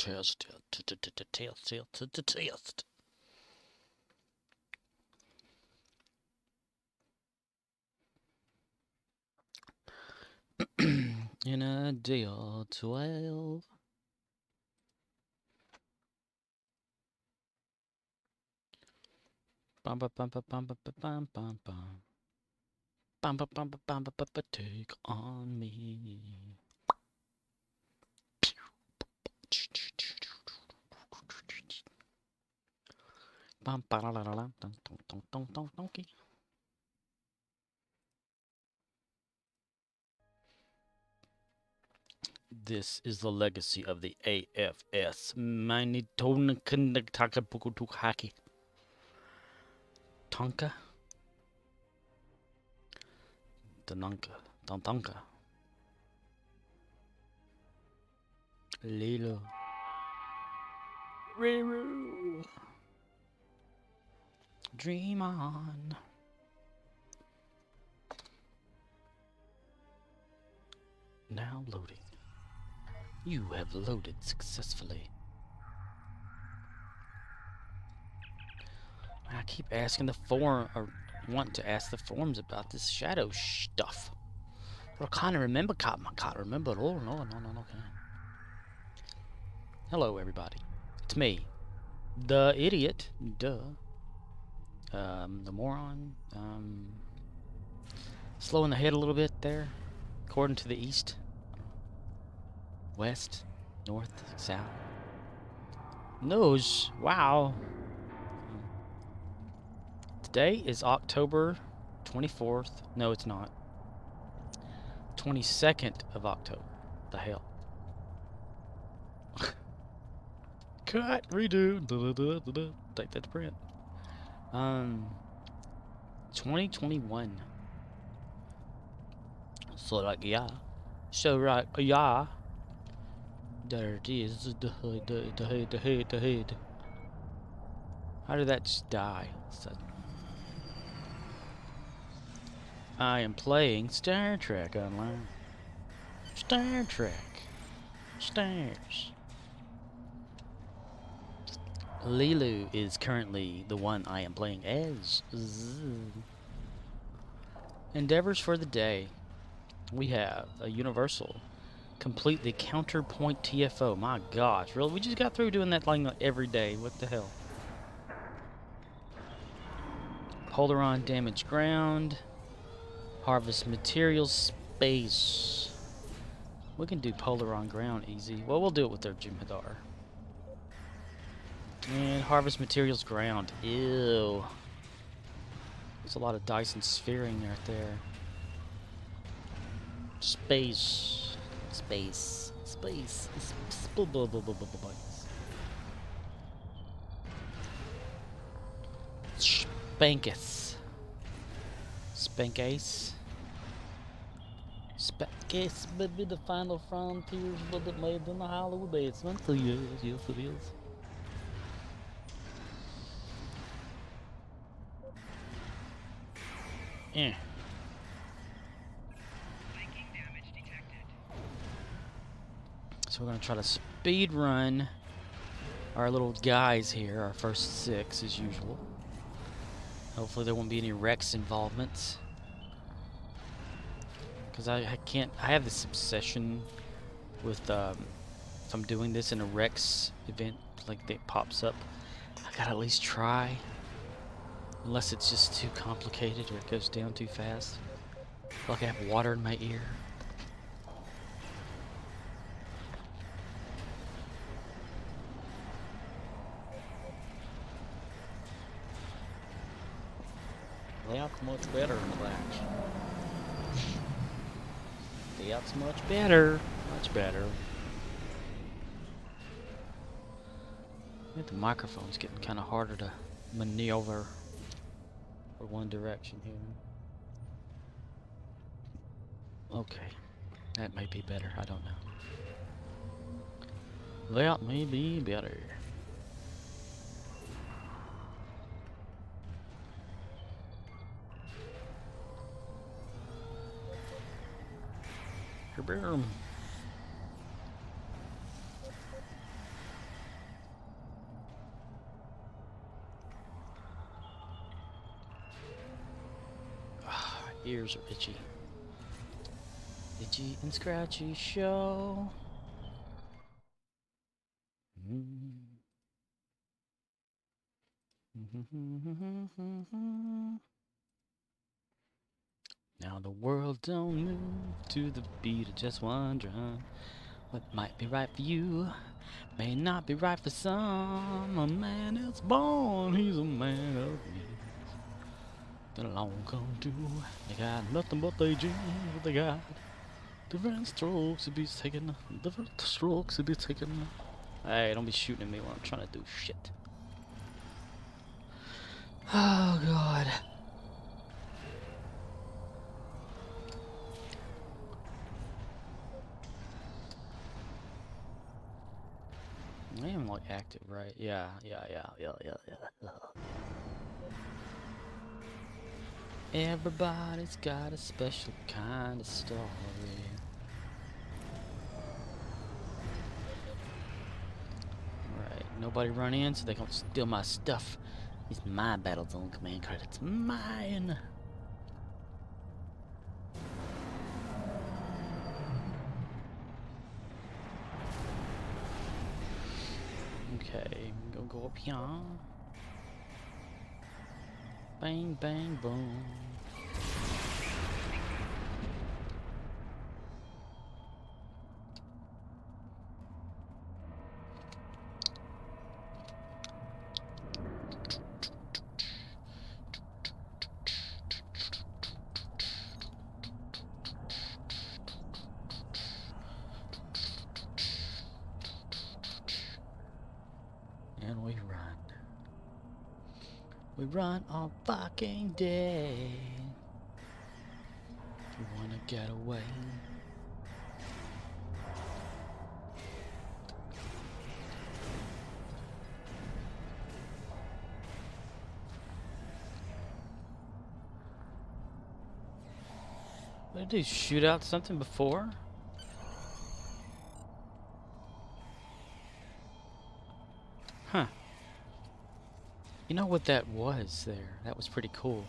test. In a day or 12. Bum bum bum bum bum bum bum bum bum. Bum bum bum bum bum bum bum. Take on me. Bum ba la la la la. Dun dun dun dun dun donkey. This is the legacy of the AFS. Manitoba Hockey. Tonka? Danunka. Dantunka. Lilo. Riru. Dream on. Now loading. You have loaded successfully. I keep asking the forum, or want to ask the forums about this shadow stuff. But I can't remember. I can't remember at all. No. Hello, everybody. It's me, the idiot. Duh. The moron. Slowing the head a little bit there, according to the east, west, north, south. Nose. Wow. Today is October 24th. No, it's not. 22nd of October. The hell. Cut. Redo. Take that to print. 2021. So like yeah. So right yeah. There it is. The head. How did that just die? I am playing Star Trek Online. Star Trek. Stars. Lilu is currently the one I am playing as. Endeavors for the day. We have a universal. Complete the counterpoint TFO. My gosh, really? We just got through doing that like every day. What the hell? Polaron damage ground. Harvest materials space. We can do Polaron ground easy. Well, we'll do it with their Jim'Hadar. And harvest materials ground. Ew. There's a lot of Dyson sphering right there. Space. Space. Space. Spankus. Spankace. Spankace may be the final frontiers, but it made in the Hollywood basement. Yes, yes it is. Yeah. So we're gonna try to speed run our little guys here, our first 6 as usual. Hopefully there won't be any Rex involvements. Because I have this obsession with, if I'm doing this in a Rex event, like that pops up, I gotta at least try. Unless it's just too complicated or it goes down too fast. I feel like I have water in my ear. That's much better in the batch. That's much better. Much better. I think the microphone's getting kind of harder to maneuver for one direction here. Okay. That may be better. I don't know. That may be better. Boom. ears are itchy. Itchy and scratchy show. Now the world don't move to the beat of just one drum. What might be right for you may not be right for some. A man is born, he's a man of means. Then along come two, they got nothing but they jeans, but they got different strokes to be taken, different strokes to be taken. Hey, don't be shooting at me while I'm trying to do shit. Oh god. I am like active, right? Yeah. Everybody's got a special kind of story. Alright, nobody run in so they can't steal my stuff. It's my Battlezone command credits. Mine! Okay, go up here. Bang, bang, boom. And we run. We run all fucking day. We wanna get away. What did he shoot out something before? Huh. You know what that was there? That was pretty cool.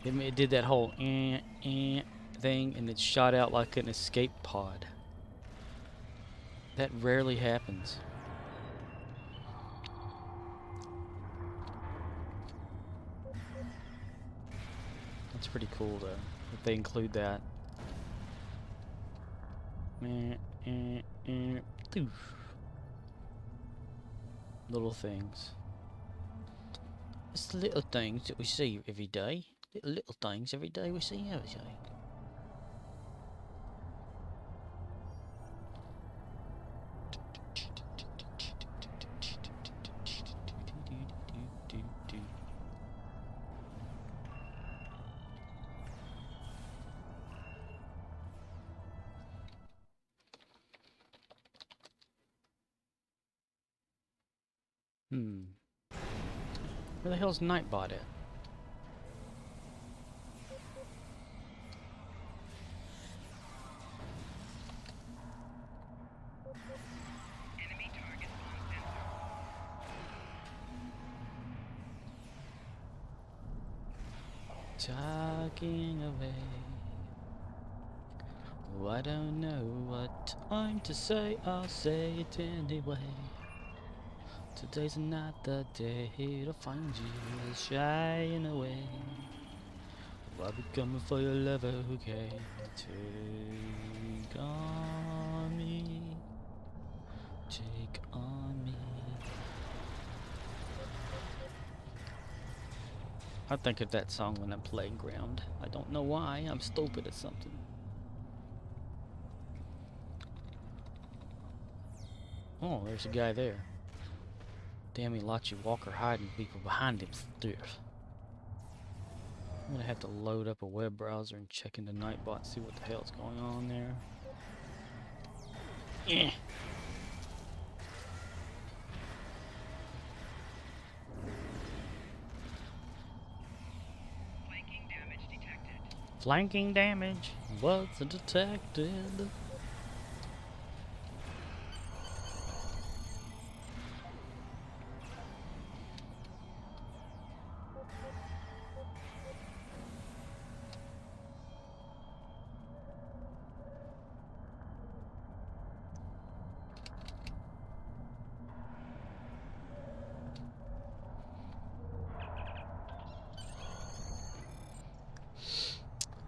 It did that whole thing and it shot out like an escape pod. That rarely happens. That's pretty cool though, if they include that. Little things. It's the little things that we see every day. Little things every day we see everything. Where the hell's Nightbot at? Talking away. Oh, I don't know what time to say, I'll say it anyway. Today's not the day to find you shying away. I'll be coming for your lover who came to take on me. Take on me. I think of that song when I'm playing Ground. I don't know why, I'm stupid at something. Oh, there's a guy there. Damn, he lets you Walker hiding people behind him stairs. I'm gonna have to load up a web browser and check into Nightbot, see what the hell's going on there. Eh. Flanking damage was detected.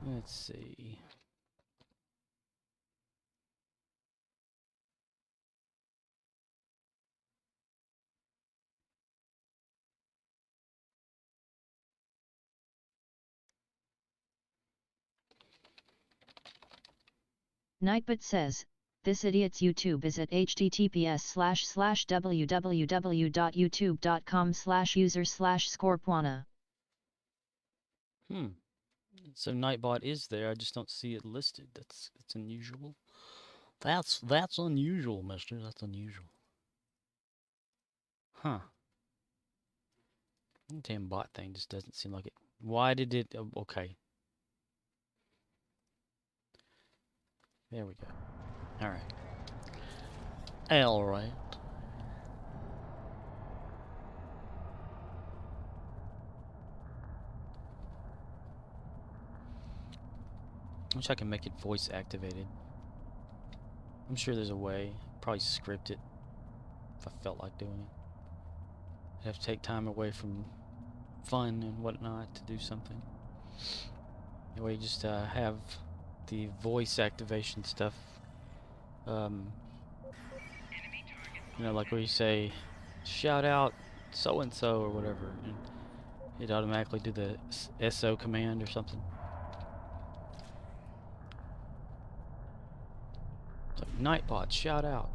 Let's see. Nightbot says, this idiot's YouTube is at https://www.youtube.com/user/scorpuana. So Nightbot is there, I just don't see it listed. That's unusual. That's unusual, mister. That's unusual. Huh. Damn bot thing just doesn't seem like it. Why did it... okay. There we go. Alright. Alright. Wish I can make it voice activated. I'm sure there's a way. Probably script it if I felt like doing it. I'd have to take time away from fun and whatnot to do something. Anyway, just have the voice activation stuff. You know, like where you say, shout out so and so or whatever, and it automatically do the SO command or something. Like Nightbot, shout out.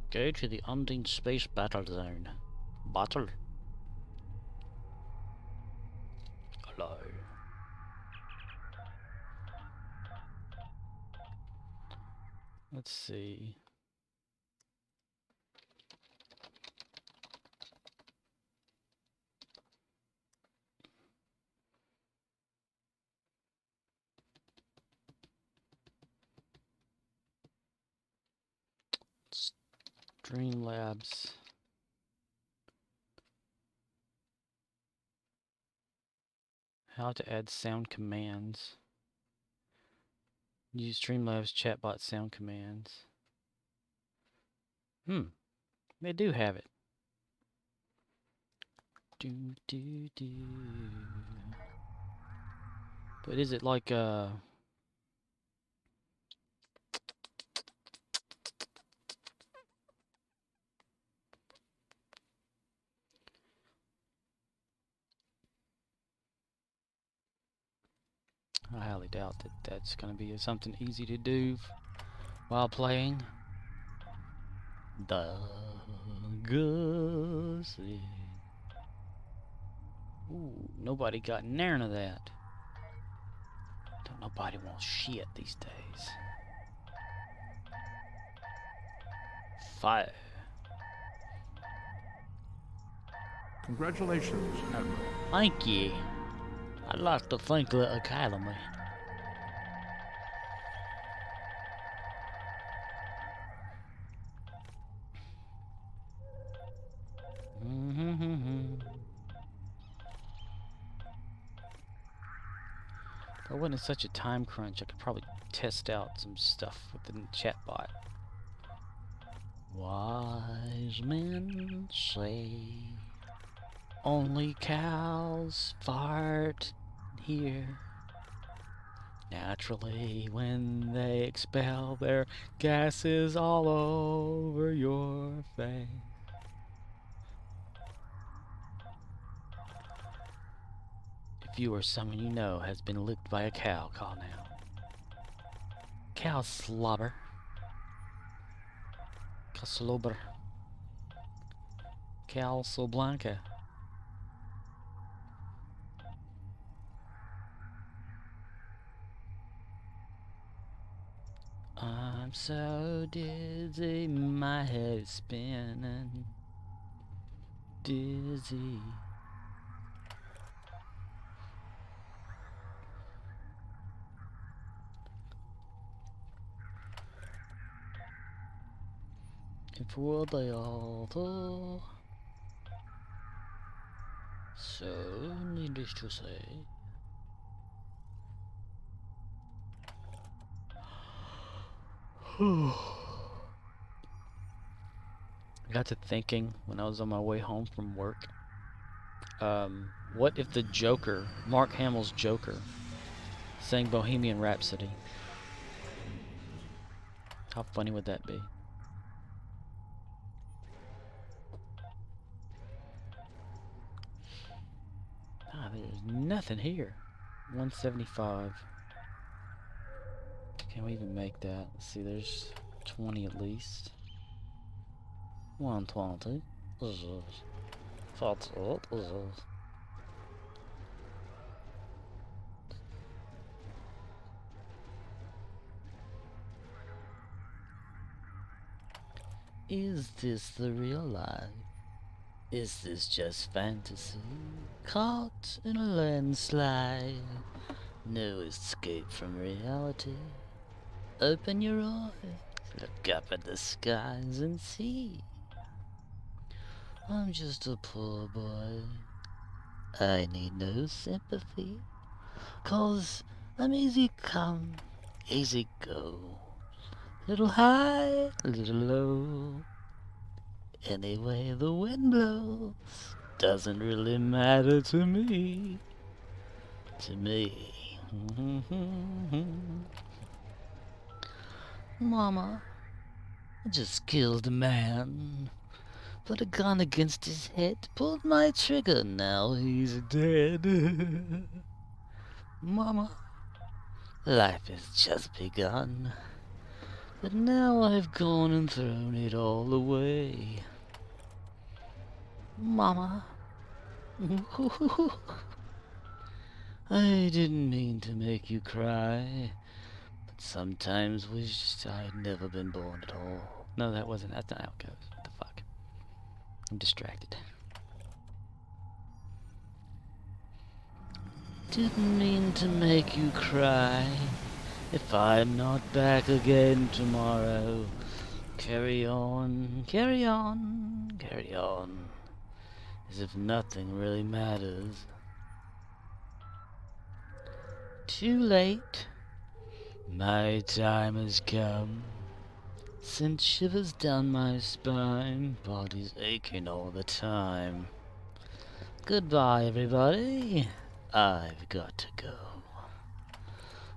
Go to the Undine Space Battle Zone. Battle. Hello. Let's see. Streamlabs. How to add sound commands. Use Streamlabs chatbot sound commands. They do have it. But is it like I highly doubt that that's going to be something easy to do while playing. The Gussie. Ooh, nobody got none of that. Don't nobody want shit these days. Fire. Congratulations, Admiral. Thank you. I'd like to thank the Academy. If I wasn't in such a time crunch, I could probably test out some stuff with the chatbot. Wise men say only cows fart here. Naturally, when they expel their gases all over your face. If you or someone you know has been licked by a cow, call now. Cow slobber. Caslober. Casablanca. I'm so dizzy, my head is spinning. Dizzy. If were they all so needless to say. I got to thinking when I was on my way home from work. What if the Joker, Mark Hamill's Joker, sang Bohemian Rhapsody? How funny would that be? Ah, there's nothing here. 175. Can we even make that? Let's see, there's 20 at least. 120. Is this the real life? Is this just fantasy? Caught in a landslide. No escape from reality. Open your eyes, look up at the skies and see. I'm just a poor boy. I need no sympathy. 'Cause I'm easy come, easy go. Little high, little low. Any way the wind blows doesn't really matter to me. To me. Mama, I just killed a man. Put a gun against his head, pulled my trigger, now he's dead. Mama, life has just begun. But now I've gone and thrown it all away. Mama, I didn't mean to make you cry, but sometimes wished I'd never been born at all. No, that wasn't. That's not how it goes. What the fuck? I'm distracted. Didn't mean to make you cry. If I'm not back again tomorrow, carry on, carry on, carry on, as if nothing really matters. Too late, my time has come. Sent shivers down my spine, body's aching all the time. Goodbye, everybody. I've got to go.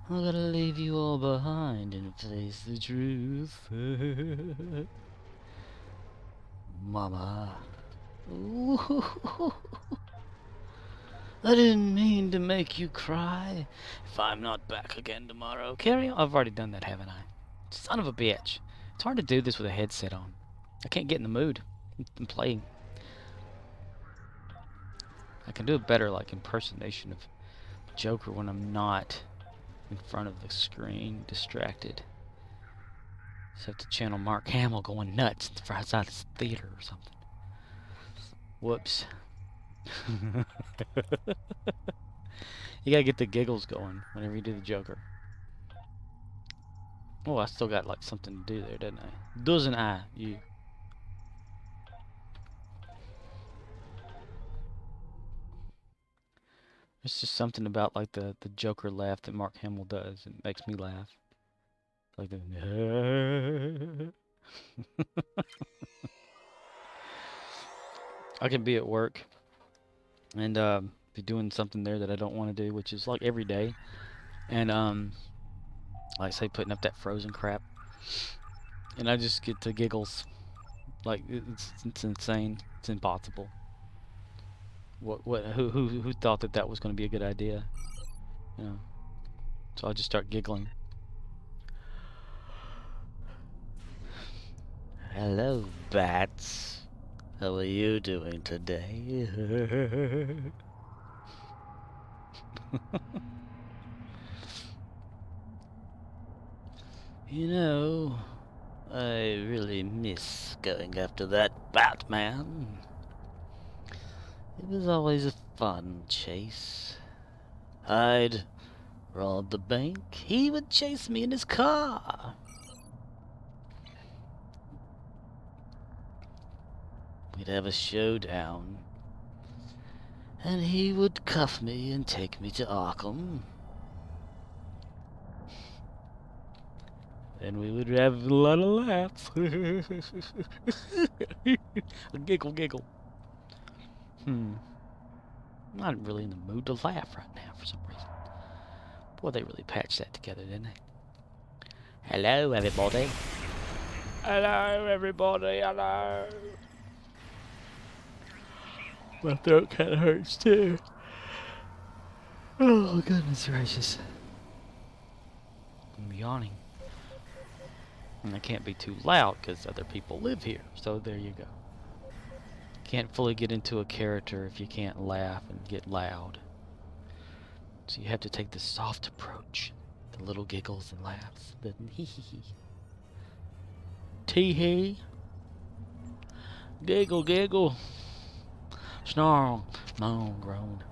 I'm gonna leave you all behind and face the truth. Mama. Ooh. I didn't mean to make you cry. If I'm not back again tomorrow, carry on. I've already done that, haven't I? Son of a bitch. It's hard to do this with a headset on. I can't get in the mood. I'm playing. I can do a better like impersonation of Joker when I'm not in front of the screen, distracted. Just have to channel Mark Hamill going nuts outside this theater or something. Whoops. You gotta get the giggles going whenever you do the Joker. Oh, I still got like something to do there, didn't I? Doesn't I? You. There's just something about like the Joker laugh that Mark Hamill does. It makes me laugh. Like the. I can be at work and be doing something there that I don't want to do, which is like every day, and like say putting up that Frozen crap, and I just get to giggles. Like it's insane. It's impossible. Who thought that that was going to be a good idea? You know. So I just start giggling. Hello, bats. How are you doing today? You know, I really miss going after that Batman. It was always a fun chase. I'd rob the bank, he would chase me in his car. We'd have a showdown, and he would cuff me and take me to Arkham. And we would have a lot of laughs. Giggle, giggle. I'm not really in the mood to laugh right now for some reason. Boy, they really patched that together, didn't they? Hello, everybody. Hello, everybody. Hello. My throat kind of hurts too. Oh, goodness gracious. I'm yawning. And I can't be too loud because other people live here. So there you go. Can't fully get into a character if you can't laugh and get loud. So you have to take the soft approach. The little giggles and laughs. The hee hee hee. Tee hee. Giggle giggle. Snarl. Moan groan.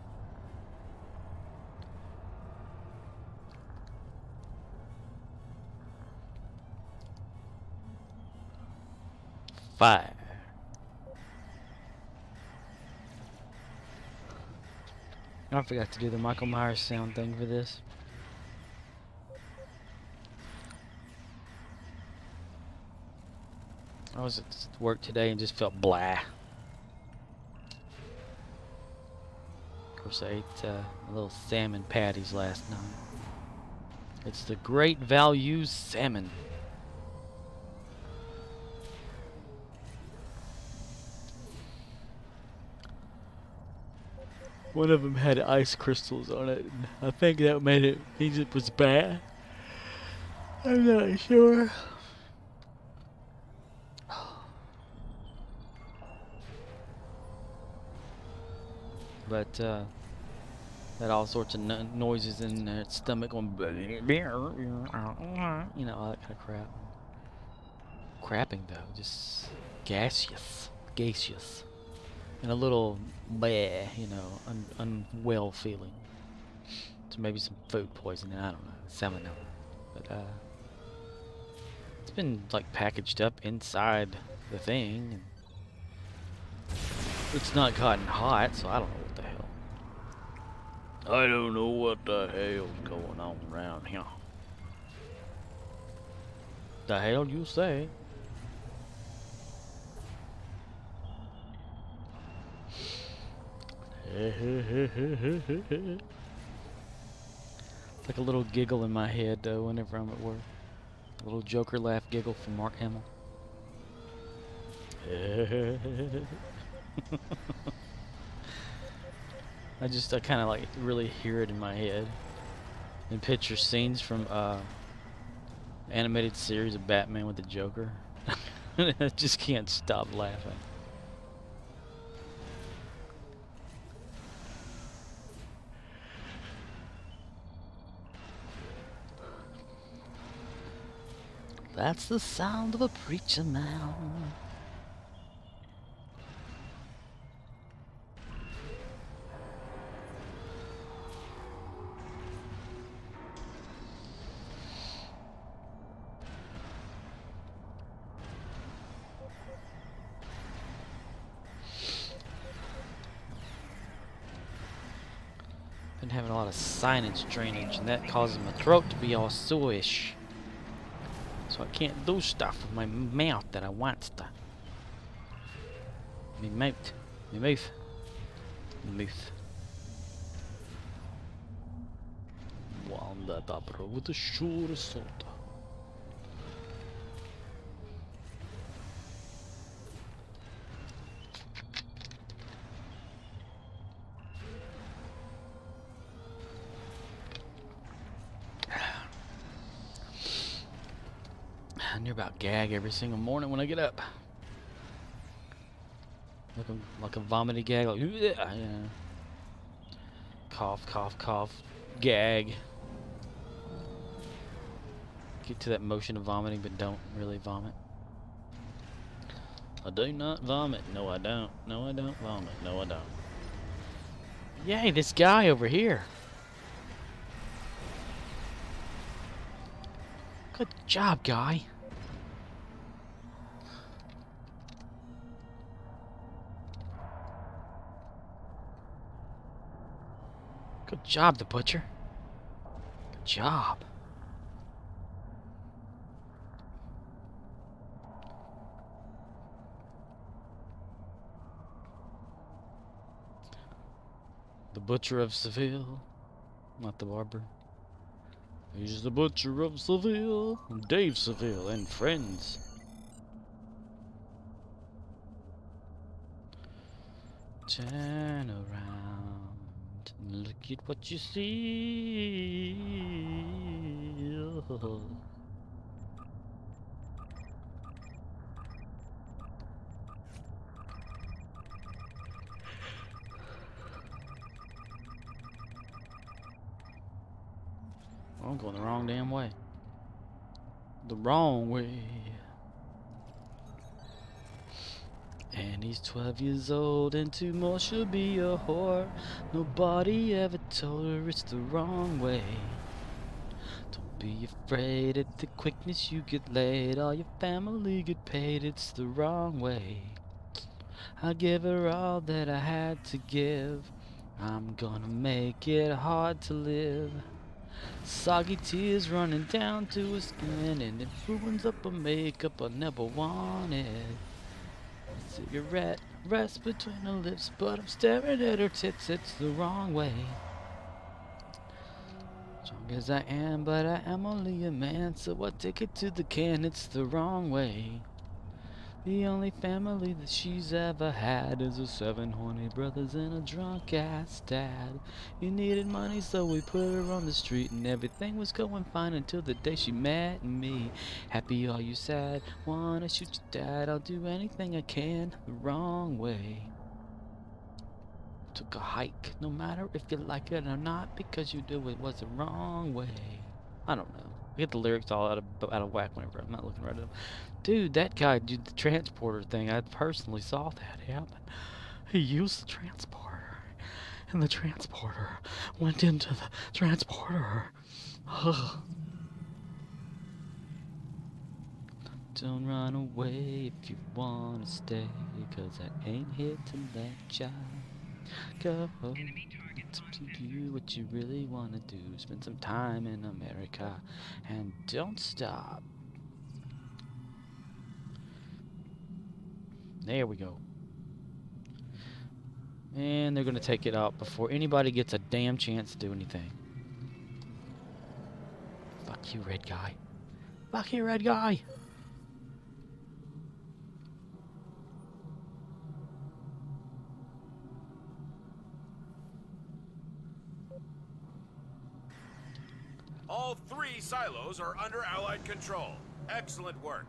Fire. I forgot to do the Michael Myers sound thing for this. I was at work today and just felt blah. Of course, I ate a little salmon patties last night. It's the Great Value Salmon. One of them had ice crystals on it, and I think that made it means it was bad. I'm not sure. But had all sorts of noises in its stomach going, you know, all that kind of crap. Crapping though, just gaseous, and a little bleh, you know, unwell feeling. So maybe some food poisoning. I don't know, salmonella. But it's been like packaged up inside the thing, and it's not gotten hot, so I don't know what the hell. I don't know what the hell's going on around here. The hell you say? It's like a little giggle in my head though whenever I'm at work. A little Joker laugh giggle from Mark Hamill. I kind of like really hear it in my head and picture scenes from animated series of Batman with the Joker. I just can't stop laughing. That's the sound of a preacher man. Been having a lot of sinus drainage, and that causes my throat to be all sore-ish. So I can't do stuff with my mouth that I want to. Me mouth. Me mouth. Me mouth. Wanda dobra with the sure soda. I near about gag every single morning when I get up. Like a vomity gag, like yeah. Cough, cough, cough, gag. Get to that motion of vomiting, but don't really vomit. I do not vomit. No, I don't. No, I don't vomit. No, I don't. Yay, this guy over here. Good job, guy. Good job, the butcher. Good job. The Butcher of Seville. Not the barber. He's the Butcher of Seville. Dave Seville and friends. Turn around and look at what you see. I'm going the wrong damn way. The wrong way. And he's 12 years old and tomorrow she'll be a whore. Nobody ever told her it's the wrong way. Don't be afraid at the quickness you get laid. All your family get paid, it's the wrong way. I give her all that I had to give. I'm gonna make it hard to live. Soggy tears running down to her skin, and it ruins up her makeup I never wanted. Cigarette rests between her lips, but I'm staring at her tits, it's the wrong way. Strong as I am, but I am only a man, so I take it to the can, it's the wrong way. The only family that she's ever had is her 7 horny brothers and a drunk ass dad. He needed money, so we put her on the street, and everything was going fine until the day she met me. Happy, are you sad? Wanna shoot your dad? I'll do anything I can the wrong way. Took a hike, no matter if you like it or not, because you knew it was the wrong way. I don't know. I get the lyrics all out of whack whenever I'm not looking right at them. Dude, that guy did the transporter thing. I personally saw that happen. He used the transporter, and the transporter went into the transporter. Ugh. Don't run away if you wanna stay, 'cause I ain't here to let ya go. It's up to you what you really wanna do. Spend some time in America and don't stop. There we go. And they're gonna take it out before anybody gets a damn chance to do anything. Fuck you, red guy. Fuck you, red guy. All 3 silos are under Allied control. Excellent work.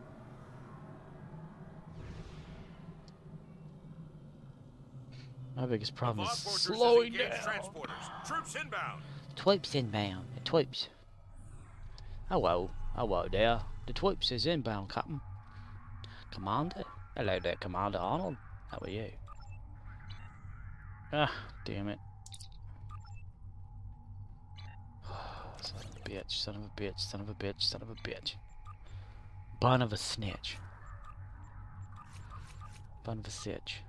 My biggest problem is Boss Fortress slowing has engaged down. transporters. Troops inbound. Twoops inbound. The Twoops. Hello. Hello there. The Twoops is inbound, Captain. Commander? Hello there, Commander Arnold. How are you? Ah, damn it. Son of a bitch, son of a bitch, son of a bitch, son of a bitch. Bun of a snitch. Bun of a sitch.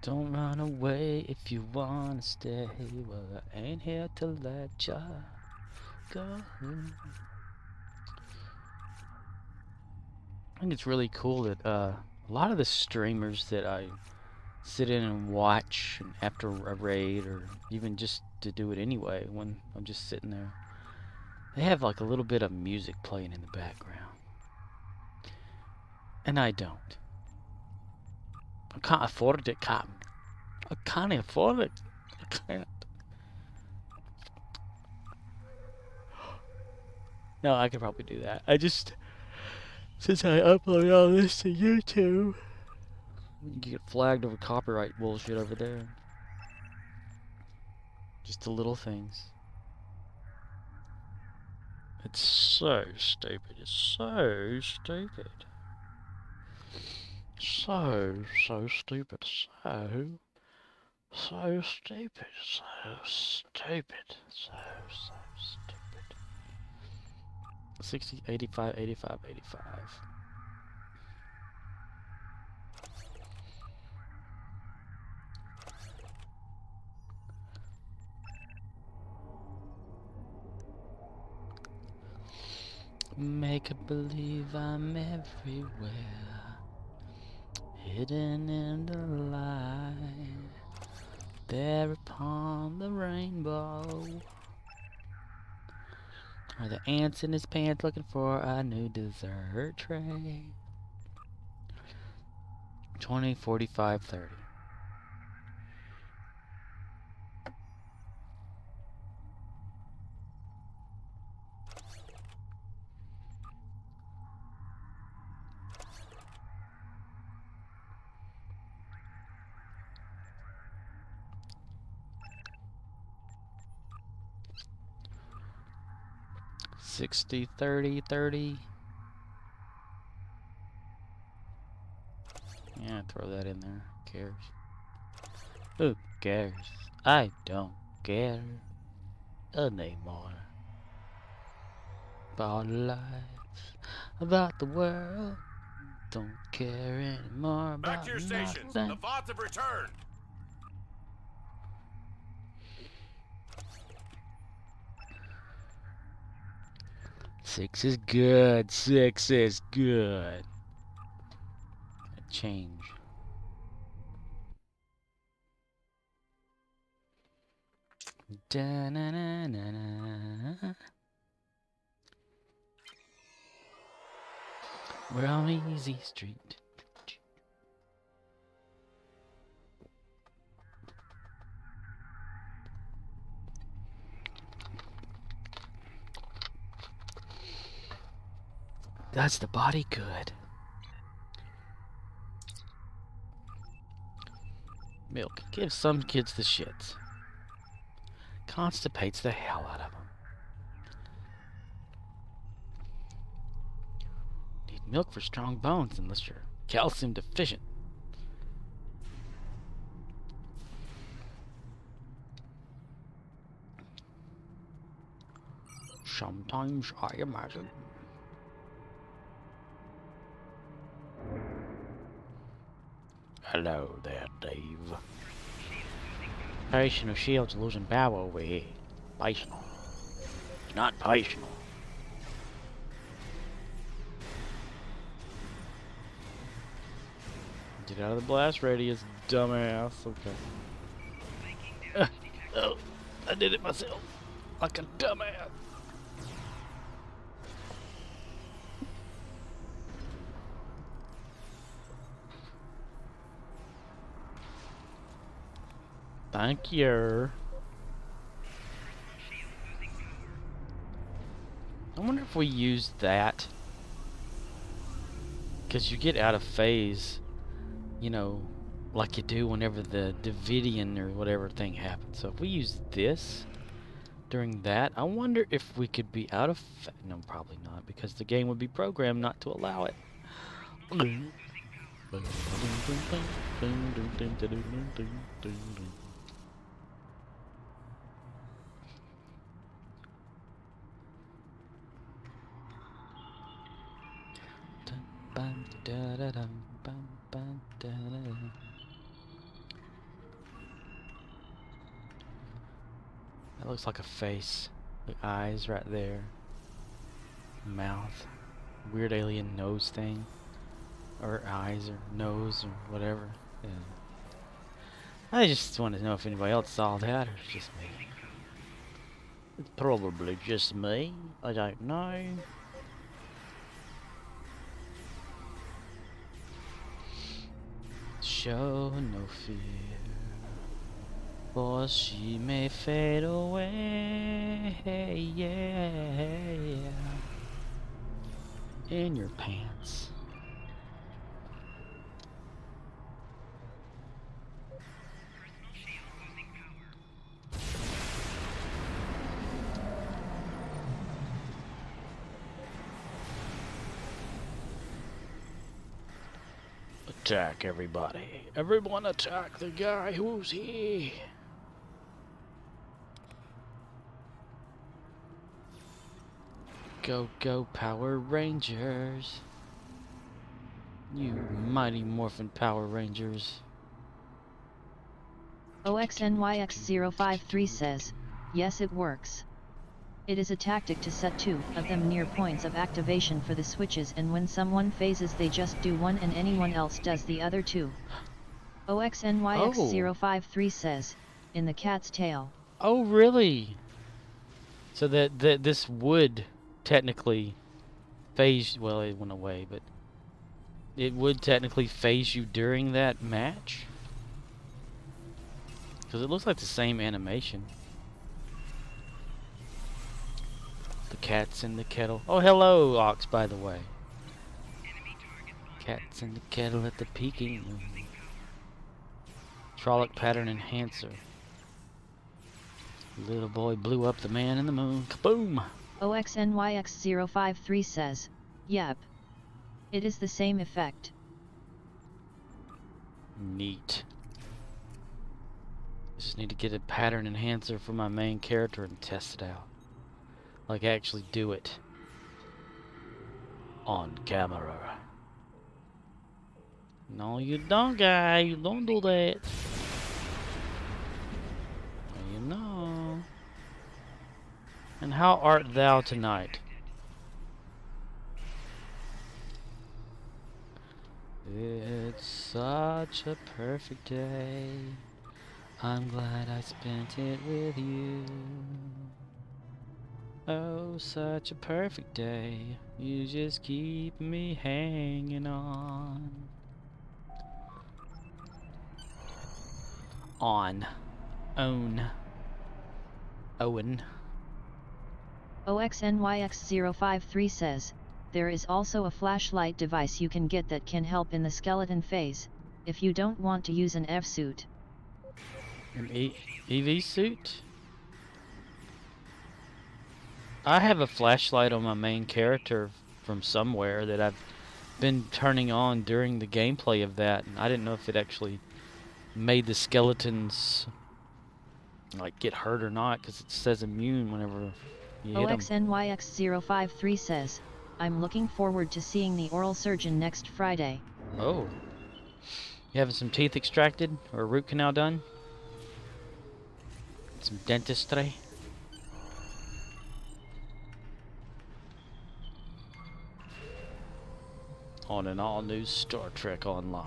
Don't run away if you wanna stay. Well, I ain't here to let ya go. I think it's really cool that a lot of the streamers that I sit in and watch after a raid, or even just to do it anyway when I'm just sitting there, they have like a little bit of music playing in the background. And I don't. I can't afford it, Captain. I can't afford it. I can't. No, I could probably do that. I just, since I upload all this to YouTube, you get flagged over copyright bullshit over there. Just the little things. It's so stupid. It's so stupid. So stupid. So stupid. So stupid. So stupid. 60, 85, 85, 85. Make a believe I'm everywhere, hidden in the light, there upon the rainbow. Are the ants in his pants looking for a new dessert tray? 20, 45, 30. $60, $30, $30. Yeah, throw that in there. Who cares? Who cares? I don't care anymore. About life, about the world. Don't care anymore Back about to your stations. nothing. The Vots have returned. Six is good. 6 is good. Change. Da-na-na-na-na. We're on Easy Street. Does the body good? Milk gives some kids the shits. Constipates the hell out of them. Need milk for strong bones unless you're calcium deficient. Sometimes I imagine. Hello there, Dave. Patient of Shield's losing power over here. Personal. It's not personal. Get out of the blast radius, dumbass. Okay. Oh, I did it myself. Like a dumbass. Thank you. I wonder if we use that. Because you get out of phase, you know, like you do whenever the Davidian or whatever thing happens. So if we use this during that, I wonder if we could be out of no, probably not, because the game would be programmed not to allow it. That looks like a face. The eyes right there. Mouth. Weird alien nose thing. Or eyes or nose or whatever. Yeah. I just want to know if anybody else saw that or it's just me. It's probably just me. I don't know. Show no fear, for she may fade away, yeah, in your pants. Attack everybody. Everyone attack the guy who's here. Go, go, Power Rangers. You mighty morphin' Power Rangers. OXNYX053 says, yes it works. It is a tactic to set 2 of them near points of activation for the switches, and when someone phases they just do one and anyone else does the other 2. OXNYX053 says, in the cat's tail. Oh, really? So that this would technically phase. Well, it went away, but it would technically phase you during that match. Because it looks like the same animation. The cat's in the kettle. Oh, hello, Ox, by the way. Cat's in the kettle at the peaking moon. Trolloc pattern enhancer. Little boy blew up the man in the moon. Kaboom! OXNYX053 says, yep. It is the same effect. Neat. Just need to get a pattern enhancer for my main character and test it out. Like actually do it. On camera. No, you don't, guy. You don't do that. You know. And how art thou tonight? It's such a perfect day. I'm glad I spent it with you. Oh, such a perfect day. You just keep me hanging on. On. Own. Owen. OXNYX053 says, there is also a flashlight device you can get that can help in the skeleton phase, if you don't want to use an F-suit. An EV suit? I have a flashlight on my main character from somewhere that I've been turning on during the gameplay of that, and I didn't know if it actually made the skeletons like get hurt or not, because it says immune whenever you hit them. OXNYX053 says, I'm looking forward to seeing the oral surgeon next Friday. Oh. You having some teeth extracted or a root canal done? Some dentistry? On an all-new Star Trek Online.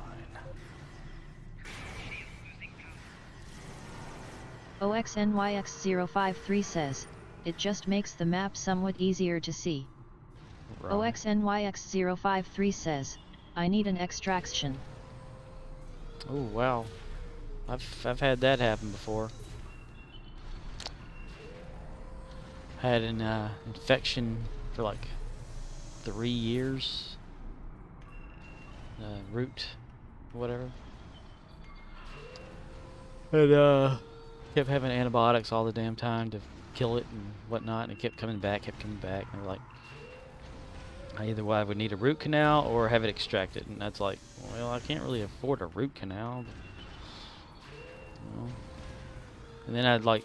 OXNYX053 says, it just makes the map somewhat easier to see. Right. OXNYX053 says, I need an extraction. Oh wow, I've had that happen before. Had an infection for like 3 years. Root, whatever. And kept having antibiotics all the damn time to kill it and whatnot, and it kept coming back, and they're like, either I would need a root canal or have it extracted, and that's like, well, I can't really afford a root canal. But, you know. And then I'd like,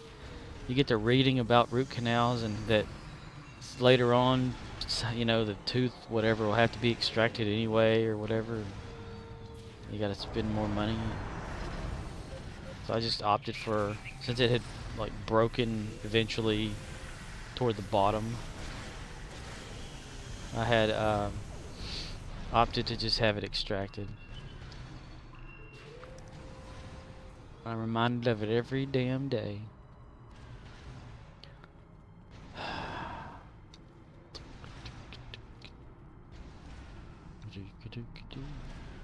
you get to reading about root canals, and that later on, you know, the tooth, whatever, will have to be extracted anyway, or whatever. You gotta spend more money. So I just opted for, since it had like broken eventually toward the bottom, I had opted to just have it extracted. I'm reminded of it every damn day.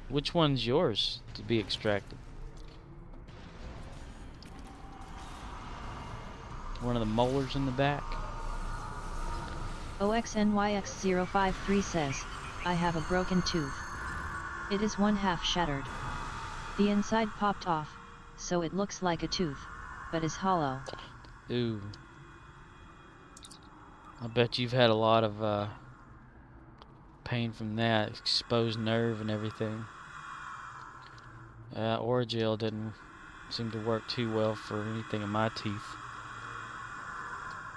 Which one's yours to be extracted? One of the molars in the back? OXNYX053 says, I have a broken tooth. It is 1/2 shattered. The inside popped off, so it looks like a tooth, but is hollow. Ooh. I bet you've had a lot of pain from that, exposed nerve and everything. Orajel didn't seem to work too well for anything in my teeth.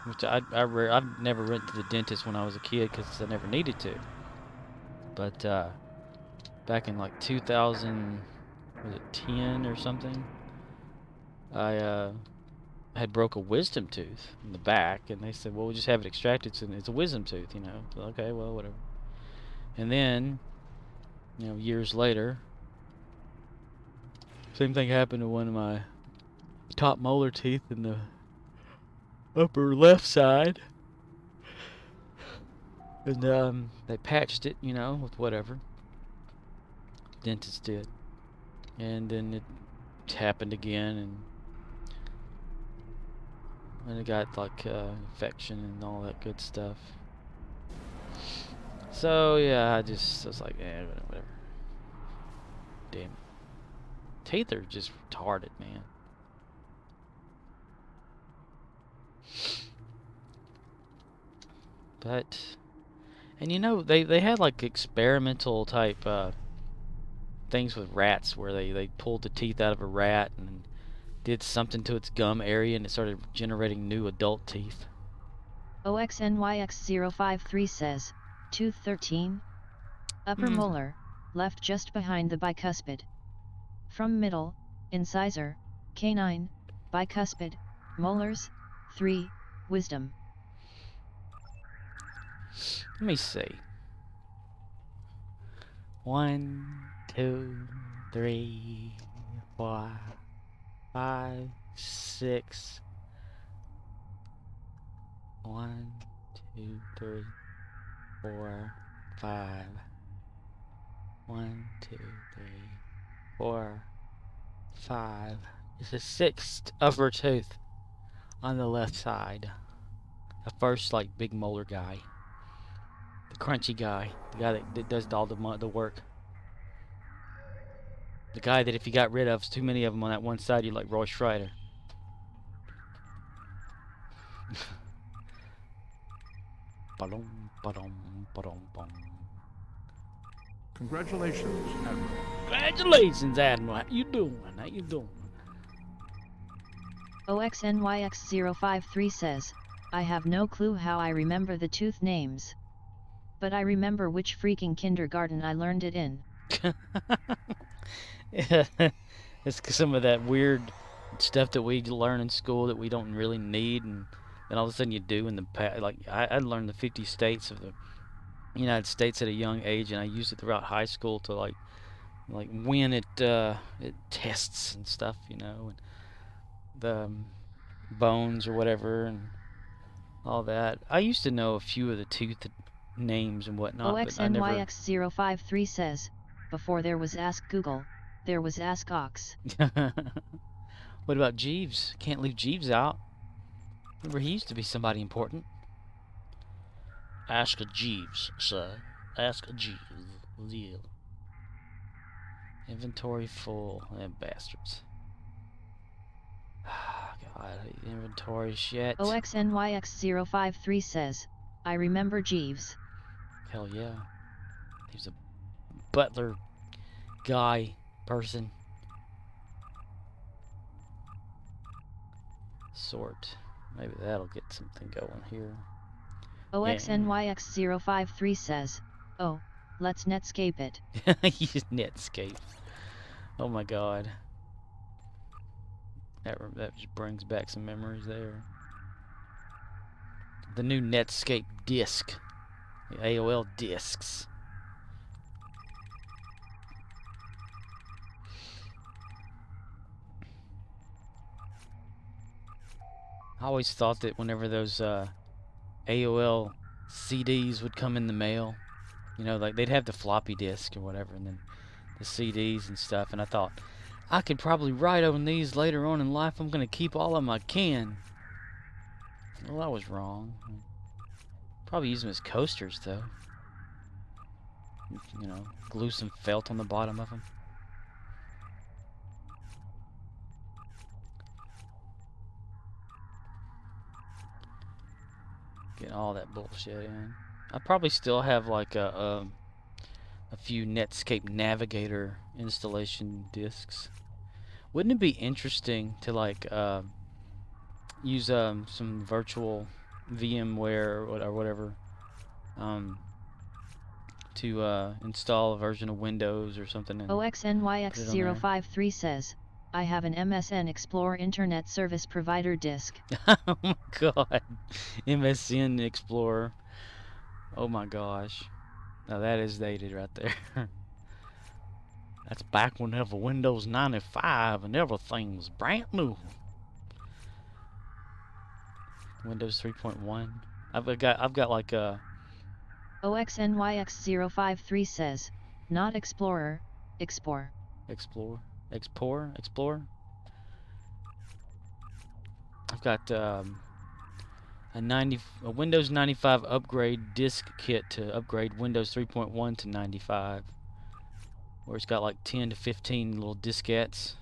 Which I've never went to the dentist when I was a kid because I never needed to. But back in like 2010 or something, I had broke a wisdom tooth in the back, and they said, well, we'll just have it extracted, so it's a wisdom tooth, you know. So, okay, well, whatever. And then, you know, years later, same thing happened to one of my top molar teeth in the upper left side. And they patched it, you know, with whatever. Dentist did. And then it happened again, and it got like infection and all that good stuff. So yeah, I was like, whatever. Damn it. Teeth are just retarded, man. But, and you know, they had like experimental type things with rats where they pulled the teeth out of a rat and did something to its gum area and it started generating new adult teeth. OXNYX053 says, tooth 13? Upper molar, left just behind the bicuspid. From middle, incisor, canine, bicuspid, molars, 3, wisdom. Let me see. 1, 2, 3, 4, 5, 6. 1, 2, 3, 4, 5. 1, 2, 3, 4, 5. It's the 6th upper tooth on the left side. The first, like, big molar guy. The crunchy guy. The guy that does all the work. The guy that if you got rid of too many of them on that one side, you're like Roy Schreider. Ba-dum, ba-dum, ba-dum, bum. Congratulations, Admiral. Congratulations, Admiral. How you doing? How you doing? OXNYX053 says, I have no clue how I remember the tooth names. But I remember which freaking kindergarten I learned it in. It's some of that weird stuff that we learn in school that we don't really need, and then all of a sudden you do in the past. Like I learned the 50 states of the United States at a young age, and I used it throughout high school to like win at tests and stuff, you know, and the bones or whatever and all that. I used to know a few of the tooth names and whatnot, but I never. OXNYX053 says, before there was Ask Google, there was Ask Ox. What about Jeeves? Can't leave Jeeves out. Remember, he used to be somebody important. Ask a Jeeves, sir. Ask a Jeeves. Yeah. Inventory full. Bastards. God, inventory shit. OXNYX053 says, I remember Jeeves. Hell yeah. He was a butler guy person. Sort. Maybe that'll get something going here. OXNYX053 says, oh, let's Netscape it. Use Netscape. Oh my god. That just brings back some memories there. The new Netscape disc. The AOL discs. I always thought that whenever those AOL CDs would come in the mail, you know, like they'd have the floppy disk or whatever, and then the CDs and stuff, and I thought, I could probably write on these later on in life. I'm going to keep all of them I can. Well, I was wrong. Probably use them as coasters, though. You know, glue some felt on the bottom of them. Get all that bullshit in. I probably still have like a few Netscape Navigator installation discs. Wouldn't it be interesting to like use some virtual VMware or whatever to install a version of Windows or something? OXNYX053 says, I have an MSN Explorer Internet Service Provider disk. Oh my god. MSN Explorer. Oh my gosh. Now that is dated right there. That's back whenever Windows 95 and everything was brand new. Windows 3.1. I've got like a OXNYX053 says, not Explorer, Explore. Explorer. I've got a Windows 95 upgrade disk kit to upgrade Windows 3.1 to 95, where it's got like 10 to 15 little diskettes,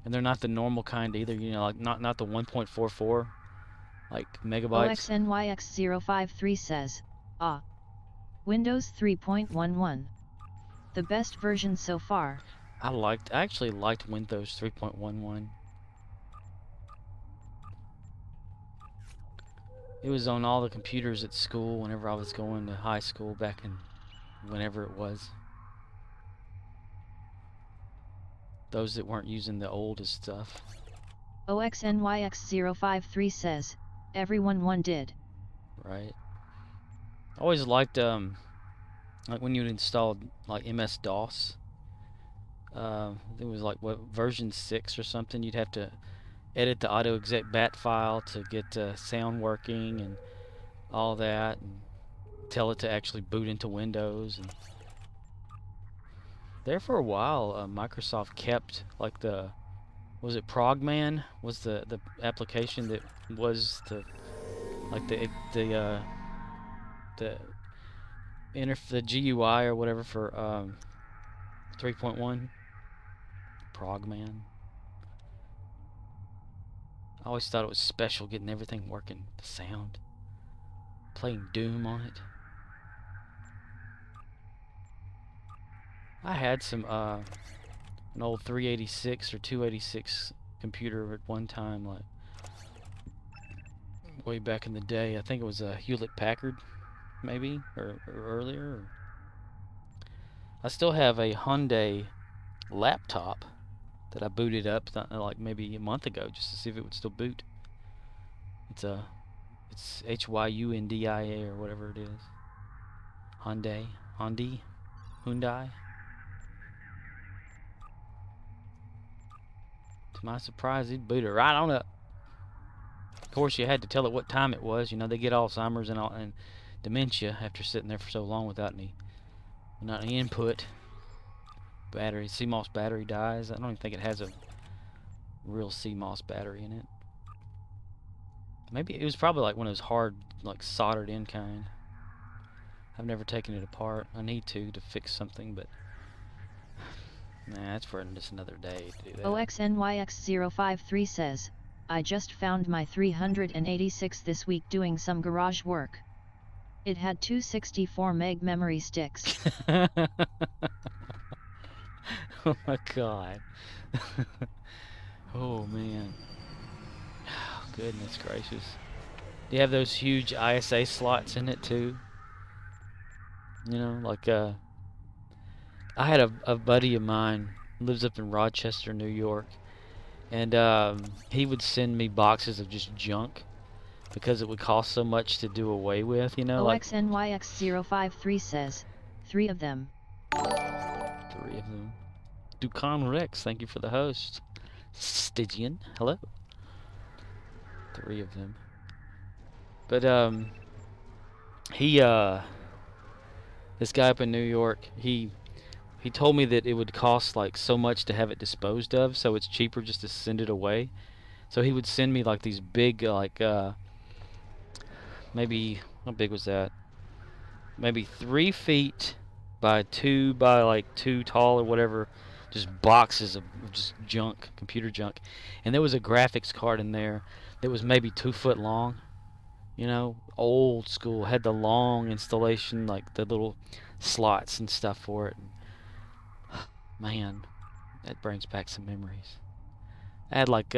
and they're not the normal kind either. You know, like not the 1.44 like megabytes. OXNYX053 says, Windows 3.11. The best version so far. I actually liked Windows 3.11. It was on all the computers at school whenever I was going to high school back in whenever it was. Those that weren't using the oldest stuff. OXNYX053 says, everyone one did. Right. I always liked like when you installed like MS-DOS. It was like what version 6 or something. You'd have to edit the AutoExec bat file to get sound working and all that, and tell it to actually boot into Windows. And there for a while, Microsoft kept like was it Progman was the application that was the GUI or whatever for 3.1. Progman. I always thought it was special getting everything working, the sound, playing Doom on it. I had some an old 386 or 286 computer at one time, like way back in the day. I think it was a Hewlett Packard, maybe, or earlier. I still have a Hyundai laptop that I booted up like maybe a month ago just to see if it would still boot. It's Hyundai or whatever it is. Hyundai. To my surprise, he'd boot it right on up. Of course, you had to tell it what time it was. You know, they get Alzheimer's and dementia after sitting there for so long without any input. Battery, CMOS battery dies. I don't even think it has a real CMOS battery in it. Maybe it was probably like one of those hard, like soldered in kind. I've never taken it apart. I need to fix something, but nah, that's for just another day to do that. OXNYX053 says, I just found my 386 this week doing some garage work. It had 264 meg memory sticks. Oh my god. Oh man. Oh, goodness gracious. Do you have those huge ISA slots in it too? You know, like I had a buddy of mine who lives up in Rochester, New York, and he would send me boxes of just junk because it would cost so much to do away with, you know. OXNYX053 says, 3 of them. 3 of them. Dukan Rex, thank you for the host. Stygian, hello. 3 of them. But this guy up in New York, he told me that it would cost like so much to have it disposed of, so it's cheaper just to send it away. So he would send me like these big maybe, how big was that? Maybe 3 feet by 2 by like 2 tall or whatever, just boxes of just junk, computer junk. And there was a graphics card in there that was maybe 2 foot long, you know, old school, had the long installation, like the little slots and stuff for it. Man, that brings back some memories. I had like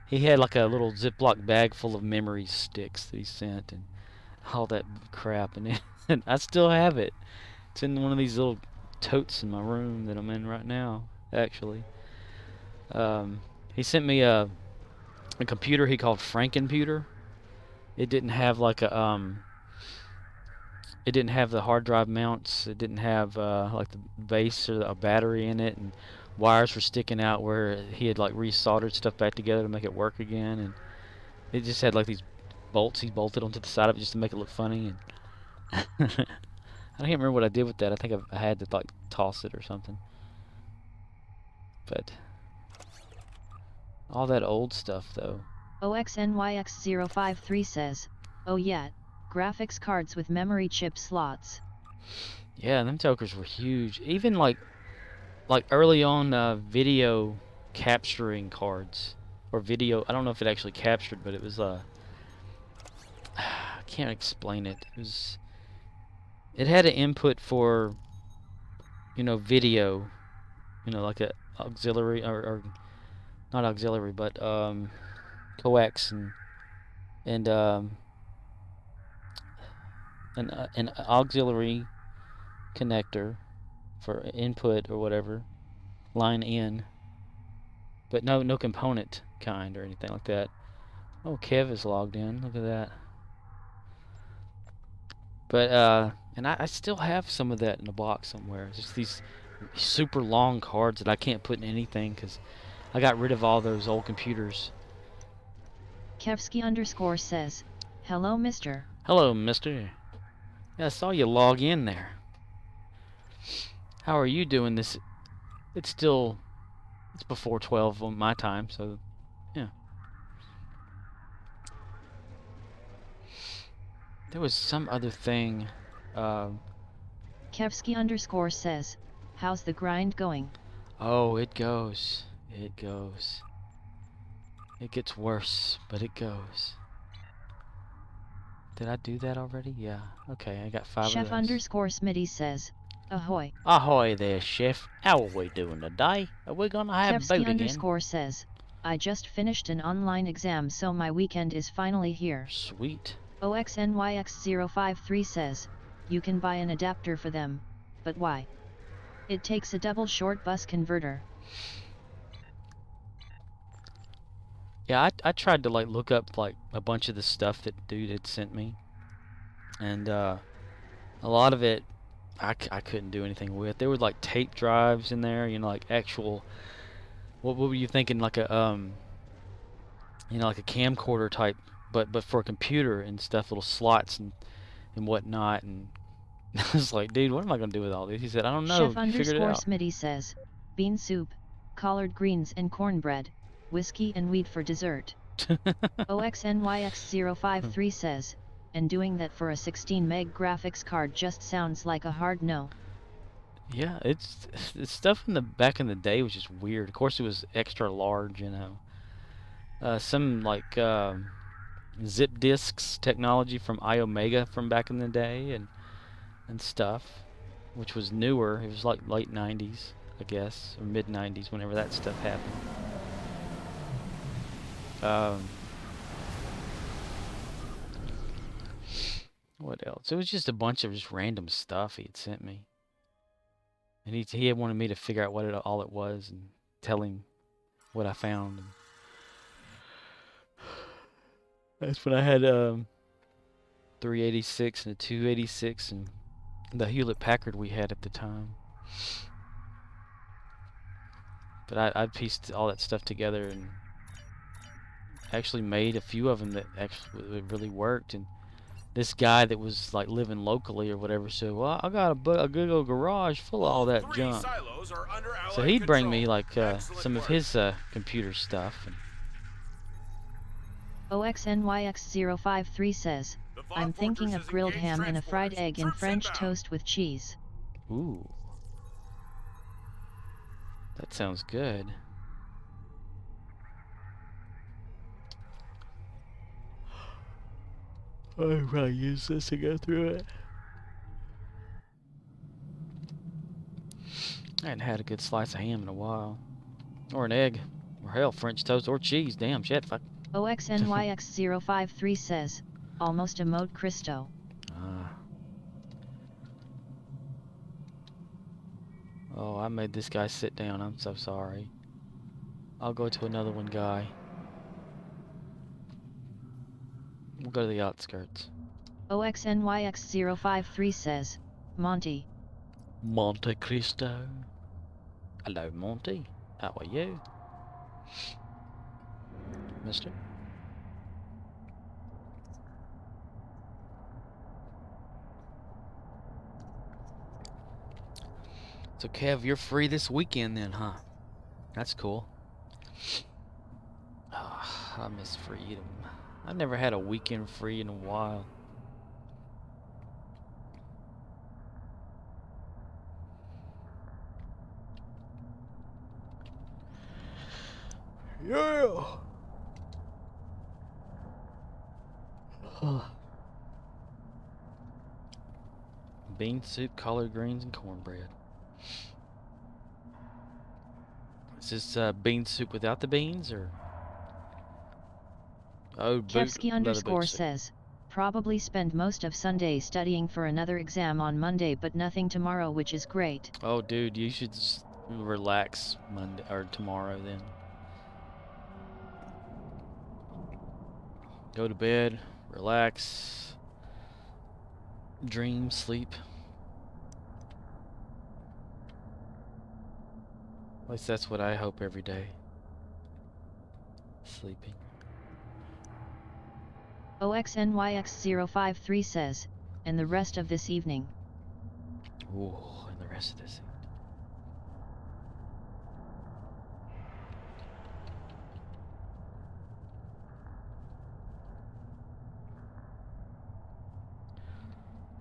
he had like a little Ziploc bag full of memory sticks that he sent and all that crap, and I still have it. It's in one of these little totes in my room that I'm in right now. actually. He sent me a computer he called Frankenputer. It didn't have like it didn't have the hard drive mounts. It didn't have like the base or a battery in it, and wires were sticking out where he had like resoldered stuff back together to make it work again. And it just had like these bolts he bolted onto the side of it just to make it look funny. And I can't remember what I did with that. I think I had to like toss it or something. But all that old stuff though. OXNYX053 says, oh yeah, graphics cards with memory chip slots. Yeah, them tokers were huge. Even like early on video capturing cards or video. I don't know if it actually captured, but it was I can't explain it. It had an input for video, like a auxiliary or not auxiliary, but coax and an auxiliary connector for input or whatever, line in, but no component kind or anything like that. Oh, Kev is logged in. Look at that. But and I still have some of that in a box somewhere. It's just these super long cards that I can't put in anything because I got rid of all those old computers. Kevsky_ says, hello mister. Hello, mister. Yeah, I saw you log in there. How are you doing this? It's before 12 on my time, so yeah. There was some other thing. Kevsky_ says, how's the grind going? Oh, it goes. It goes. It gets worse, but it goes. Did I do that already? Yeah. Okay, I got 5 of those. Chef_Smitty says, ahoy. Ahoy there, Chef. How are we doing today? Are we gonna have boat again? Kevsky_ says, I just finished an online exam, so my weekend is finally here. Sweet. OXNYX053 says, you can buy an adapter for them, but why? It takes a double short bus converter. Yeah, I tried to like look up like a bunch of the stuff that dude had sent me, and a lot of it I couldn't do anything with. There were like tape drives in there, like actual. What were you thinking? Like a like a camcorder type, but for a computer and stuff, little slots and whatnot. And I was like, dude, what am I gonna do with all these? He said, I don't know. Figure it out. Chef_Smitty says, bean soup, collard greens and cornbread, whiskey and wheat for dessert. OXNYX053 says, and doing that for a 16 meg graphics card just sounds like a hard no. Yeah, it's stuff in the back in the day was just weird. Of course, it was extra large, some like zip disks technology from iOmega from back in the day and stuff, which was newer. It was like late 90s, I guess, or mid 90s, whenever that stuff happened. What else? It was just a bunch of just random stuff he had sent me. And he had wanted me to figure out what all it was and tell him what I found. And that's when I had 386 and a 286 and the Hewlett Packard we had at the time. But I pieced all that stuff together and actually made a few of them that actually really worked. And this guy that was like living locally or whatever said, well, I got a good old garage full of all that junk. So he'd bring me like some of his computer stuff. And OXNYX053 says, I'm thinking of grilled ham and a fried egg in French toast with cheese. Ooh. That sounds good. I'll probably use this to go through it. I hadn't had a good slice of ham in a while. Or an egg. Or hell, French toast or cheese. Damn, shit. Fuck. OXNYX053 says, almost emote Christo. Oh, I made this guy sit down. I'm so sorry. I'll go to another one, guy. We'll go to the outskirts. OXNYX053 says, Monty. Monte Cristo. Hello, Monty. How are you? Mister? So, Kev, you're free this weekend then, huh? That's cool. Ah, I miss freedom. I've never had a weekend free in a while. Yeah. Bean soup, collard greens, and cornbread. Is this bean soup without the beans, or? Oh, Kevsky leather boot underscore soup. says, probably spend most of Sunday studying for another exam on Monday but nothing tomorrow, which is great. Oh, dude, you should just relax Monday or tomorrow then. Go to bed, relax, dream, sleep. At least that's what I hope every day. Sleeping. OXNYX053 says, and the rest of this evening. Ooh, and the rest of this.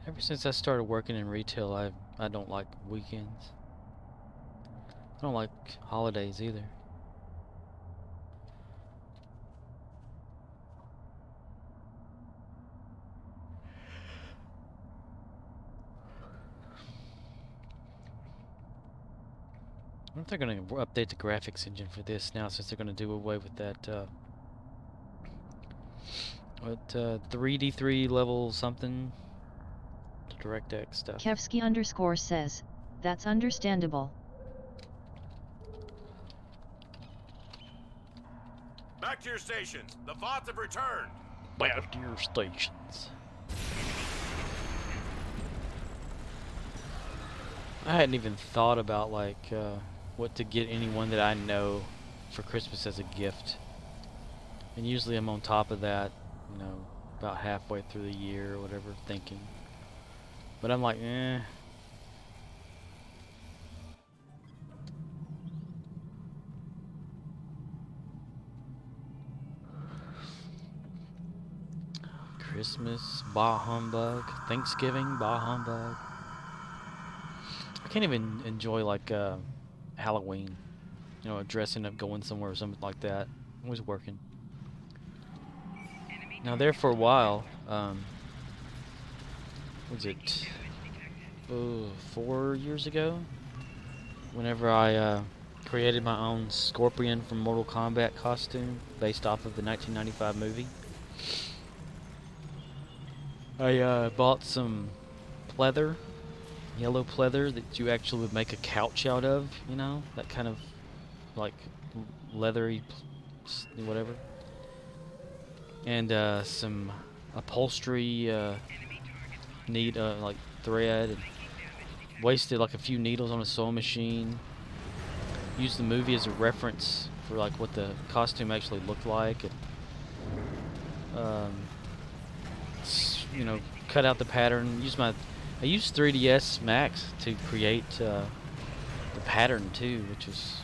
Ever since I started working in retail, I don't like weekends. I don't like holidays either. I wonder if they're going to update the graphics engine for this now, since they're going to do away with that 3D3 level something, the DirectX stuff. Kevsky underscore says, that's understandable. Back to your stations. The Vots have returned. Back to your stations. I hadn't even thought about like what to get anyone that I know for Christmas as a gift. And usually I'm on top of that, you know, about halfway through the year or whatever, thinking. But I'm like, eh. Christmas, bah humbug. Thanksgiving, bah humbug. I can't even enjoy like Halloween. You know, dressing up, going somewhere or something like that. I'm always working. Now there for a while, was it 4 years ago? Whenever I created my own Scorpion from Mortal Kombat costume based off of the 1995 movie. I bought some pleather, yellow pleather that you actually would make a couch out of, you know, that kind of like leathery whatever. And some upholstery like thread, and wasted like a few needles on a sewing machine. Used the movie as a reference for like what the costume actually looked like, and you know, cut out the pattern. I used 3ds Max to create the pattern too, which was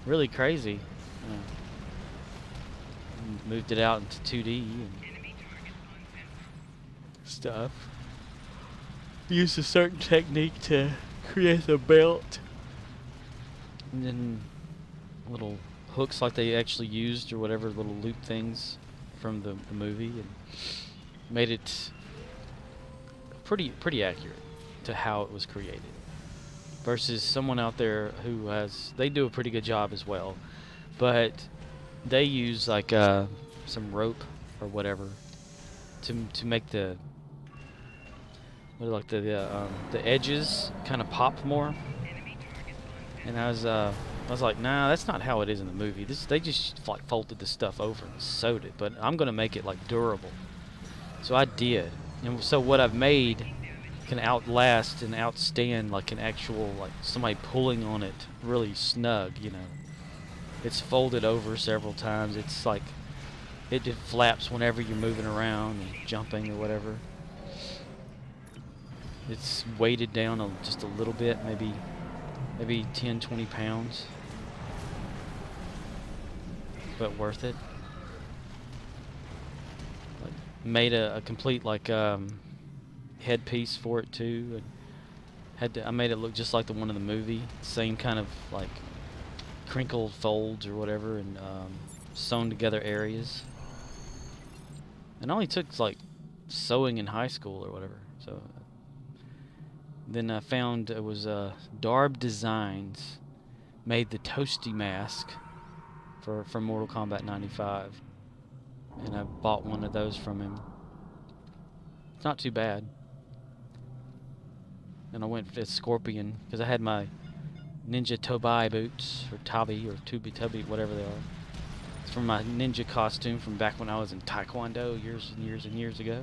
really crazy. Moved it out into 2D and stuff. Used a certain technique to create a belt, and then little hooks like they actually used or whatever, little loop things from the movie, and made it pretty accurate to how it was created. Versus someone out there who they do a pretty good job as well, but they use like some rope or whatever to make the edges kind of pop more. And I was like, nah, that's not how it is in the movie. They just like folded the stuff over and sewed it, but I'm gonna make it like durable. So I did, and so what I've made can outlast and outstand like an actual like somebody pulling on it really snug. You know, it's folded over several times. It's like it flaps whenever you're moving around and jumping or whatever. It's weighted down just a little bit, maybe 10, 20 pounds, but worth it. Like, made a complete like headpiece for it too. I made it look just like the one in the movie. Same kind of like crinkled folds or whatever, and sewn together areas. It only took like sewing in high school or whatever. So then I found it was Darb Designs made the Toasty mask for Mortal Kombat 95, and I bought one of those from him. It's not too bad. And I went for Scorpion because I had my Ninja Tobai boots, or Tabi, or Tubby, whatever they are. It's from my ninja costume from back when I was in Taekwondo years and years and years ago.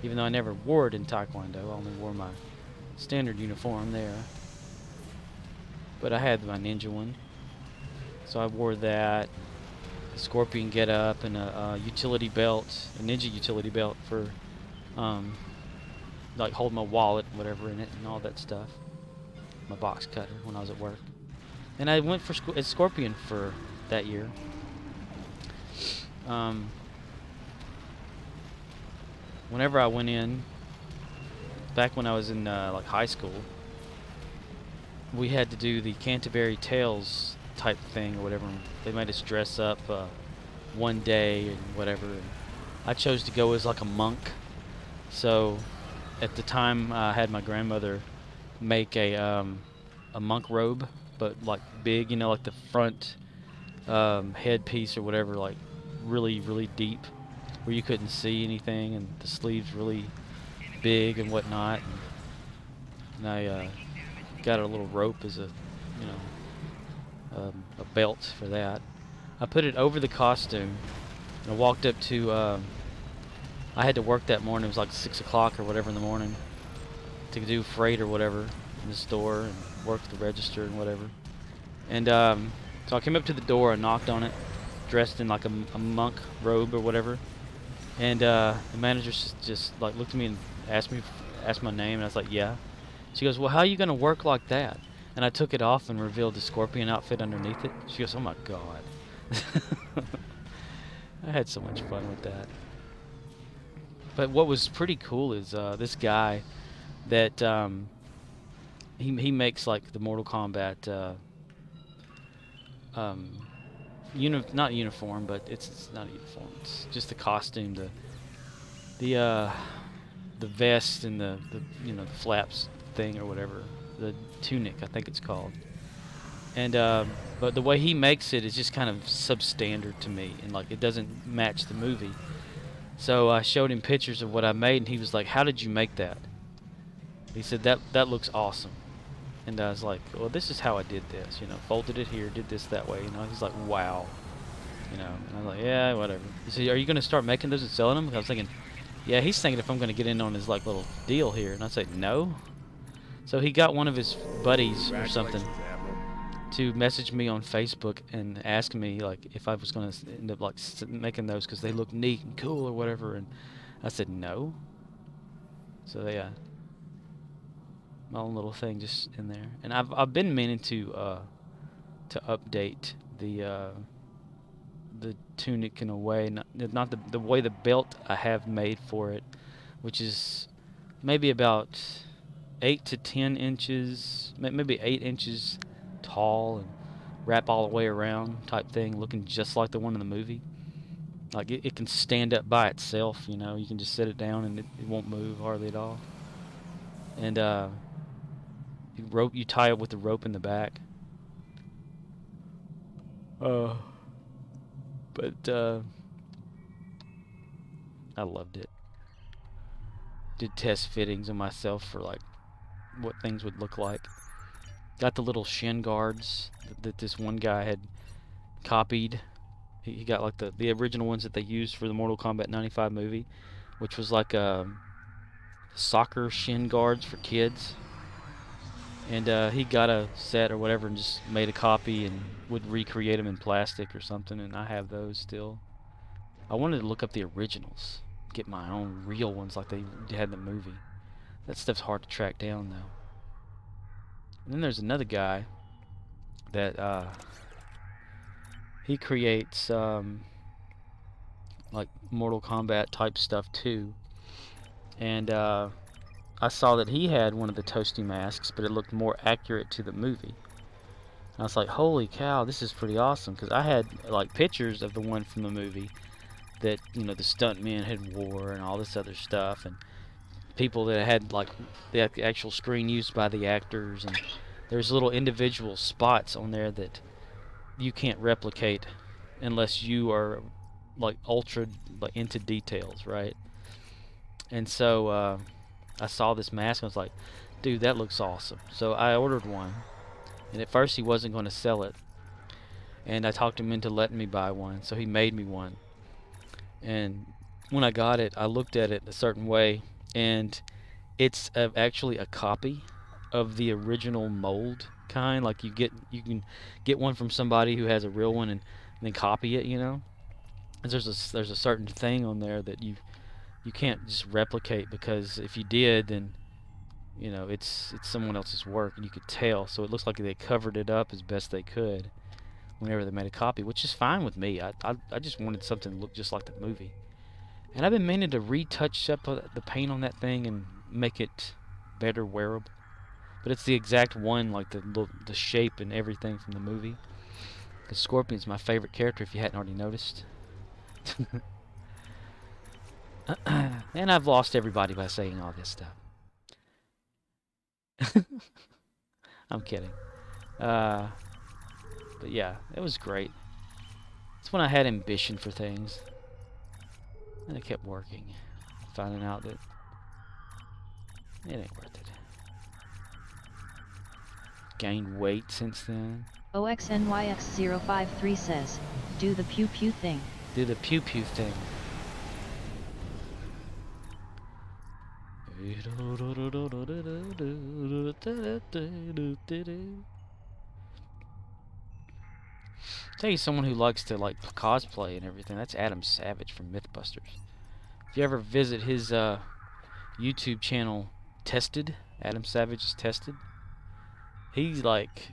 Even though I never wore it in Taekwondo, I only wore my standard uniform there. But I had my ninja one, so I wore that. A Scorpion getup and a utility belt, a ninja utility belt for like hold my wallet, whatever in it, and all that stuff. My box cutter when I was at work. And I went for Scorpion for that year. Whenever I went in, back when I was in like high school, we had to do the Canterbury Tales type thing or whatever. They made us dress up one day and whatever. And I chose to go as like a monk. So at the time, I had my grandmother make a monk robe, but like big, you know, like the front headpiece or whatever, like really, really deep, where you couldn't see anything, and the sleeves really big and whatnot. And I got a little rope as a, you know, a belt for that. I put it over the costume, and I walked up to. I had to work that morning. It was like 6 o'clock or whatever in the morning to do freight or whatever in the store and work the register and whatever. And so I came up to the door and knocked on it, dressed in like a monk robe or whatever. And the manager just like looked at me and asked my name, and I was like, yeah. She goes, well, how are you gonna work like that? And I took it off and revealed the Scorpion outfit underneath it. She goes, oh my god. I had so much fun with that. But what was pretty cool is this guy that he makes like the Mortal Kombat not uniform, but it's not a uniform. It's just the costume, the vest and the you know the flaps thing or whatever, the tunic I think it's called. And but the way he makes it is just kind of substandard to me, and like it doesn't match the movie. So I showed him pictures of what I made, and he was like, "How did you make that?" He said that looks awesome. And I was like, well, this is how I did this, you know, folded it here, did this that way, you know. He's like, wow, you know. And I was like, yeah, whatever. He said, are you going to start making those and selling them? And I was thinking, yeah, he's thinking if I'm going to get in on his like little deal here. And I said, no. So he got one of his buddies or something to message me on Facebook and ask me like if I was going to end up like making those because they look neat and cool or whatever. And I said no. So yeah. My own little thing just in there, and I've been meaning to update the tunic in a way, not the way the belt I have made for it, which is maybe about 8 to 10 inches, maybe 8 inches tall, and wrap all the way around type thing, looking just like the one in the movie. Like it can stand up by itself, you know. You can just set it down and it won't move hardly at all. And you tie it with the rope in the back. But I loved it. Did test fittings on myself for like what things would look like. Got the little shin guards that this one guy had copied. He got like the original ones that they used for the Mortal Kombat 95 movie, which was like soccer shin guards for kids. And he got a set or whatever and just made a copy and would recreate them in plastic or something, and I have those still. I wanted to look up the originals, get my own real ones like they had in the movie. That stuff's hard to track down though. And then there's another guy that he creates like Mortal Kombat type stuff too. And I saw that he had one of the Toasty masks, but it looked more accurate to the movie. And I was like, holy cow, this is pretty awesome, because I had like pictures of the one from the movie that, you know, the stuntmen had wore and all this other stuff, and people that had like the actual screen used by the actors, and there's little individual spots on there that you can't replicate unless you are like ultra like into details, right? And so I saw this mask and I was like, dude, that looks awesome. So I ordered one, and at first he wasn't going to sell it, and I talked him into letting me buy one, so he made me one. And when I got it, I looked at it a certain way, and it's actually a copy of the original mold kind. Like you can get one from somebody who has a real one and then copy it, you know. And there's a certain thing on there that you can't just replicate, because if you did, then you know it's someone else's work, and you could tell. So it looks like they covered it up as best they could whenever they made a copy, which is fine with me. I just wanted something to look just like the movie. And I've been meaning to retouch up the paint on that thing and make it better wearable. But it's the exact one, like the shape and everything from the movie. Because Scorpion's my favorite character, if you hadn't already noticed. And I've lost everybody by saying all this stuff. I'm kidding. But yeah, it was great. It's when I had ambition for things. And it kept working. Finding out that it ain't worth it. Gained weight since then. OXNYX053 says, do the pew pew thing. Do the pew pew thing. Tell you someone who likes to like cosplay and everything. That's Adam Savage from MythBusters. If you ever visit his YouTube channel, Tested, Adam Savage is Tested. He's like,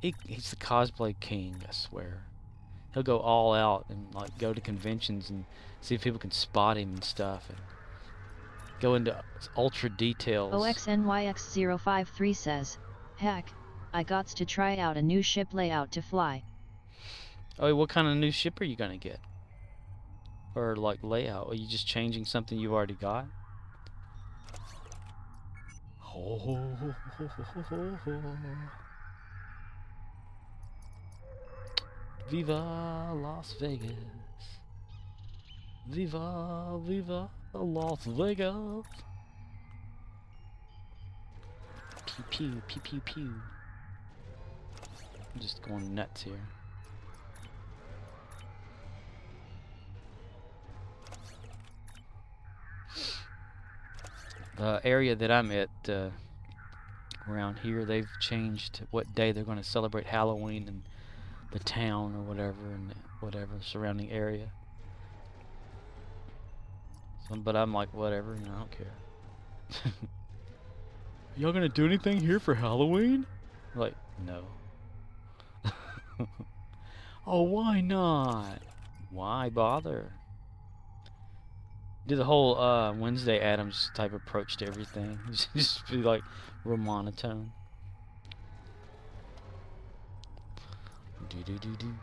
he's the cosplay king, I swear. He'll go all out and like go to conventions and see if people can spot him and stuff, and go into ultra details. OXNYX053 says, heck, I gots to try out a new ship layout to fly. Oh, what kind of new ship are you gonna get? Or like layout? Are you just changing something you've already got? Viva Las Vegas. Viva, viva Las Vegas. Pew pew, pew pew pew. I'm just going nuts here. The area that I'm at around here, they've changed what day they're going to celebrate Halloween in the town or whatever, and whatever surrounding area. So, but I'm like, whatever, you know, I don't care. Y'all gonna do anything here for Halloween? Like, no. Oh, why not? Why bother? Do the whole Wednesday Addams type approach to everything. Just be like real monotone. Do do do do.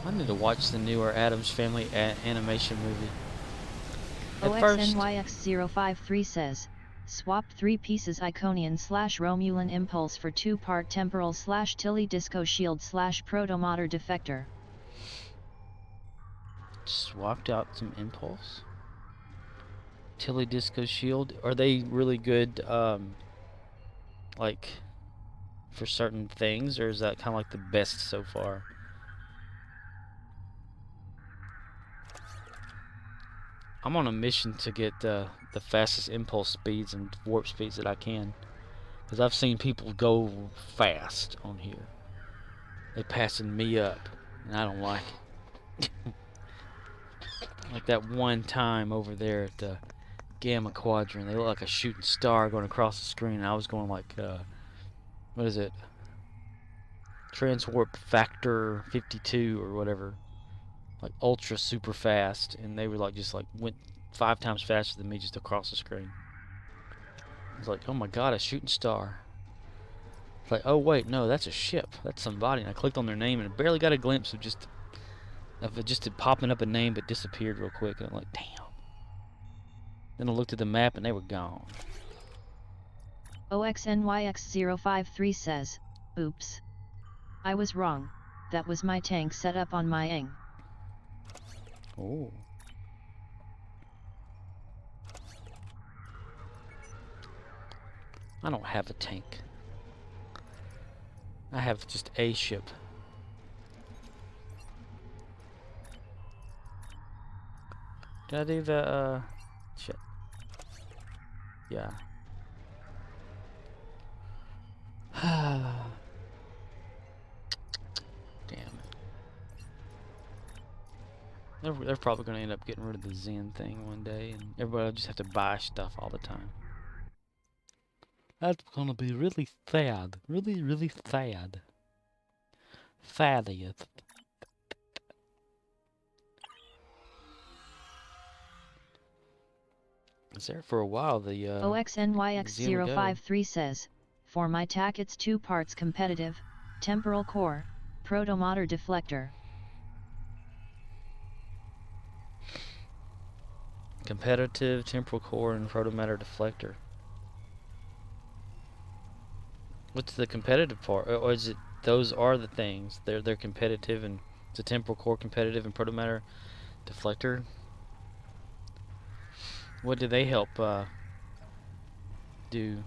I need to watch the newer Addams Family animation movie. At first, OXNYX053 says, swapped 3 pieces Iconian / Romulan Impulse for 2-part Temporal / Tilly Disco Shield / Protomotor Defector. swapped out some Impulse. Tilly Disco Shield. Are they really good, like, for certain things, or is that kind of like the best so far? I'm on a mission to get the fastest impulse speeds and warp speeds that I can. Because I've seen people go fast on here. They passing me up, and I don't like it. Like that one time over there at the Gamma Quadrant, they look like a shooting star going across the screen, and I was going like, what is it? Transwarp Factor 52 or whatever. Like ultra super fast, and they were like just like went 5 times faster than me just across the screen. I was like, oh my god, a shooting star. It's like, oh wait, no, that's a ship. That's somebody. And I clicked on their name and I barely got a glimpse of it just popping up a name but disappeared real quick. And I'm like, damn. Then I looked at the map and they were gone. OXNYX053 says, oops. I was wrong. That was my tank set up on my Eng. Oh. I don't have a tank. I have just a ship. Did I do the, shit. Yeah. Damn it. They're probably going to end up getting rid of the Zen thing one day, and everybody will just have to buy stuff all the time. That's going to be really sad. Really, really sad. Saddiest. It's there for a while, the, OXNYX053 says, for my TAC it's 2 parts competitive, temporal core, protomotor deflector. competitive, temporal core, and protomatter deflector. What's the competitive part? Or is it those are the things? They're competitive, and it's a temporal core competitive and protomatter deflector. What do they help do?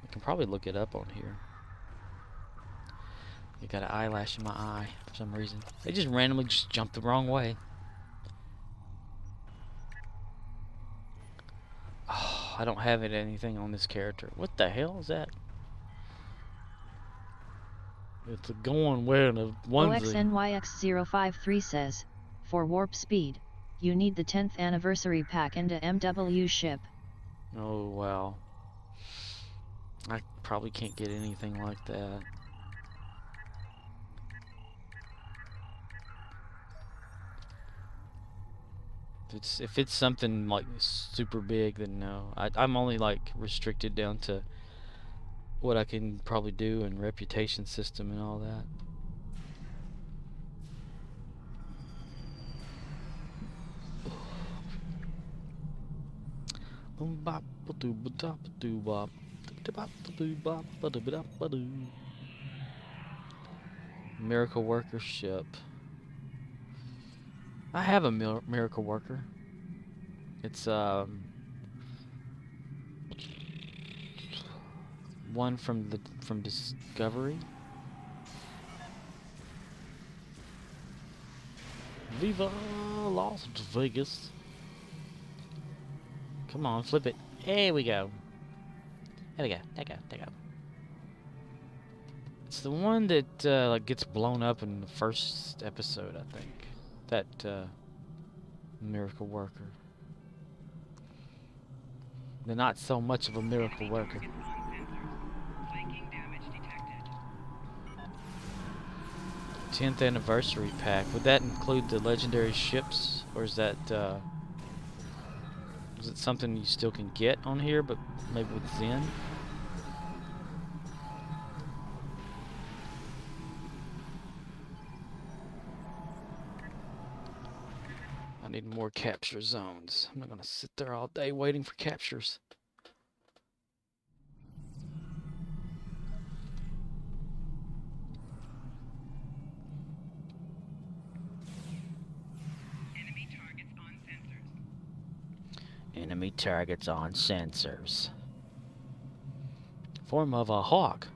I can probably look it up on here. I got an eyelash in my eye for some reason. They just randomly just jumped the wrong way. Oh, I don't have anything on this character. What the hell is that? It's a going wearing a onesie. OXNYX053 says, for warp speed, you need the 10th anniversary pack and a MW ship. Oh wow. I probably can't get anything like that. If it's something like super big, then no. I'm only like restricted down to what I can probably do and reputation system and all that. Miracle Worker ship. I have a Miracle Worker. It's one from Discovery. Viva Las Vegas. Come on, flip it. There we go. There we go. There we go. There we go. It's the one that like gets blown up in the first episode, I think. That Miracle Worker. They're not so much of a Miracle Worker. 10th anniversary pack. Would that include the legendary ships, or is that is it something you still can get on here, but maybe with Zen? I need more capture zones. I'm not gonna sit there all day waiting for captures. Enemy targets on sensors. Form of a hawk.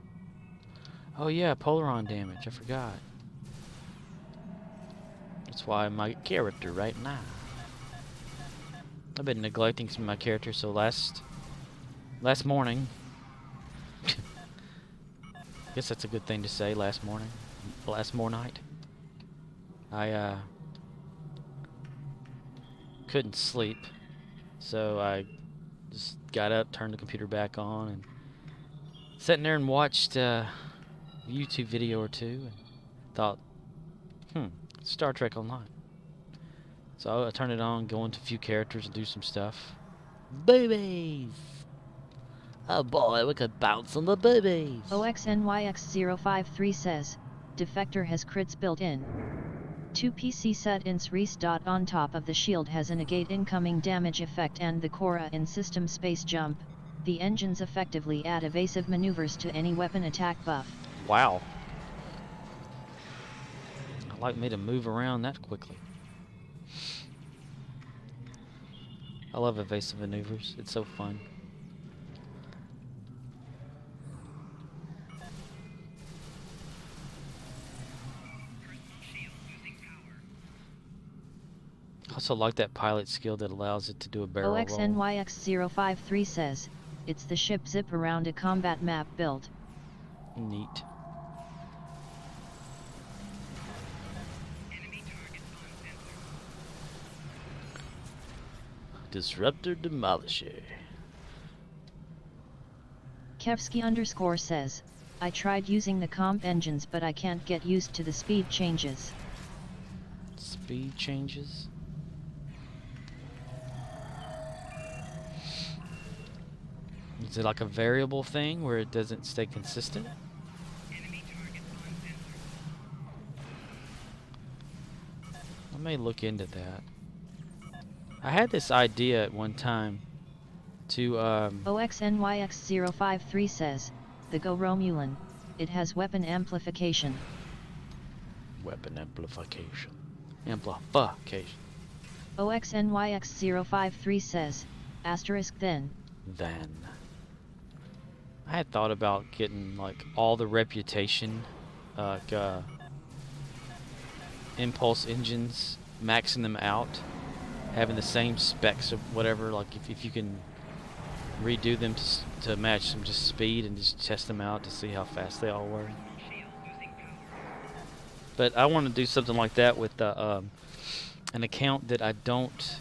Oh yeah, Polaron damage. I forgot. That's why I'm my character right now. I've been neglecting some of my characters, so last morning. Guess that's a good thing to say. Last night. I couldn't sleep, so I just got up, turned the computer back on, and sitting there and watched a YouTube video or two, and thought, Star Trek Online. So I turned it on, go into a few characters and do some stuff. Boobies! Oh boy, we could bounce on the boobies! OXNYX053 says, Defector has crits built in. 2 PC set ins Reese. On top of the shield has a negate incoming damage effect and the Cora in system space jump. The engines effectively add evasive maneuvers to any weapon attack buff. Wow. I like me to move around that quickly. I love evasive maneuvers. It's so fun. I also like that pilot skill that allows it to do a barrel roll. OXNYX053 says, it's the ship zip around a combat map build. Neat. Disruptor Demolisher. Kevsky_ says, I tried using the comp engines but I can't get used to the speed changes. Speed changes? Is it like a variable thing where it doesn't stay consistent? I may look into that. I had this idea at one time to OXNYX053 says, the Go Romulan, it has weapon amplification. Weapon amplification. Amplification. OXNYX053 says, asterisk then. Then. I had thought about getting like all the reputation, impulse engines, maxing them out, having the same specs of whatever. Like if you can redo them to match some just speed and just test them out to see how fast they all were. But I want to do something like that with an account that I don't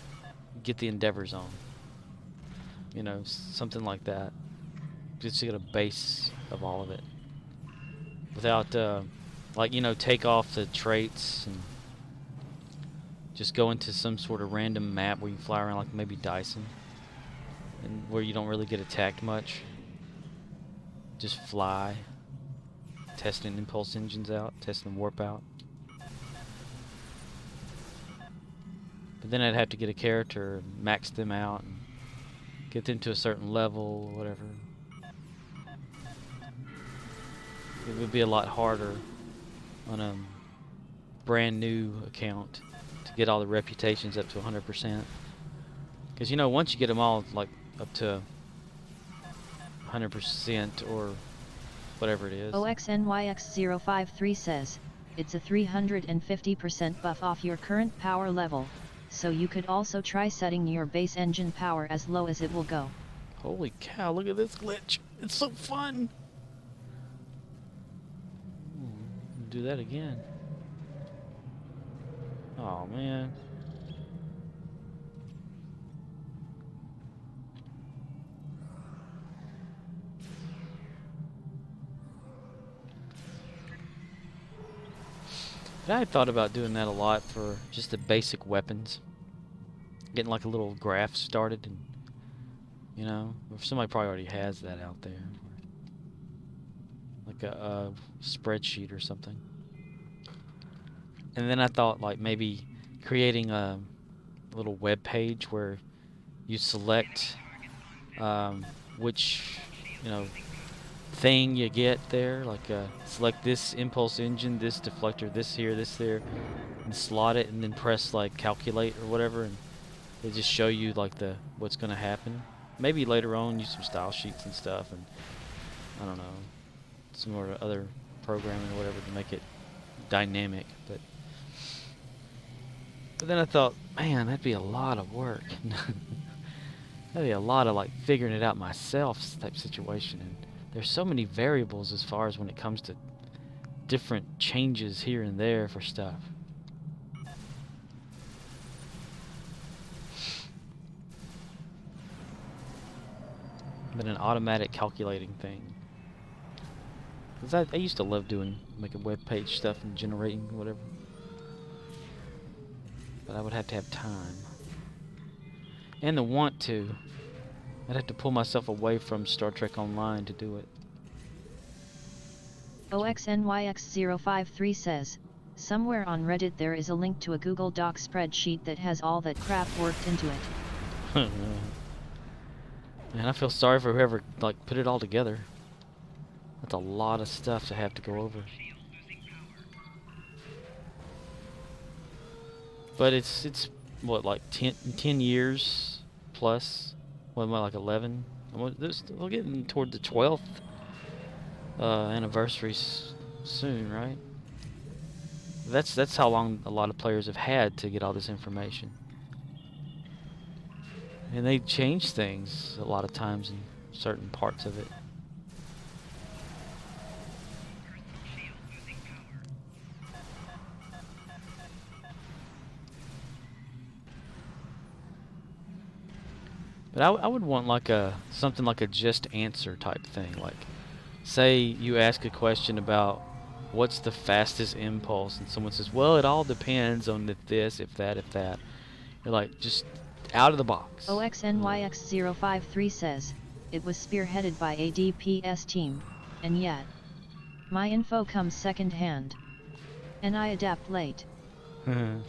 get the endeavors on. You know, something like that. Just to get a base of all of it. Without, like, you know, take off the traits and just go into some sort of random map where you fly around like maybe Dyson. And where you don't really get attacked much. Just fly. Testing impulse engines out. Testing warp out. But then I'd have to get a character, max them out, and get them to a certain level or whatever. It would be a lot harder on a brand new account to get all the reputations up to 100%. Because, you know, once you get them all like up to 100% or whatever it is. OXNYX053 says, it's a 350% buff off your current power level, so you could also try setting your base engine power as low as it will go. Holy cow, look at this glitch. It's so fun. Do that again. Oh man. I had thought about doing that a lot for just the basic weapons. Getting like a little graph started, and you know, if somebody probably already has that out there. Like a spreadsheet or something. And then I thought like maybe creating a little web page where you select which, you know, thing you get there, like select this impulse engine, this deflector, this here, this there, and slot it, and then press like calculate or whatever, and They just show you like what's gonna happen. Maybe later on use some style sheets and stuff, and I don't know, some more other programming or whatever to make it dynamic. But then I thought, man, that'd be a lot of work. That'd be a lot of like figuring it out myself type situation. And there's so many variables as far as when it comes to different changes here and there for stuff. But an automatic calculating thing. Cause I used to love making web page stuff and generating whatever. But I would have to have time. And the want to. I'd have to pull myself away from Star Trek Online to do it. OXNYX053 says, somewhere on Reddit there is a link to a Google Doc spreadsheet that has all that crap worked into it. Man, I feel sorry for whoever like put it all together. That's a lot of stuff to have to go over. But it's what, like 10 years plus? What am I, like 11? We're getting toward the 12th anniversary soon, right? That's how long a lot of players have had to get all this information. And they change things a lot of times in certain parts of it. But I would want like something like a just answer type thing. Like, say you ask a question about what's the fastest impulse, and someone says, well, it all depends on if this, if that, if that. You're like, just out of the box. OXNYX053 says, it was spearheaded by a DPS team, and yet, my info comes second hand. And I adapt late. Well,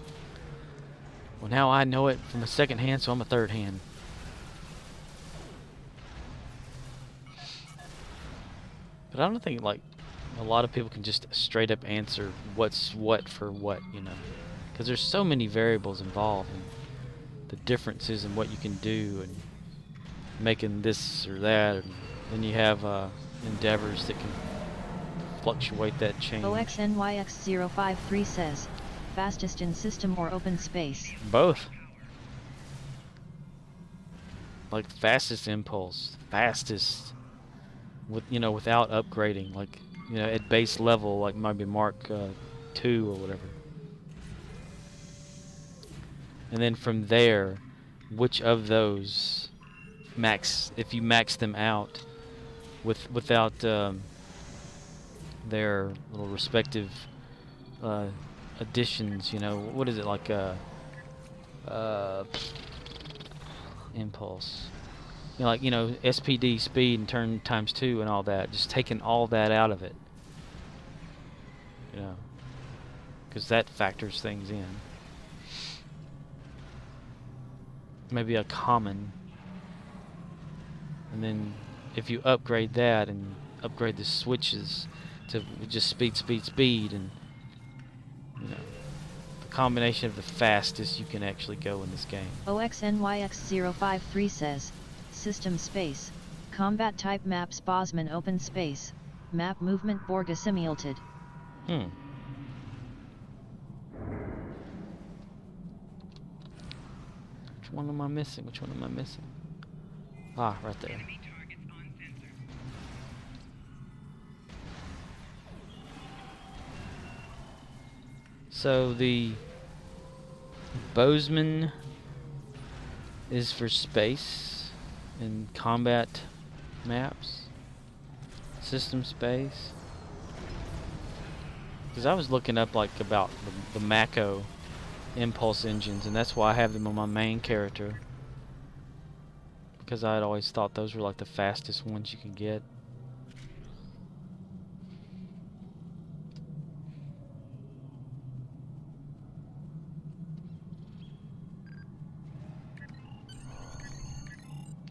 now I know it from a second hand, so I'm a third hand. But I don't think like a lot of people can just straight up answer what's what for what, you know, because there's so many variables involved and the differences in what you can do and making this or that, and then you have endeavors that can fluctuate that change. OXNYX053 says, fastest in system or open space? Both. Like fastest impulse, fastest with, you know, without upgrading, like, you know, at base level, like maybe Mark 2 or whatever. And then from there, which of those max, if you max them out without their little respective additions, you know, what is it, like impulse, you know, like, you know, SPD speed and turn times 2 and all that, just taking all that out of it, you know, because that factors things in. Maybe a common, and then if you upgrade that and upgrade the switches to just speed, and, you know, the combination of the fastest you can actually go in this game. OXNYX053 says, system space, combat type maps Bosman open space, map movement Borg assimilated. Which one am I missing? Which one am I missing? Ah, right there. So the Bozeman is for space and combat maps, system space. Because I was looking up like about the Mako impulse engines, and that's why I have them on my main character, because I had always thought those were like the fastest ones you can get.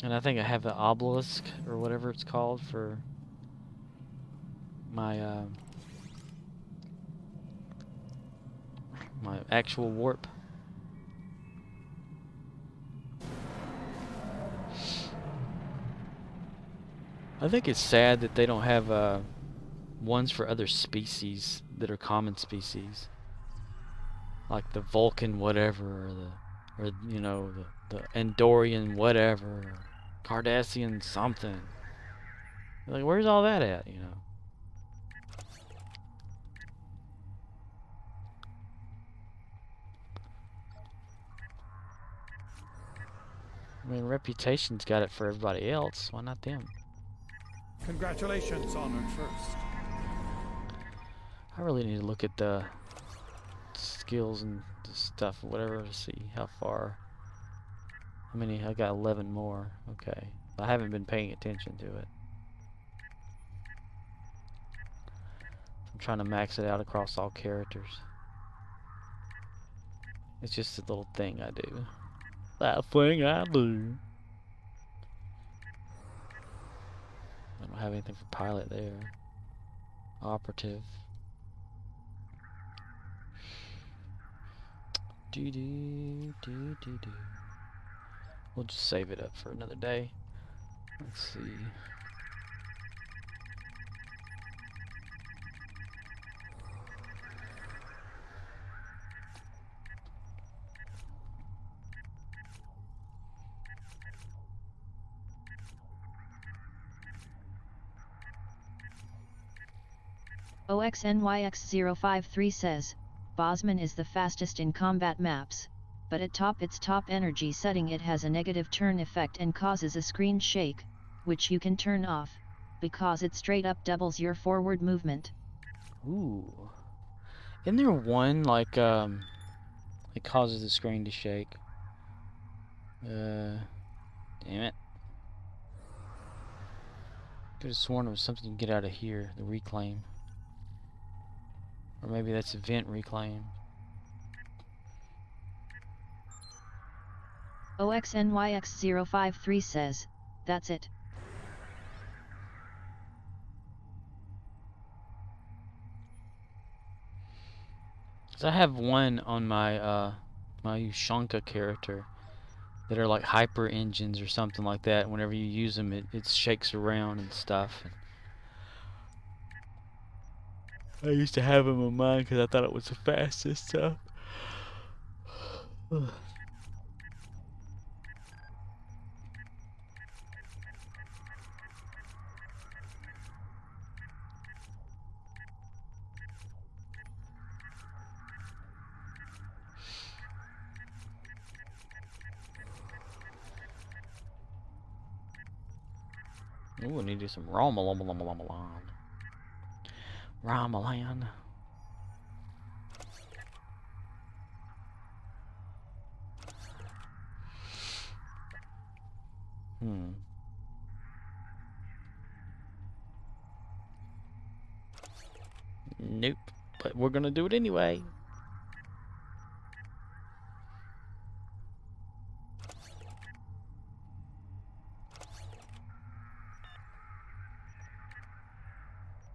And I think I have the obelisk or whatever it's called for my my actual warp. I think it's sad that they don't have ones for other species that are common species, like the Vulcan whatever, or you know, the Andorian whatever, or Cardassian something. Like, where's all that at? You know. I mean, Reputation's got it for everybody else. Why not them? Congratulations, Honored First. I really need to look at the skills and the stuff, or whatever, to see how far. How many? I got 11 more. Okay. I haven't been paying attention to it. I'm trying to max it out across all characters. It's just a little thing I do. That thing I do. I don't have anything for pilot there. Operative. Do. We'll just save it up for another day. Let's see. OXNYX053 says, Bosman is the fastest in combat maps, but at its top energy setting it has a negative turn effect and causes a screen shake, which you can turn off, because it straight up doubles your forward movement. Ooh. Isn't there one, like, it causes the screen to shake? Damn it. Could have sworn it was something you can get out of here, the reclaim. Or maybe that's event reclaim. OXNYX053 says, that's it. So I have one on my my Ushanka character that are like hyper engines or something like that. Whenever you use them, it shakes around and stuff. I used to have them on mine because I thought it was the fastest stuff. Ooh, I need to do some Ramalan. Ramalan. Nope. But we're gonna do it anyway.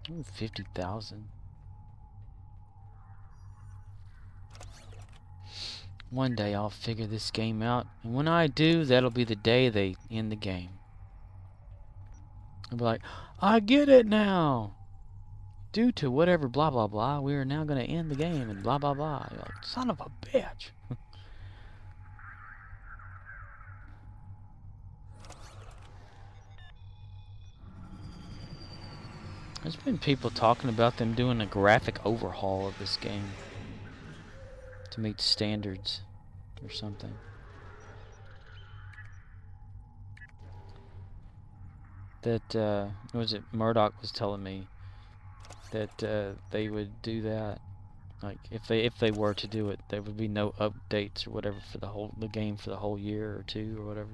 Ooh, 50,000. One day I'll figure this game out, and when I do, that'll be the day they end the game. I'll be like, I get it now! Due to whatever blah blah blah, we are now gonna end the game and blah blah blah. You're like, son of a bitch! There's been people talking about them doing a graphic overhaul of this game to meet standards or something. That was it? Murdoch was telling me that they would do that. Like if they were to do it, there would be no updates or whatever for the game for the whole year or two or whatever.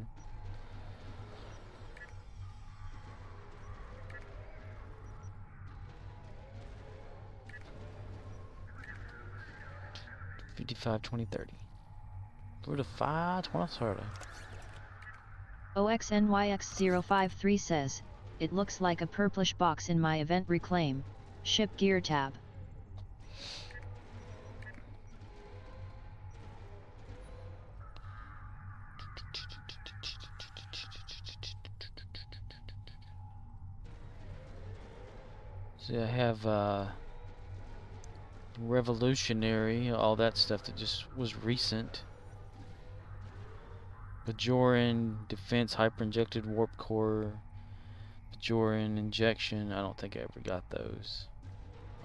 $55, $20, $30. Go to $5, $20, $30. OXNYX053 says, it looks like a purplish box in my event reclaim, ship gear tab. So I have revolutionary, all that stuff that just was recent. Bajoran defense, hyper injected warp core, Bajoran injection. I don't think I ever got those.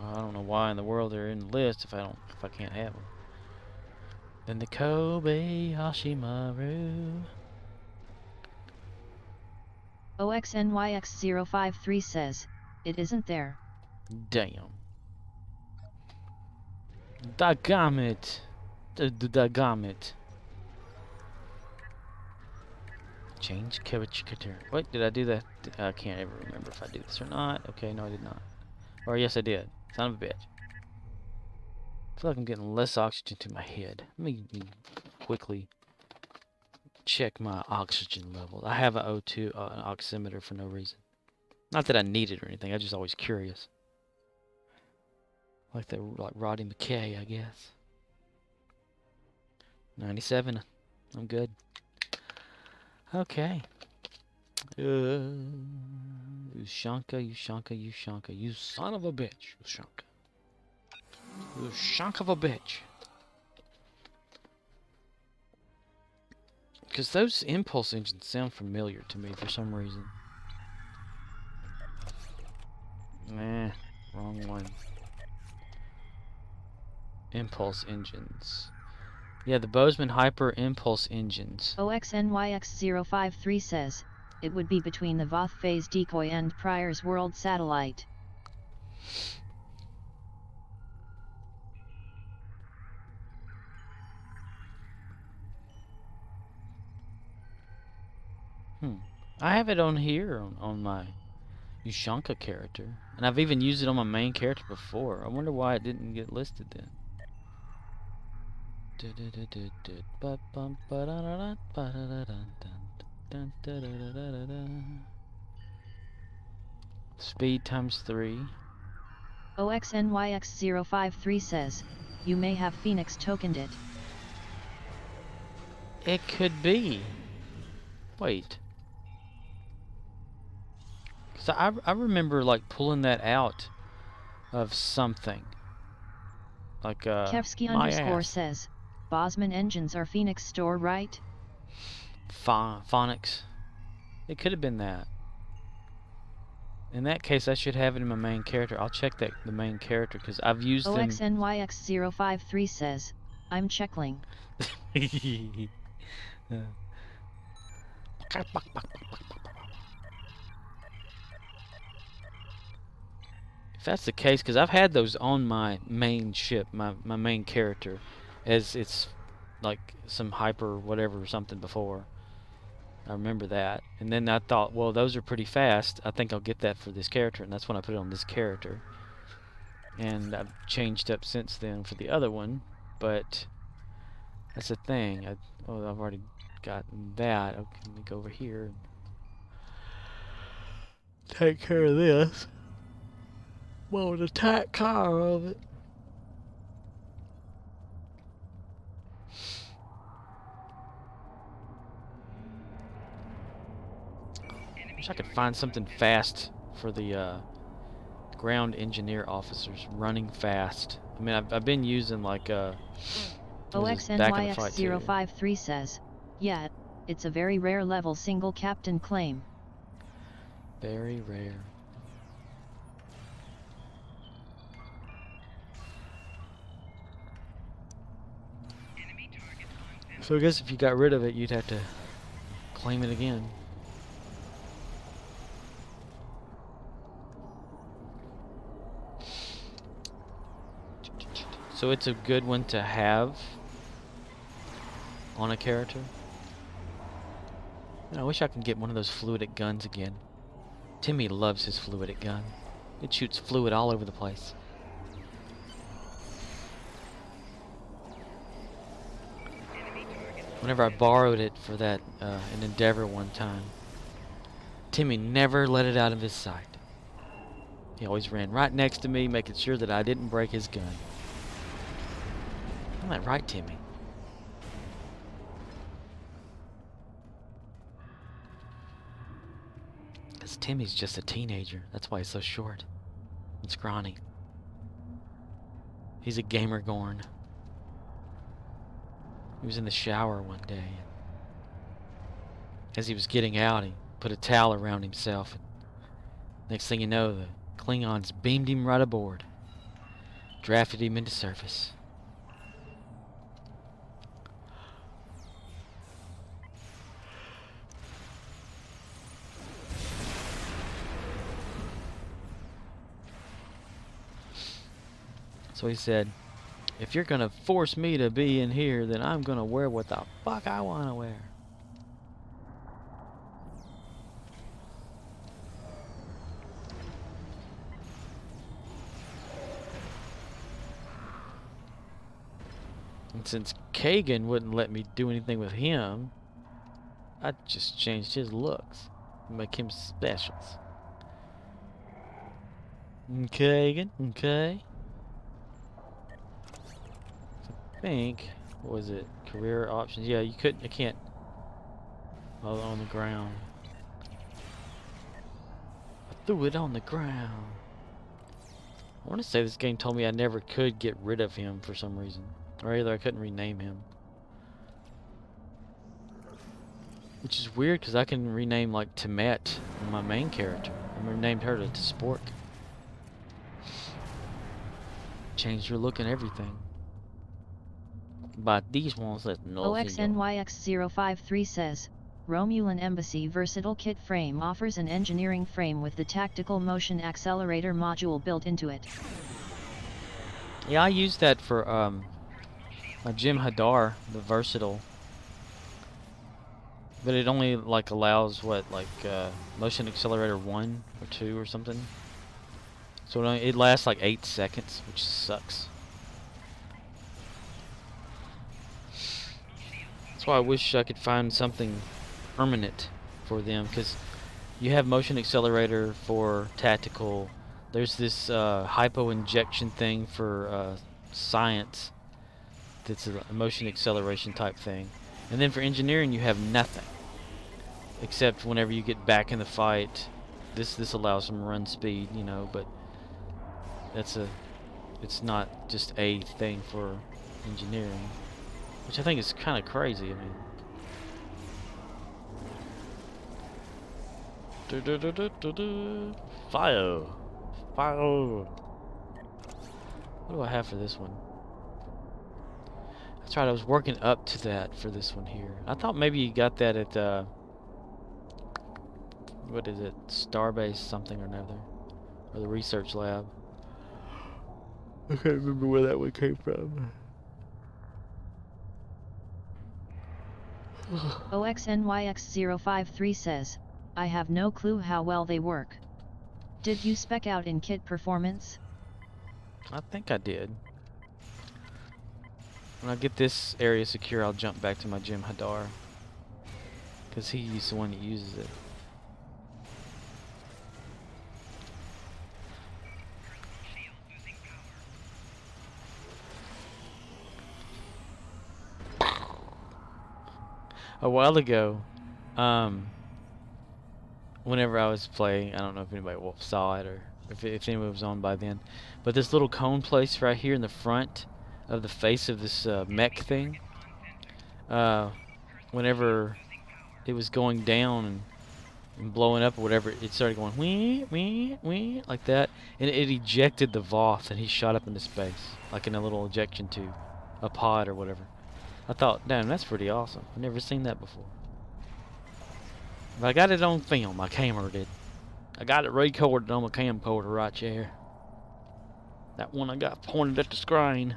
I don't know why in the world they're in the list if I can't have them. Then the Kobe Hashimaru. OXNYX053 says, it isn't there. Damn. Daggum it. Change character. Wait, did I do that? I can't ever remember if I do this or not. Okay, no I did not. Or yes I did. Son of a bitch. I feel like I'm getting less oxygen to my head. Let me quickly check my oxygen level. I have an O2 an oximeter for no reason. Not that I need it or anything. I'm just always curious. Like Roddy McKay, I guess. 97. I'm good. Okay. Ushanka, you son of a bitch, Ushanka. You shunk of a bitch. Because those impulse engines sound familiar to me for some reason. Nah, wrong one. Impulse engines. Yeah, the Bozeman Hyper Impulse engines. OXNYX053 says, it would be between the Voth phase decoy and Pryor's World satellite. I have it on here on my Ushanka character. And I've even used it on my main character before. I wonder why it didn't get listed then. Speed times 3. OXNYX053 says, you may have Phoenix tokened it. It could be. Wait. Cause I remember like pulling that out of something. Like Kevsky _ says, Bosman engines are Phoenix store, right? Phonics. It could have been that. In that case, I should have it in my main character. I'll check the main character because I've used them. OXNYX053 says, I'm checkling. If that's the case, because I've had those on my main ship, my main character, as it's like some hyper whatever or something before. I remember that. And then I thought, well, those are pretty fast. I think I'll get that for this character. And that's when I put it on this character. And I've changed up since then for the other one. But that's the thing. I've already gotten that. Okay, let me go over here and take care of this. Well, an attack car of it. Wish I could find something fast for the ground engineer officers running fast. I mean, I've been using like OXNYX053 says, yeah, it's a very rare level single captain claim. Very rare. So I guess if you got rid of it, you'd have to claim it again. So it's a good one to have on a character. And I wish I could get one of those fluidic guns again. Timmy loves his fluidic gun. It shoots fluid all over the place. Whenever I borrowed it for that an Endeavor one time, Timmy never let it out of his sight. He always ran right next to me, making sure that I didn't break his gun. Isn't that right, Timmy? Because Timmy's just a teenager. That's why he's so short. and scrawny. He's a gamer Gorn. He was in the shower one day. As he was getting out, he put a towel around himself. And next thing you know, the Klingons beamed him right aboard. Drafted him into service. So he said, if you're gonna force me to be in here, then I'm gonna wear what the fuck I wanna wear. And since Kagan wouldn't let me do anything with him, I just changed his looks to make him specials. Kagan, okay. I think, what was it? Career options. Yeah, you couldn't, I can't. While on the ground. I threw it on the ground. I want to say this game told me I never could get rid of him for some reason. Or either I couldn't rename him. Which is weird because I can rename like Timet, my main character. I renamed her to Spork. Changed her look and everything. But these ones that no. OXNYX053 says, Romulan Embassy Versatile Kit Frame offers an engineering frame with the Tactical Motion Accelerator module built into it. Yeah, I used that for my Jem'Hadar, the Versatile. But it only like allows what, like Motion Accelerator 1 or 2 or something. So it lasts like 8 seconds, which sucks. That's why I wish I could find something permanent for them, because you have Motion Accelerator for tactical. There's this hypo injection thing for science. That's a motion acceleration type thing. And then for engineering you have nothing. Except whenever you get back in the fight, this allows some run speed, you know, but it's not just a thing for engineering. Which I think is kind of crazy, I mean. Fire! Fire! What do I have for this one? That's right, I was working up to that for this one here. I thought maybe you got that at, what is it? Starbase something or another. Or the research lab. I can't remember where that one came from. OXNYX053 says, I have no clue how well they work. Did you spec out in kit performance? I think I did. When I get this area secure, I'll jump back to my Jem'Hadar. Because he's the one that uses it. A while ago, whenever I was playing, I don't know if anybody saw it or if anyone was on by then, but this little cone place right here in the front of the face of this mech thing, whenever it was going down and blowing up or whatever, it started going wee, wee, wee, like that, and it ejected the Voth, and he shot up into space, like in a little ejection tube, a pod or whatever. I thought, damn, that's pretty awesome. I've never seen that before. But I got it on film. My camera did. I got it recorded on my camcorder right there. That one I got pointed at the screen.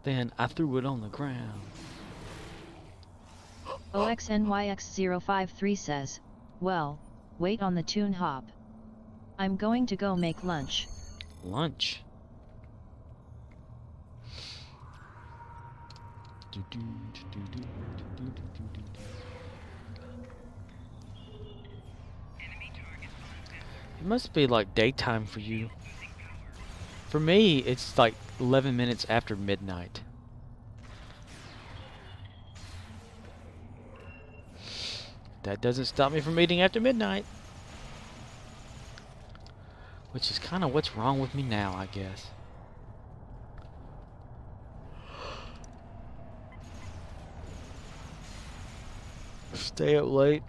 Then I threw it on the ground. OXNYX053 says, well, wait on the Toon Hop. I'm going to go make lunch. Lunch? It must be like daytime for you. For me, it's like 11 minutes after midnight. That doesn't stop me from eating after midnight. Which is kind of what's wrong with me now, I guess. Stay up late,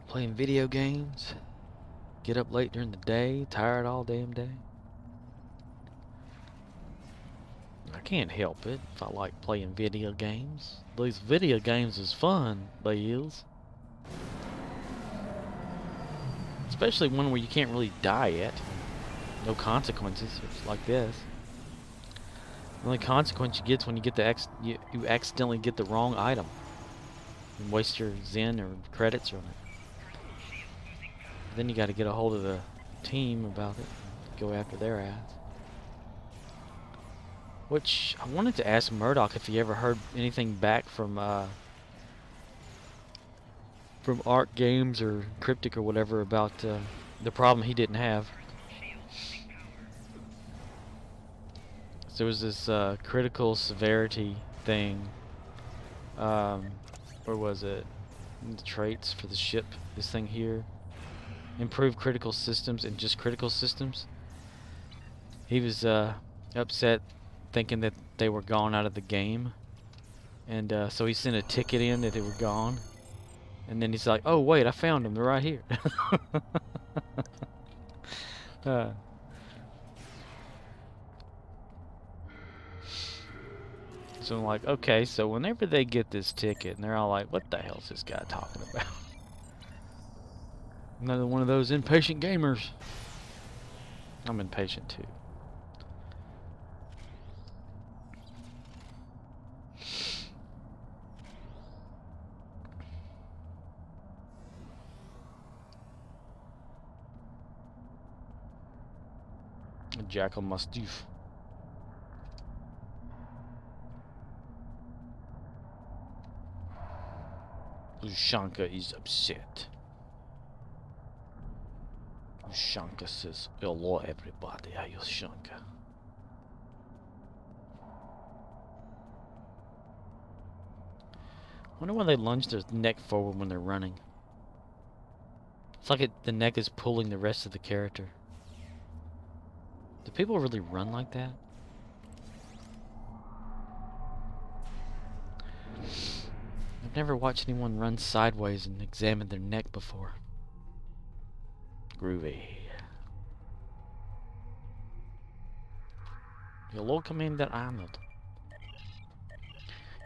playing video games. Get up late during the day, tired all damn day. I can't help it if I like playing video games. These video games is fun, they is. Especially one where you can't really die yet. No consequences. It's like this. The only consequence you get is when you get the you accidentally get the wrong item and waste your Zen or credits on it. Then you got to get a hold of the team about it. Go after their ass. Which I wanted to ask Murdoch if he ever heard anything back from Arc Games or Cryptic or whatever about the problem he didn't have. So there was this critical severity thing. Where was it? The traits for the ship. This thing here. Improve critical systems and just critical systems. He was upset, thinking that they were gone out of the game, and so he sent a ticket in that they were gone, and then he's like, "Oh wait, I found them. They're right here." So I'm like, okay, so whenever they get this ticket, and they're all like, "What the hell is this guy talking about?" Another one of those impatient gamers. I'm impatient too. A jackal mastiff. Ushanka is upset. Ushanka says, "Hello everybody, I Ushanka." Wonder why they lunge their neck forward when they're running. It's like the neck is pulling the rest of the character. Do people really run like that? I've never watched anyone run sideways and examine their neck before. Groovy. Hello, Commander Arnold.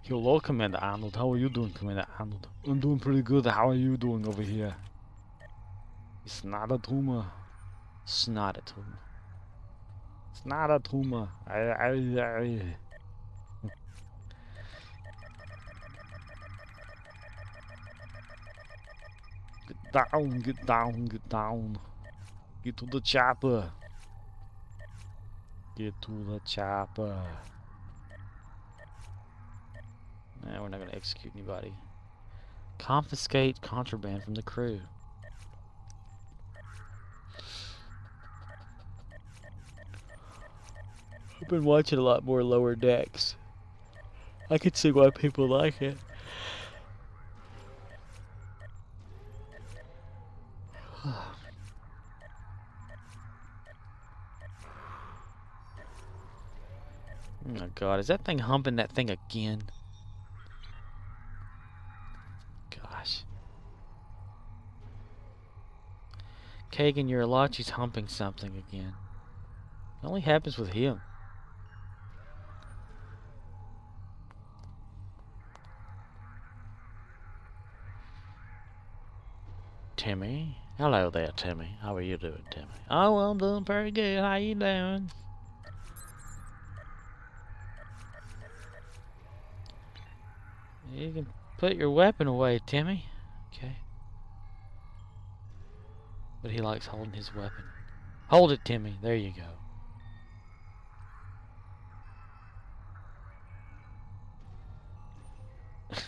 Hello, Commander Arnold. How are you doing, Commander Arnold? I'm doing pretty good. How are you doing over here? It's not a tumor. It's not a tumor. It's not a tumor. Get down, get down, get down. Get to the chopper. Get to the chopper. Nah, we're not gonna execute anybody. Confiscate contraband from the crew. I've been watching a lot more Lower Decks. I can see why people like it. Oh my god, is that thing humping that thing again? Gosh. Kagan, your Alachi's humping something again. It only happens with him. Timmy? Hello there, Timmy. How are you doing, Timmy? Oh, I'm doing pretty good. How you doing? You can put your weapon away, Timmy. Okay. But he likes holding his weapon. Hold it, Timmy. There you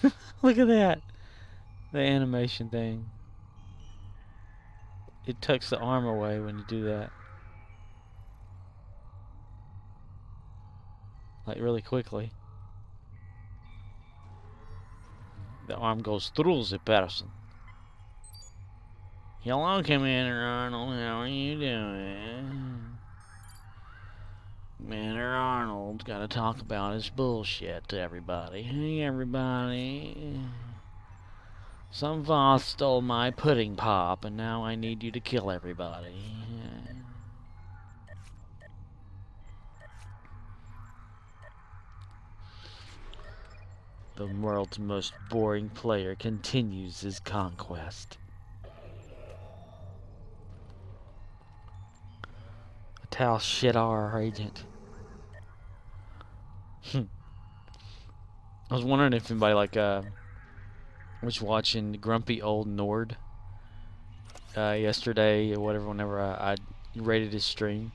go. Look at that. The animation thing. It tucks the arm away when you do that. Like really quickly. The arm goes through the person. Hello, Commander Arnold. How are you doing? Commander Arnold's got to talk about his bullshit to everybody. Hey, everybody. Some Voth stole my pudding pop, and now I need you to kill everybody. The world's most boring player continues his conquest. Tal Shidar agent. I was wondering if anybody was watching Grumpy Old Nord yesterday or whatever. Whenever I rated his stream,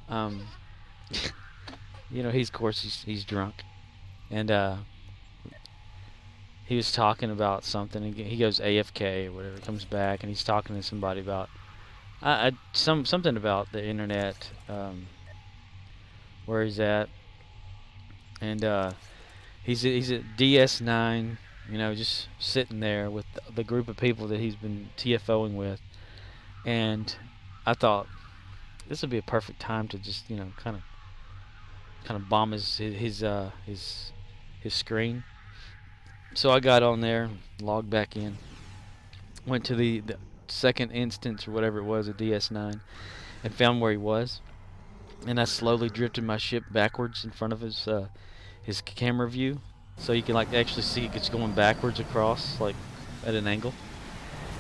you know, of course he's drunk, and he was talking about something. And he goes AFK or whatever, comes back, and he's talking to somebody about something about the internet, where he's at, and he's at DS9, you know, just sitting there with the group of people that he's been TFOing with, and I thought this would be a perfect time to just, you know, kind of bomb his screen. So I got on there, logged back in, went to the second instance or whatever it was of DS9, and found where he was, and I slowly drifted my ship backwards in front of his camera view, so you can like actually see it gets going backwards across, like at an angle.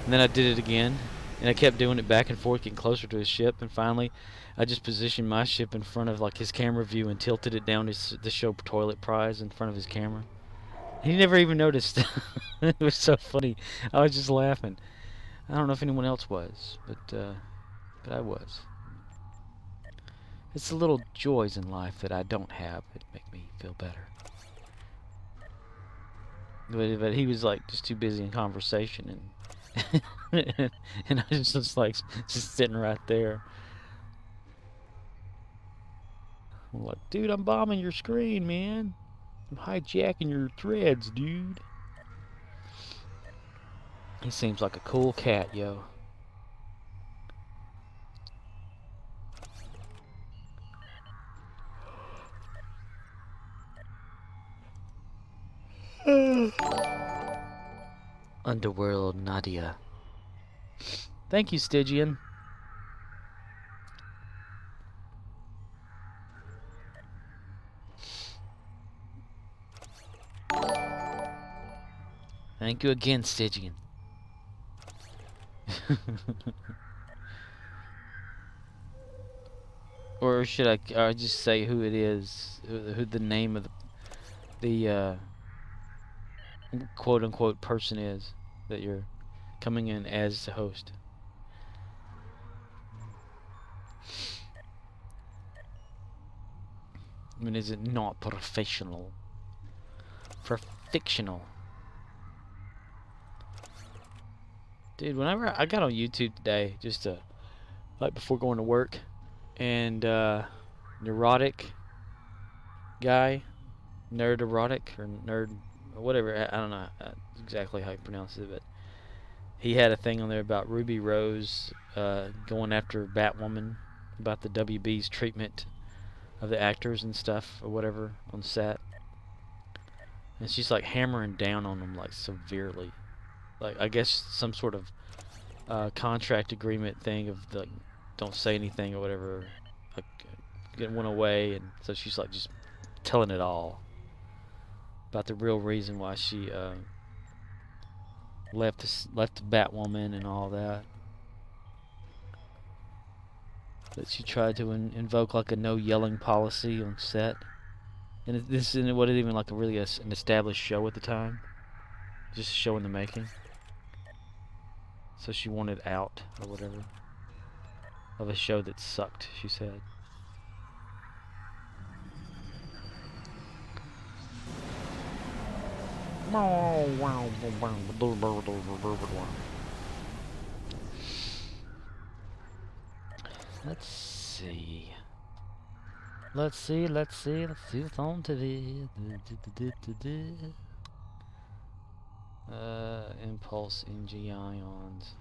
And then I did it again, and I kept doing it back and forth, getting closer to his ship, and finally I just positioned my ship in front of like his camera view and tilted it down to show toilet prize in front of his camera. He never even noticed. It was so funny. I was just laughing. I don't know if anyone else was, but I was. It's the little joys in life that I don't have that make me feel better. But he was like just too busy in conversation, and and I was just like just sitting right there. I'm like, dude, I'm bombing your screen, man. I'm hijacking your threads, dude. He seems like a cool cat, yo. Underworld Nadia. Thank you, Stygian. Thank you again, Stygian. Or should I just say who it is, who the name of the quote-unquote person is that you're coming in as the host? I mean, is it not professional? Fictional. Dude, whenever I got on YouTube today, just like before going to work, and neurotic guy, nerd erotic or nerd or whatever, I don't know exactly how you pronounce it, but he had a thing on there about Ruby Rose going after Batwoman, about the WB's treatment of the actors and stuff or whatever on set, and she's like hammering down on them like severely, like I guess some sort of contract agreement thing of the don't say anything or whatever, like getting one away, and so she's like just telling it all about the real reason why she left the Batwoman and all that. That she tried to invoke like a no yelling policy on set, and this wasn't even like an established show at the time, just a show in the making. So she wanted out or whatever of a show that sucked, she said. Let's see. Let's see what's on today. Impulse NG ions.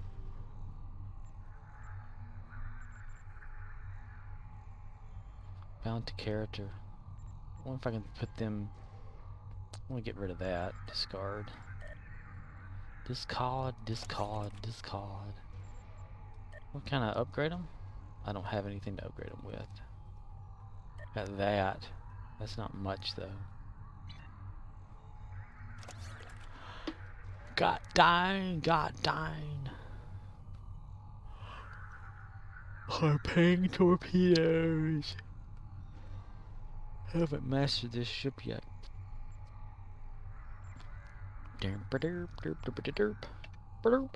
Bound to character. I wonder if I can put them. I want to get rid of that. Discard. Discard, discard, discard. What kind of upgrade them? I don't have anything to upgrade them with. Got that. That's not much though. God dang, god dang. Harping torpedoes. Haven't mastered this ship yet. Derp, derp, derp, derp, derp, derp.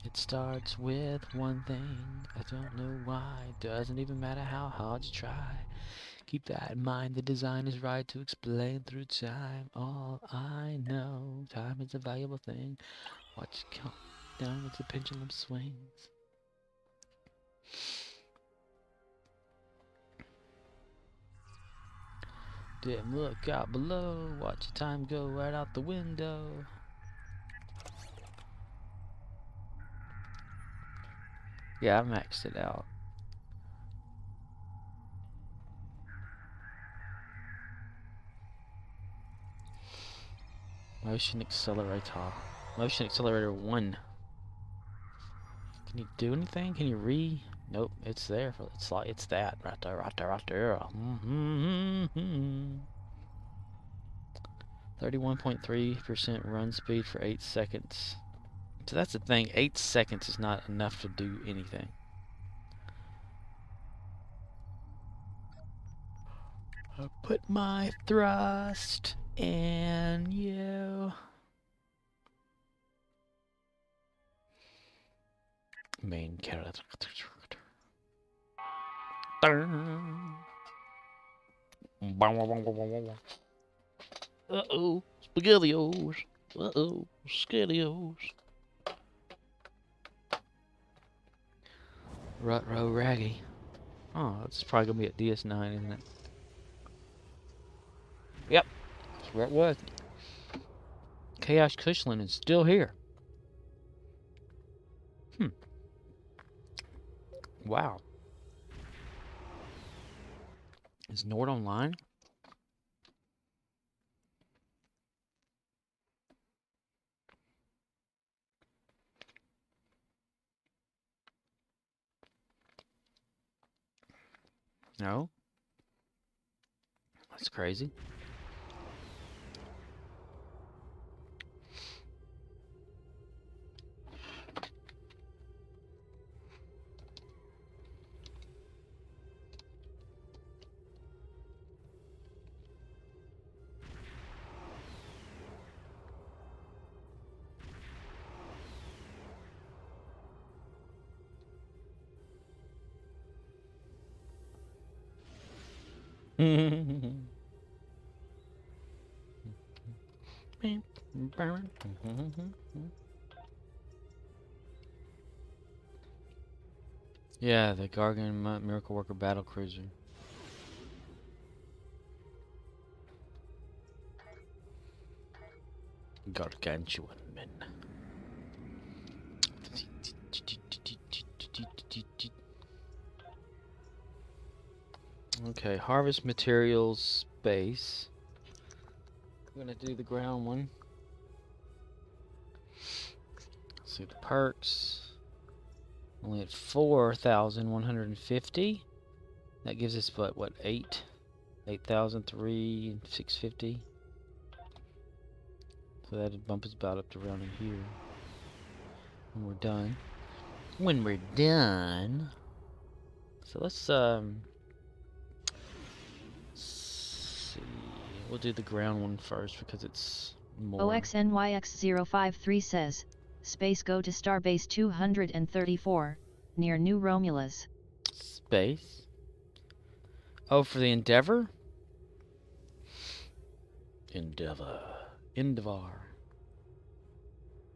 It starts with one thing, I don't know why, doesn't even matter how hard you try. Keep that in mind, the design is right to explain through time. All I know, time is a valuable thing. Watch it count down as the pendulum swings. Damn, look out below, watch the time go right out the window. Yeah, I maxed it out. Motion accelerator. Motion accelerator 1. Can you do anything? Can you Nope, it's there. It's like it's that right there, right there, right there. 31.3% run speed for 8 seconds. So that's the thing. 8 seconds is not enough to do anything. I put my thrust in you. Main character. Uh-oh, spaghettios. Uh-oh, spaghettios. Rut-row raggy. Oh, that's probably gonna be at DS9, isn't it? Yep, that's where it was. Chaos Cushling is still here. Wow. Is Nord online? No. That's crazy. Yeah, the Gargan Miracle Worker battle cruiser. Gargantuan men. Okay, harvest materials base. I'm gonna do the ground one. Let's see the perks. Only at 4,150. That gives us what 8,003 and 650. So that'd bump us about up to around in here. When we're done. When we're done. So let's see. We'll do the ground one first because it's more. OXNYX053 says, Space go to Starbase 234, near New Romulus. Space? Oh, for the Endeavor? Endeavor.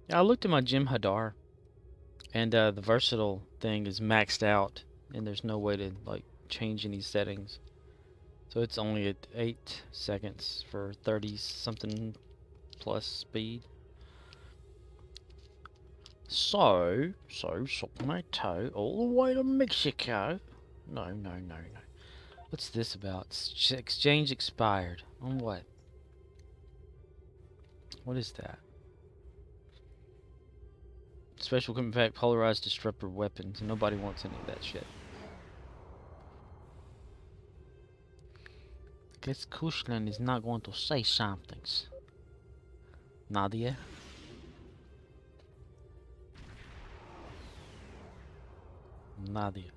Yeah, I looked at my Jim Hadar, and the versatile thing is maxed out and there's no way to like change any settings. So it's only at 8 seconds for 30 something plus speed. So suck my toe all the way to Mexico. No. What's this about? Exchange expired. On what? What is that? Special equipment pack, polarized disruptor weapons. Nobody wants any of that shit. Guess Kushlan is not going to say somethings. Nadia? Nadia.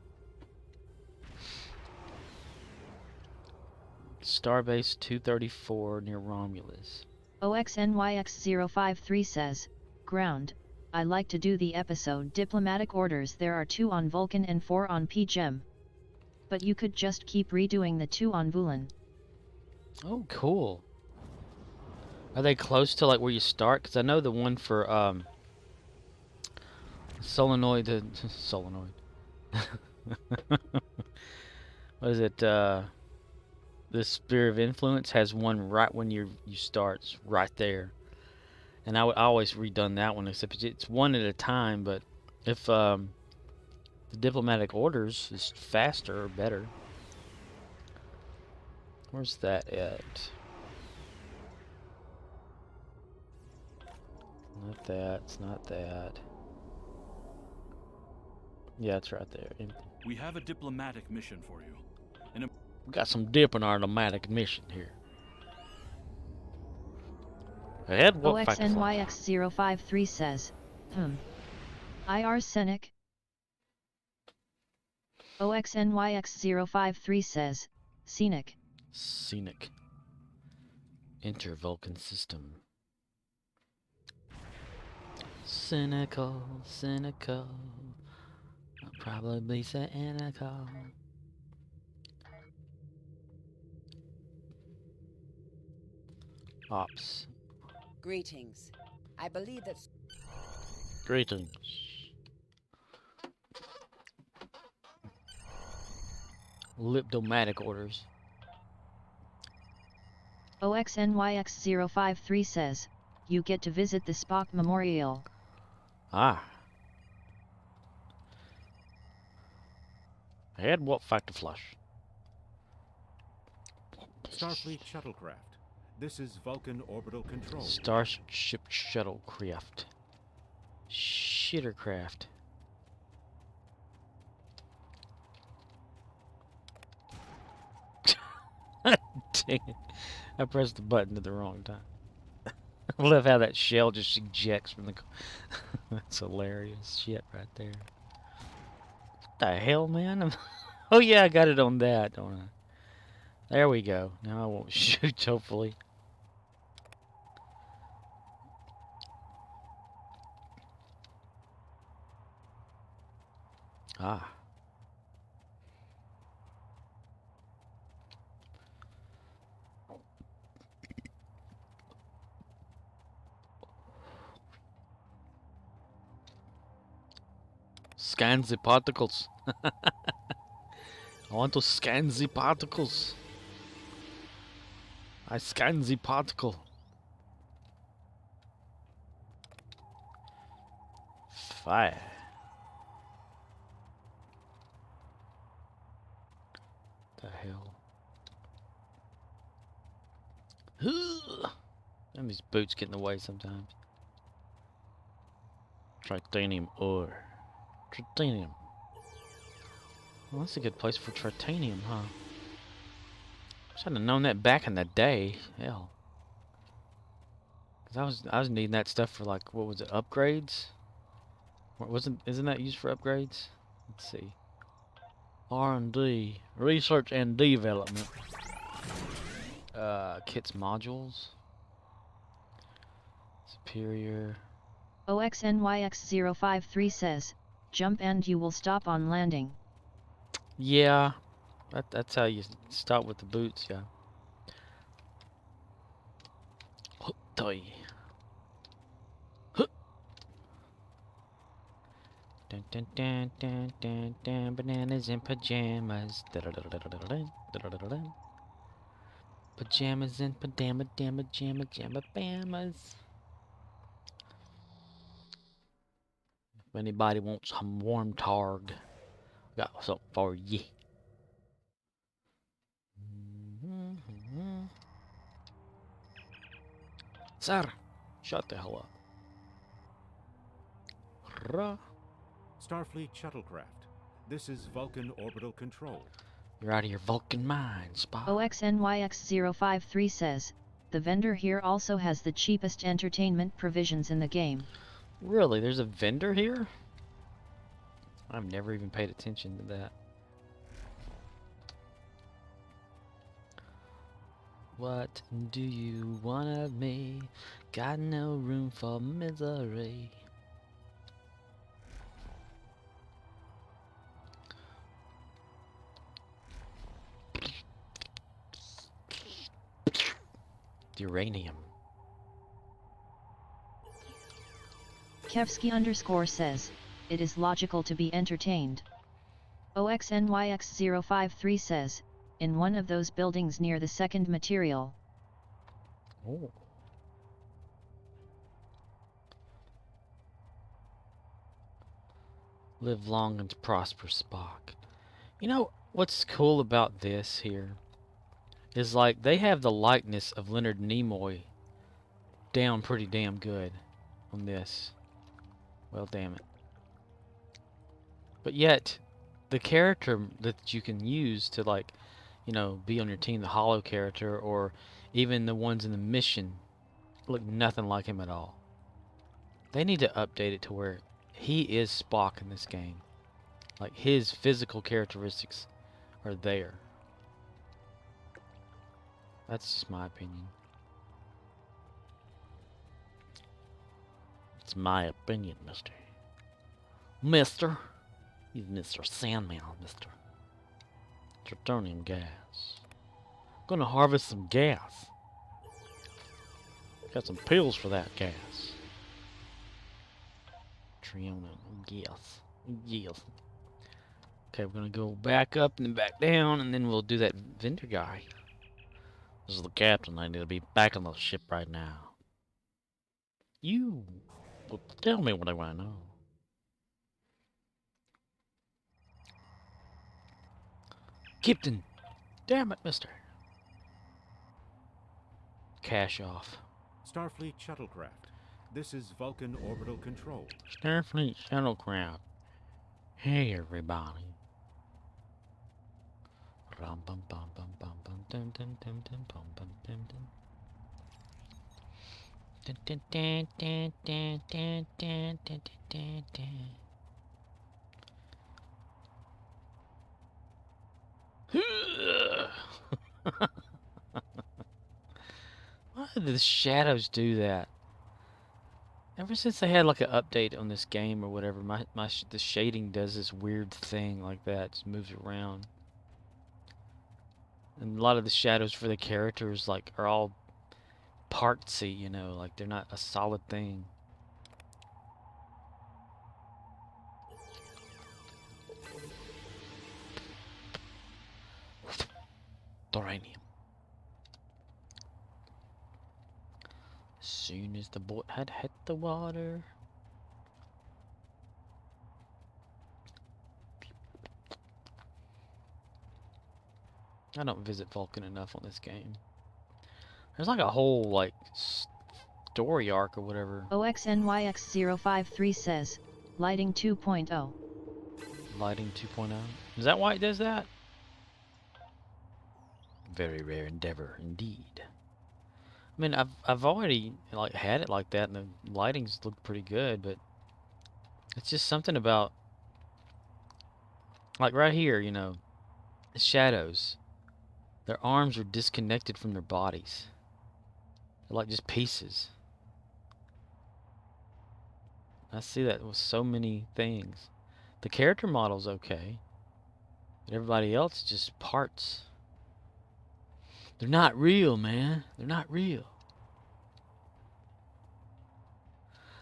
Starbase 234 near Romulus. OXNYX053 says, Ground, I like to do the episode Diplomatic Orders. There are 2 on Vulcan and 4 on PGEM. But you could just keep redoing the 2 on Vulan. Oh, cool. Are they close to like where you start? Because I know the one for solenoid. Solenoid. What is it? The Sphere of Influence has one right when you start, it's right there. And I always redone that one, except it's one at a time. But if the Diplomatic Orders is faster or better, where's that at? Not that. It's not that. Yeah, it's right there. We have a diplomatic mission for you. We got some dip in our diplomatic mission here. Ahead, what OXNYX053 says, IR Scenic. OXNYX053 says, Scenic. Scenic. Enter Vulcan system. Cynical. I'll probably say cynical. Ops. Greetings. I believe that... Greetings. Diplomatic orders. OXNYX053 says, you get to visit the Spock Memorial. Ah. Ahead, what factor flush? Starfleet shuttlecraft. This is Vulcan orbital control. Starship shuttlecraft. Shittercraft. Dang it. I pressed the button at the wrong time. I love how that shell just ejects from the... That's hilarious shit right there. What the hell, man? Oh yeah, I got it on that, don't I? There we go. Now I won't shoot, hopefully. Ah. Scan the particles. I want to scan the particles. I scan the particle. Fire. The hell? And these boots get in the way sometimes. Tritanium ore. Tritanium. Well, that's a good place for tritanium, huh? Should have known that back in the day. Hell. Cause I was needing that stuff for like, what was it, upgrades? Isn't that used for upgrades? Let's see. R&D, research and development. Kits modules. Superior. OXNYX053 says, jump and you will stop on landing. Yeah, that's how you start with the boots, yeah. Dun, dun, dun, dun, dun, dun, bananas in pajamas. Da-da-da-da-da-da-dun, da-da-da-da-dun. Pajamas and pajama, jamma, jamma, jamma, bamas. If anybody wants some warm targ, got something for ye. Sir, shut the hell up. Rah. Starfleet shuttlecraft. This is Vulcan orbital control. You're out of your Vulcan mind, Spock. OXNYX053 says, the vendor here also has the cheapest entertainment provisions in the game. Really? There's a vendor here? I've never even paid attention to that. What do you want of me? Got no room for misery. Uranium. Kevsky_ says, it is logical to be entertained. OXNYX053 says, in one of those buildings near the second material. Oh. Live long and prosper, Spock. You know what's cool about this here is like they have the likeness of Leonard Nimoy down pretty damn good on this. Well, damn it. But yet, the character that you can use to, like, you know, be on your team, the Hollow character, or even the ones in the mission, look nothing like him at all. They need to update it to where he is Spock in this game. Like, his physical characteristics are there. That's just my opinion. It's my opinion, mister. Mister? He's Mr. Sandman, mister. Plutonium gas. Gonna harvest some gas. Got some pills for that gas. Triona, yes. Yes. Okay, we're gonna go back up and then back down, and then we'll do that vendor guy. This is the captain. I need to be back on the ship right now. You well, tell me what I want to know. Captain! Damn it, mister. Cash off. Starfleet shuttlecraft. This is Vulcan orbital control. Starfleet shuttlecraft. Hey, everybody. Rum bum bum bum bum bum dum dum dum dum bum bum dum dum. Dun dun dun dun dun dun dun dun dun dun. Why did the shadows do that? Ever since they had like an update on this game or whatever, the shading does this weird thing like that, just moves around. And a lot of the shadows for the characters like are all partsy, you know, like they're not a solid thing. Thoranium. As soon as the boat had hit the water. I don't visit Vulcan enough on this game. There's like a whole like story arc or whatever. OXNYX053 says, lighting 2.0. Lighting 2.0. Is that why it does that? Very rare endeavor indeed. I mean, I've already like had it like that, and the lightings look pretty good, but it's just something about like right here, you know, the shadows. Their arms are disconnected from their bodies. They're like just pieces. I see that with so many things. The character model's okay, but everybody else is just parts. They're not real, man. They're not real.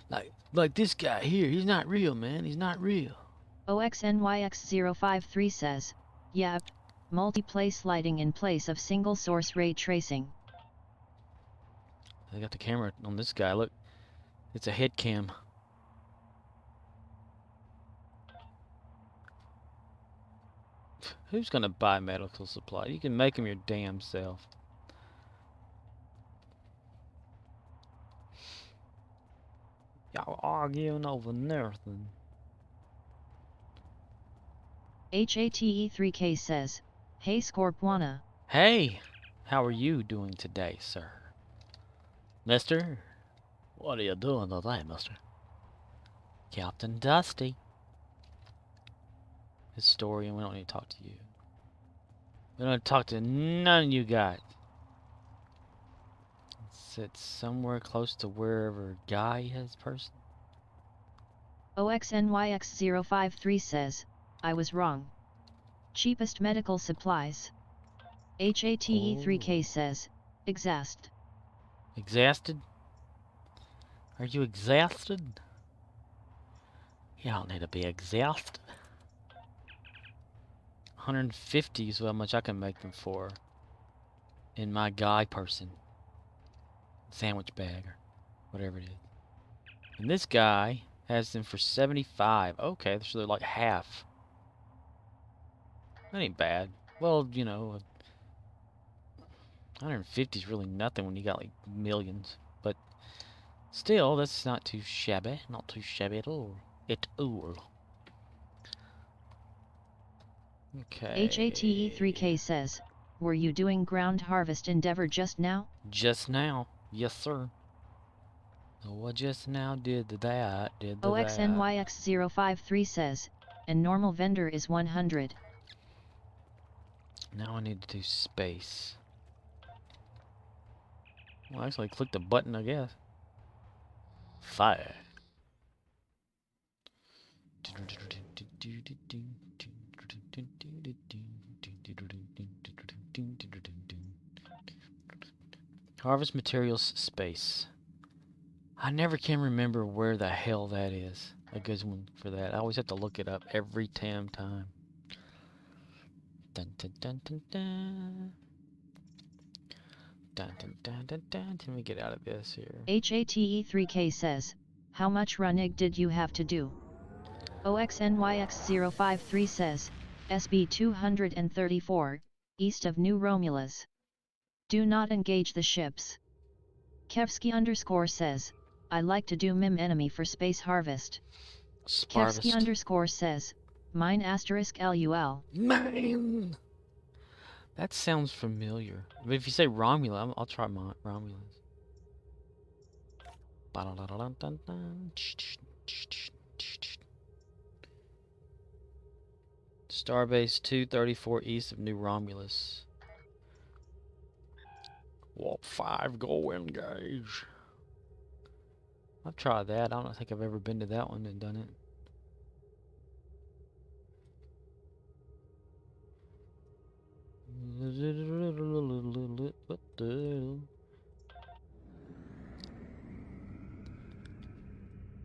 Like this guy here, he's not real, man. He's not real. OXNYX053 says, yep, multiplay sliding in place of single source ray tracing. I got the camera on this guy. Look, it's a head cam. Who's gonna buy medical supply? You can make them your damn self. Y'all arguing over nothing. HATE3K says, hey Scorpwana. Hey, how are you doing today, sir? Mister? What are you doing today, mister? Captain Dusty. Historian, we don't need to talk to you. We don't talk to none of you guys. It's somewhere close to wherever Guy is person. OXNYX053 says, I was wrong. Cheapest medical supplies. HATE3K says, exhaust. Exhausted? Are you exhausted? You don't need to be exhausted. 150 is how much I can make them for. In my Guy person. Sandwich bag or whatever it is. And this guy has them for 75. Okay, so they're like half. That ain't bad. Well, you know, 150 is really nothing when you got like millions. But still, that's not too shabby. Not too shabby at all. At all. Okay. HATE3K says, were you doing ground harvest endeavor just now? Just now. Yes, sir. Oh, I just now did that. OXNYX053 says, and normal vendor is 100. Now I need to do space. Well, actually, click the button, I guess. Fire. Harvest materials space. I never can remember where the hell that is. A good one for that. I always have to look it up every damn time. Dun dun dun dun dun. Dun dun dun dun dun. Let me get out of this here. HATE3K says, how much running did you have to do? OXNYX053 says, SB 234, east of New Romulus. Do not engage the ships. Kevsky_ says, I like to do mim enemy for space harvest. Kevsky_ says, mine * LUL. Mine! That sounds familiar. But if you say Romulus, I'll try Romulus. Starbase 234 east of New Romulus. Warp 5, go engage. I've tried that. I don't think I've ever been to that one and done it. What the?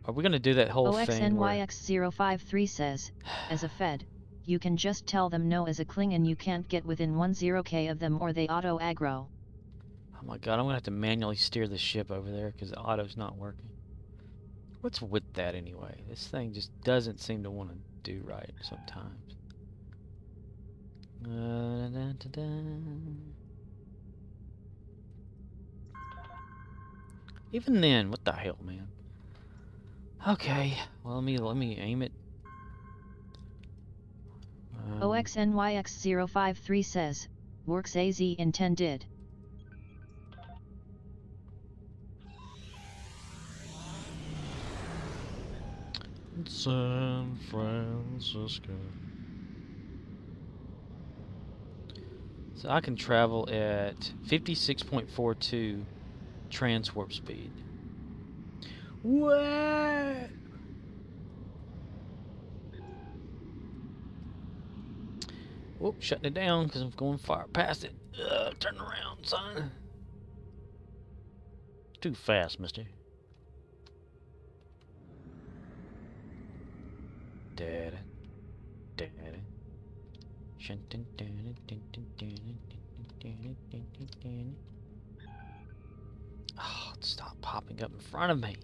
Are we gonna do that whole thing? OXNYX053 says, as a Fed, you can just tell them no as a Klingon you can't get within 10k of them or they auto aggro. Oh my god, I'm gonna have to manually steer the ship over there because the auto's not working. What's with that anyway? This thing just doesn't seem to want to do right sometimes. Even then, what the hell, man? Okay, well let me aim it. OXNYX053 says, works AZ intended. San Francisco. So I can travel at 56.42 transwarp speed. What? Whoop, shutting it down because I'm going far past it. Turn around, son. Too fast, mister. Da-da, da-da. Oh, stop popping up in front of me.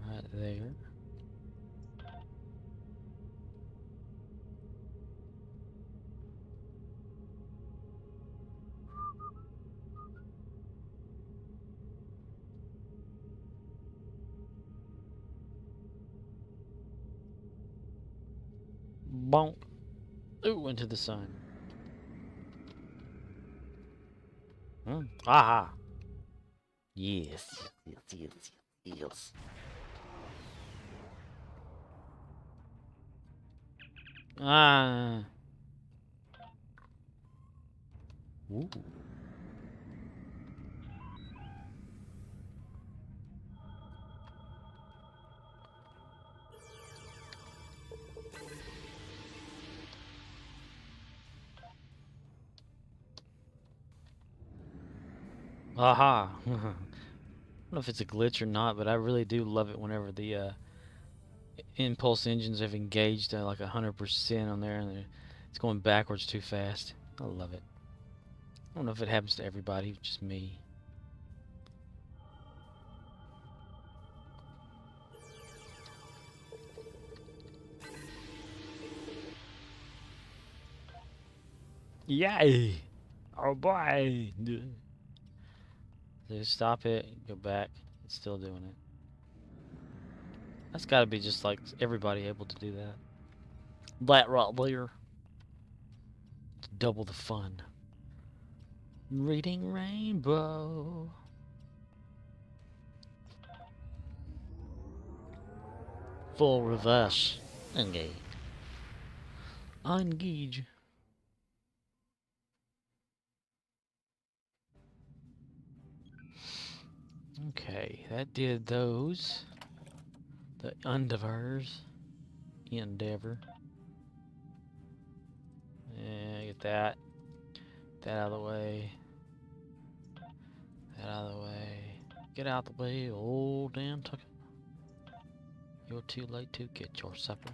Right there. Bonk. Ooh, into the sun. Aha. Yes. Yes, yes, yes, yes. Ah. Ooh. Aha. I don't know if it's a glitch or not, but I really do love it whenever the impulse engines have engaged at like 100% on there and it's going backwards too fast. I love it. I don't know if it happens to everybody, just me. Yay! Oh boy! Just stop it, go back. It's still doing it. That's gotta be just like everybody able to do that. That right there. To double the fun. Reading Rainbow. Full reverse. Engage. Engage. Okay, that did those. The Endeavors. Endeavor. Yeah, get that. That out of the way. That out of the way. Get out the way, old damn Tucker. You're too late to get your supper.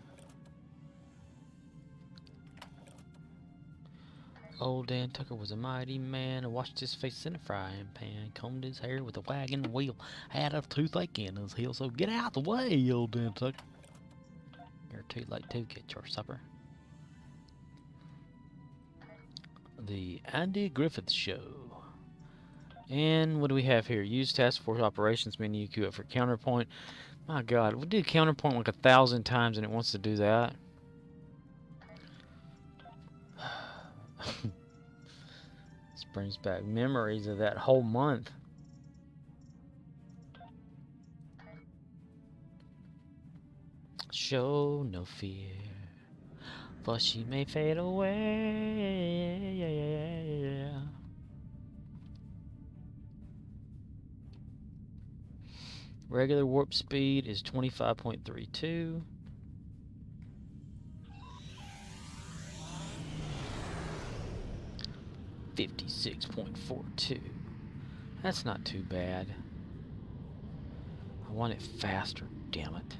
Old Dan Tucker was a mighty man and washed his face in a frying pan, combed his hair with a wagon wheel, had a toothache in his heel, so get out the way, old Dan Tucker. You're too late to get your supper. The Andy Griffith Show. And what do we have here? Use Task Force Operations menu, queue up for Counterpoint. My God, we did Counterpoint like 1,000 times and it wants to do that. This brings back memories of that whole month. Show no fear, for she may fade away. Regular warp speed is 25.32. .42. That's not too bad. I want it faster, damn it.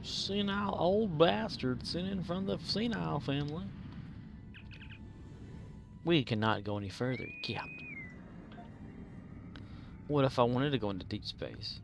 Senile old bastard sitting from the senile family. We cannot go any further. Yeah. What if I wanted to go into deep space?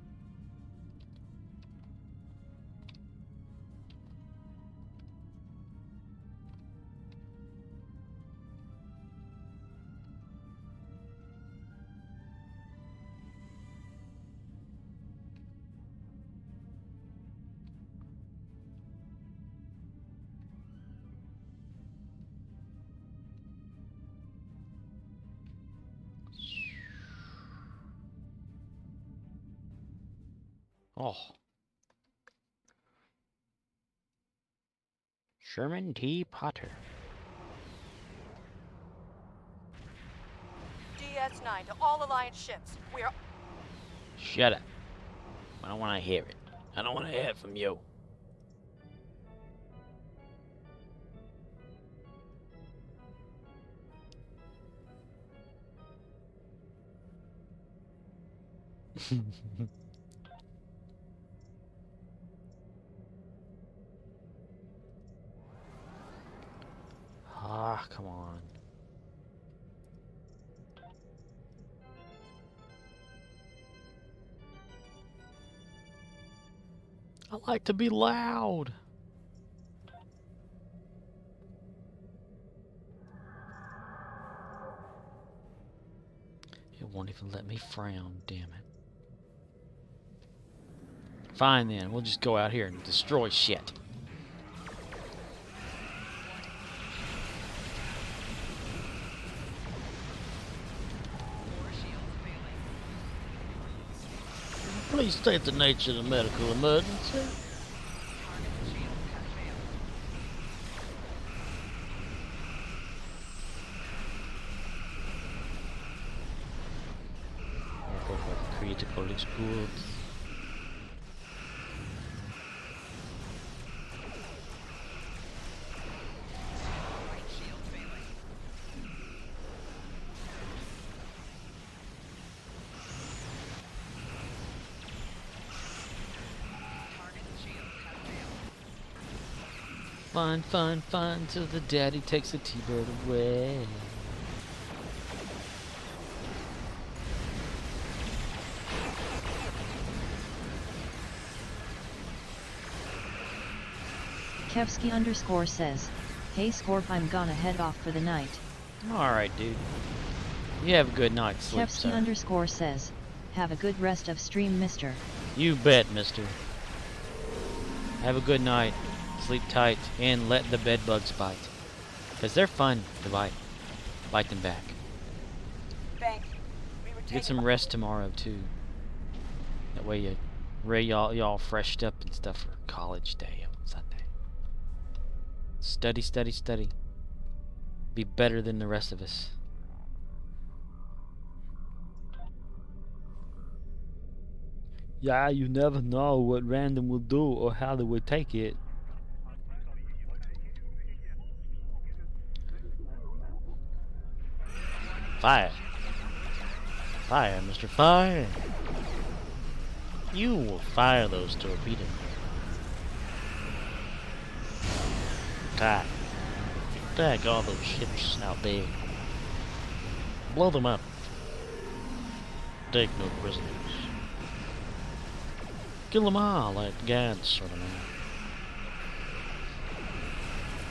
Oh. Sherman T. Potter. DS9 to all Alliance ships. We are... Shut up. I don't want to hear it. I don't want to hear it from you. Ah, come on. I like to be loud. It won't even let me frown, damn it. Fine then, we'll just go out here and destroy shit. Please state the nature of the medical emergency. Critical explodes. Fun, fun, fun, till the daddy takes the T-bird away. Kevsky_ says, "Hey Scorp, I'm gonna head off for the night." Alright, dude. You have a good night's sleep, sir. Kevsky_ says, "Have a good rest of stream, mister." You bet, mister. Have a good night. Sleep tight and let the bed bugs bite. Because they're fun to bite. Bite them back. Bank. We were Get some rest tomorrow, too. That way y'all freshed up and stuff for college day on Sunday. Study, study, study. Be better than the rest of us. Yeah, you never know what random will do or how they will take it. Fire. Fire, Mr. Fire. You will fire those torpedoes. Attack all those ships out there. Blow them up. Take no prisoners. Kill them all like God sort of man.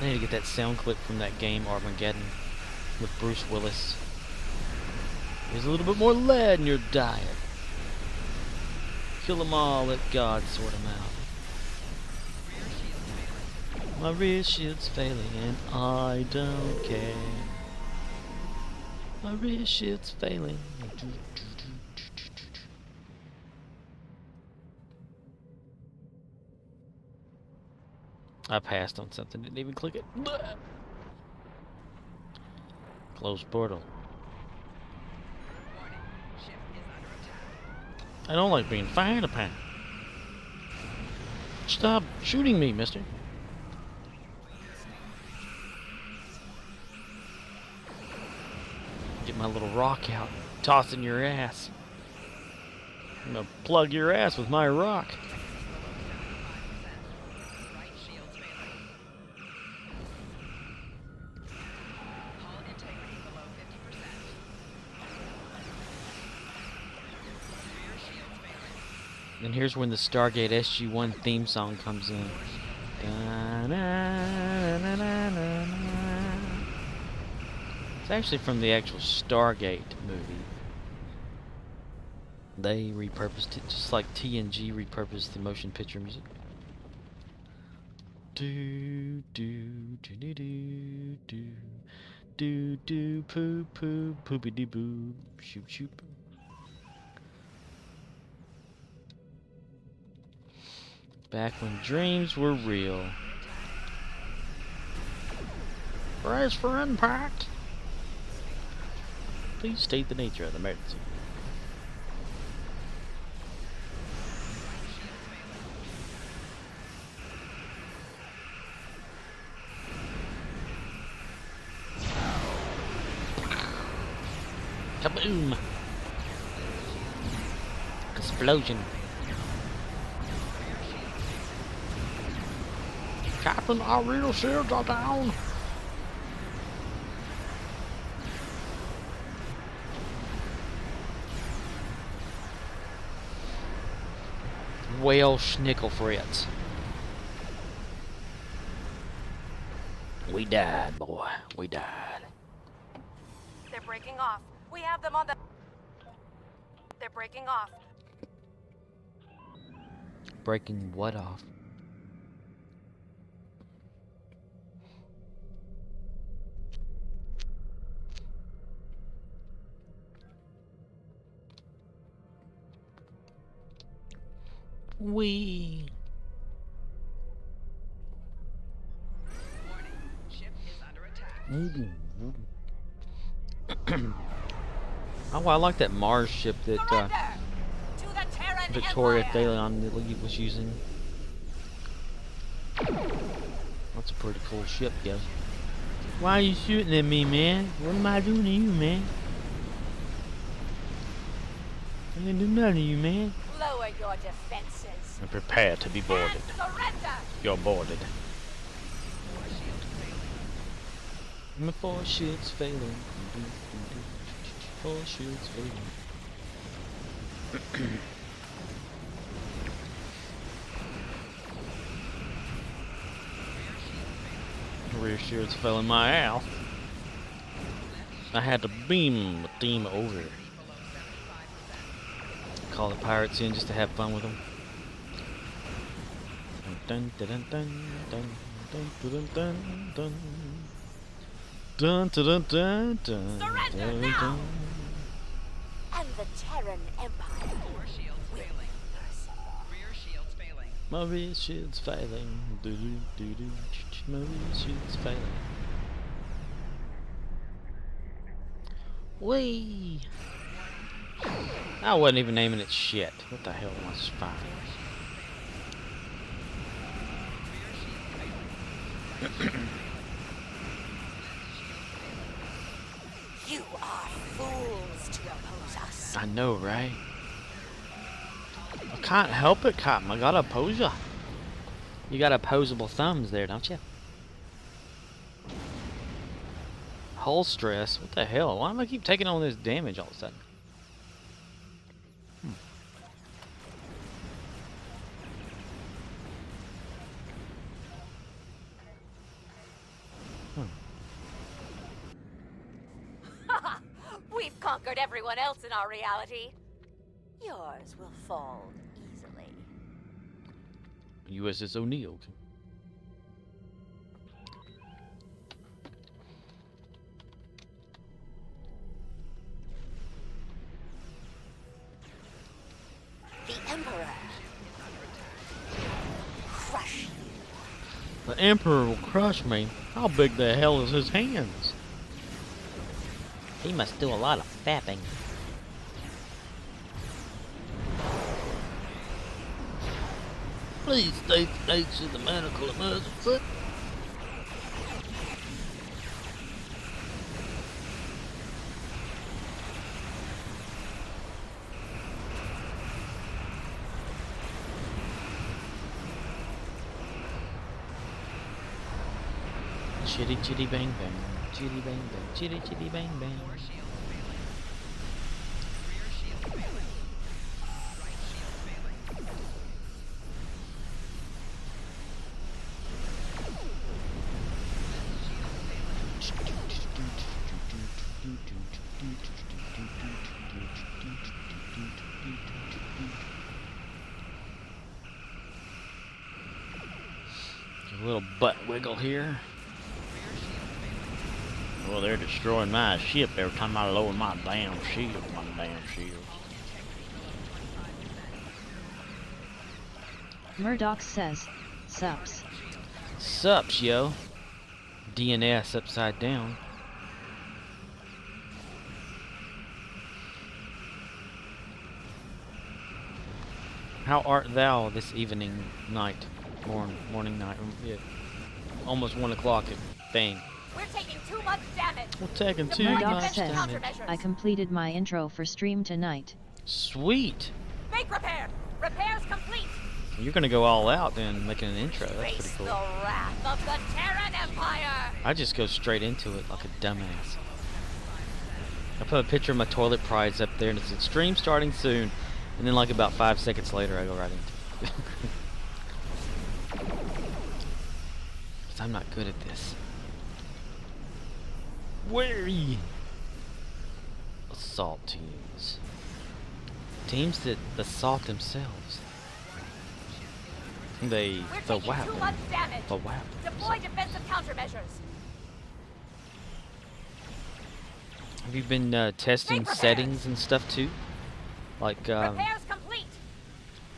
I need to get that sound clip from that game Armageddon with Bruce Willis. There's a little bit more lead in your diet. Kill them all, let God sort them out. My rear shield's failing and I don't care. My rear shield's failing. I passed on something, didn't even click it. Close portal. I don't like being fired upon. Stop shooting me, mister. Get my little rock out, toss in your ass. I'm gonna plug your ass with my rock. And here's when the Stargate SG-1 theme song comes in. It's actually from the actual Stargate movie. They repurposed it just like TNG repurposed the motion picture music. Do do do do do do do do poo poo poopy dee boo shoot shoot. Back when dreams were real. Brace for impact. Please state the nature of the emergency. Kaboom! Explosion. Captain, our real shields are down. Whale schnickel frets. We died, boy. We died. They're breaking off. We have them on the... They're breaking off. Breaking what off? We. Oh, I like that Mars ship that Surrender to the Terran Victoria Empire. Thalion was using. That's a pretty cool ship, yo. Why are you shooting at me, man? What am I doing to you, man? I didn't do nothing to you, man. Lower your defenses. And prepare to be boarded. And surrender. You're boarded. My 4 shields failing. 4 shields failing. Rear shields fell in my ass. I had to beam the team over. Call the pirates in just to have fun with them. Dun dun dun dun dun dun dun dun dun dun dun dun dun. Surrender now. And the Terran Empire will mercy. My rear shield's failing. Do do do do. My rear shield's failing. Whee! I wasn't even naming it shit. What the hell am I spying? You are fools to oppose us. I know, right? I can't help it, Captain. I gotta oppose ya. You got opposable thumbs there, don't you? Hull stress? What the hell? Why do I keep taking all this damage all of a sudden? We've conquered everyone else in our reality. Yours will fall easily. USS O'Neill. The Emperor. Crush you. The Emperor will crush me. How big the hell is his hands? He must do a lot of fapping. Please state the nature of the medical emergency. Chitty chitty bang bang, chitty bang bang, chitty chitty bang bang. A little butt wiggle here. Well, they're destroying my ship every time I lower my damn shield. Murdoch says, sups. Sups, yo. DNS upside down. How art thou this evening, night, morning, night? Yeah, almost 1 o'clock. Bang. We're taking too much damage. We're taking too Murdoch much says, damage. I completed my intro for stream tonight. Sweet. Tank repaired! Repairs complete! You're gonna go all out then, making an intro. That's pretty Face cool. the wrath of the Terran Empire! I just go straight into it like a dumbass. I put a picture of my toilet prize up there and it said stream starting soon. And then like about 5 seconds later I go right into it. Because I'm not good at this. Wary! Assault teams. Teams that assault themselves. They We're the taking too much damage! The weapon. Deploy defensive countermeasures! Have you been testing Tank settings and stuff too? Like Repairs complete!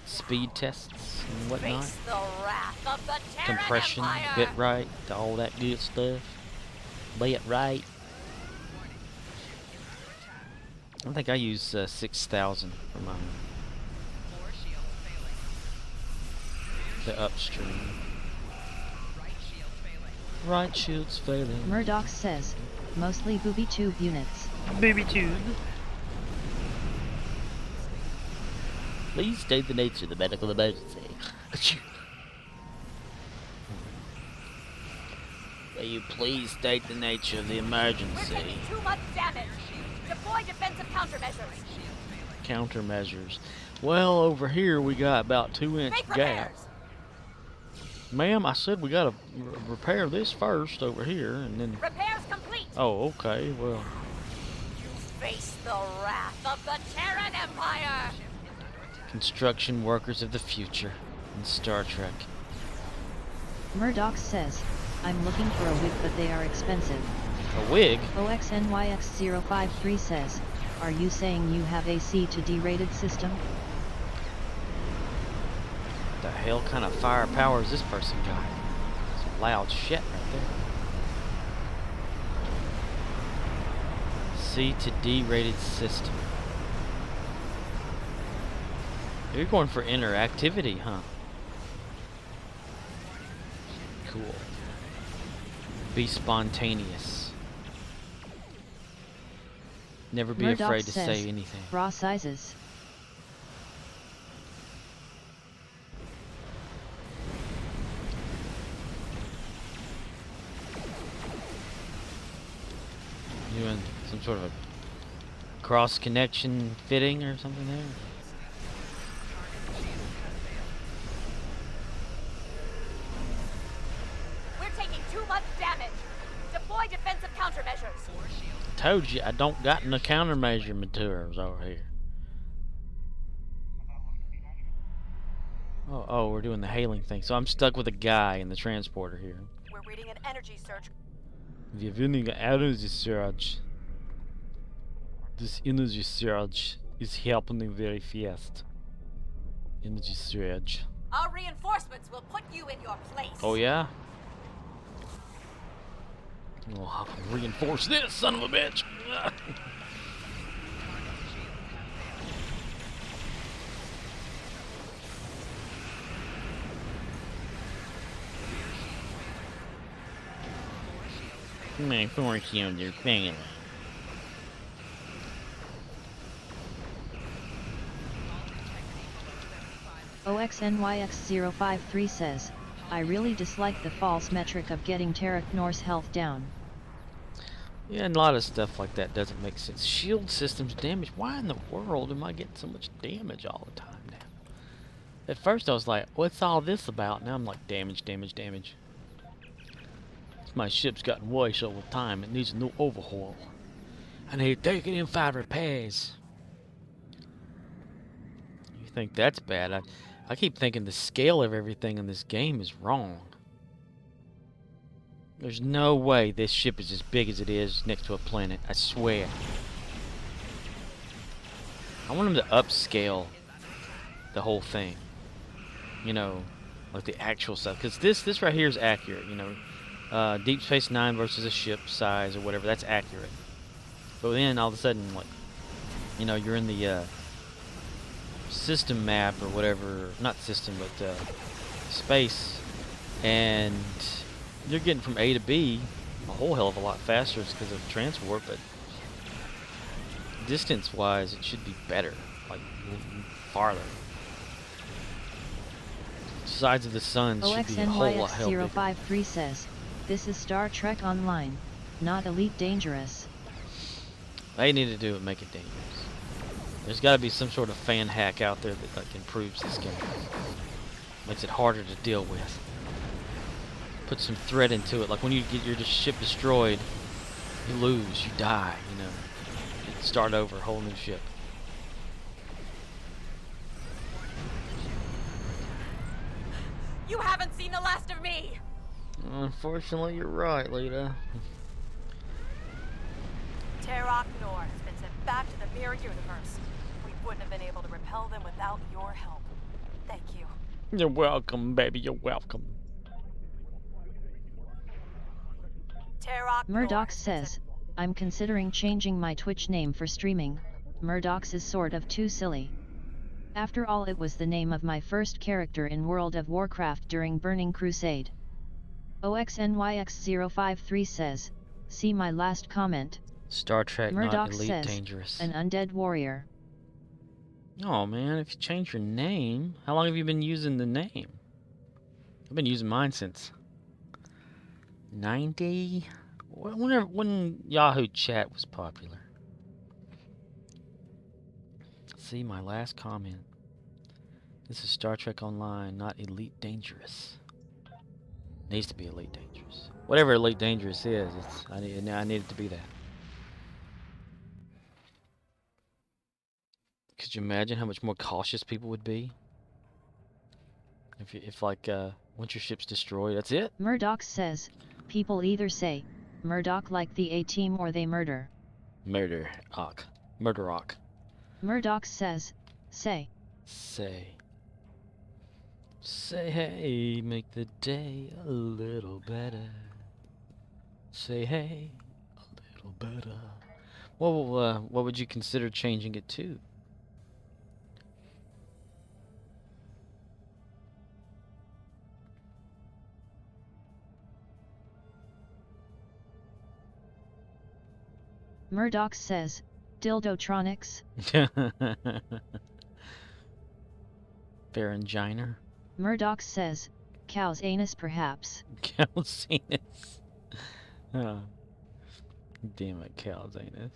speed tests and whatnot? Face the wrath of the Terran Compression, Empire! bitrate, all that good stuff. Bitrate. I think I use 6,000 for mine. The upstream. Right shield's failing. Murdoch says, mostly booby tube units. Baby tube. Please state the nature of the medical emergency. Will you please state the nature of the We're emergency? taking too much damage! Deploy defensive countermeasures! Countermeasures. Well, over here we got about 2-inch Make gap. repairs! Ma'am, I said we gotta repair this first over here, and then. Repairs complete! Oh, okay. Well, Face the wrath of the Terran Empire! construction workers of the future in Star Trek. Murdoch says, I'm looking for a wig but they are expensive. A wig? OXNYX053 says, are you saying you have a C to D-rated system? The hell kind of firepower is this person got? Some loud shit right there. C to D rated system. You're going for interactivity, huh? Cool. Be spontaneous. Never be Murdoch afraid to says, say anything. Raw sizes. Doing some sort of a cross connection fitting or something there. We're taking too much damage! Deploy defensive countermeasures! Told you I don't got no countermeasure materials over here. Oh, we're doing the hailing thing. So I'm stuck with a guy in the transporter here. We're reading an energy surge. We are winning an energy surge. This energy surge is happening very fast. Energy surge. Our reinforcements will put you in your place! Oh yeah? Well, I'll reinforce this, son of a bitch! My force shields are failing. OXNYX053 says, I really dislike the false metric of getting Terran Norse health down. Yeah, and a lot of stuff like that doesn't make sense. Shield systems damage. Why in the world am I getting so much damage all the time now? At first I was like, what's all this about? Now I'm like, damage, damage, damage. My ship's gotten worse over time. It needs a new overhaul. I need to take it in 5 repairs. You think that's bad? I keep thinking the scale of everything in this game is wrong. There's no way this ship is as big as it is next to a planet. I swear. I want them to upscale the whole thing. You know, like the actual stuff. Because this right here is accurate, you know. Deep Space Nine versus a ship size or whatever, that's accurate. But then all of a sudden, like, you know, you're in the system map or whatever, not system, but space, and you're getting from A to B a whole hell of a lot faster because of transport, but distance-wise, it should be better. like farther. Sides of the sun should be a whole lot bigger. OXNYX053 says, this is Star Trek Online, not Elite Dangerous. They need to do it, make it dangerous. There's got to be some sort of fan hack out there that like improves this game. Makes it harder to deal with. Put some threat into it. Like when you get your ship destroyed, you lose, you die, you know. You start over, whole new ship. You haven't seen the last of me! Unfortunately, you're right, Lita. Terok Nor has been sent back to the mirror universe. We wouldn't have been able to repel them without your help. Thank you. You're welcome, baby. You're welcome. Terok Murdoch says, I'm considering changing my Twitch name for streaming. Murdoch's is sort of too silly. After all, it was the name of my first character in World of Warcraft during Burning Crusade. OXNYX053 says, see my last comment. Star Trek Murdoch not Elite says, Dangerous. an undead warrior. Oh man, if you change your name, how long have you been using the name? I've been using mine since 90. When Yahoo Chat was popular. See my last comment. This is Star Trek Online, not Elite Dangerous. Needs to be Elite Dangerous. Whatever Elite Dangerous is, I need it to be that. Could you imagine how much more cautious people would be? If like once your ship's destroyed, that's it. Murdoch says, people either say, Murdoch like the A-Team or they murder. Murderock. Murdoch says, say, hey, make the day a little better. Say hey, a little better. Well, what would you consider changing it to? Murdoch says, Dildotronics. Pharynginer. Murdoch says, cow's anus perhaps. Cow's anus. Oh. Damn it, cow's anus.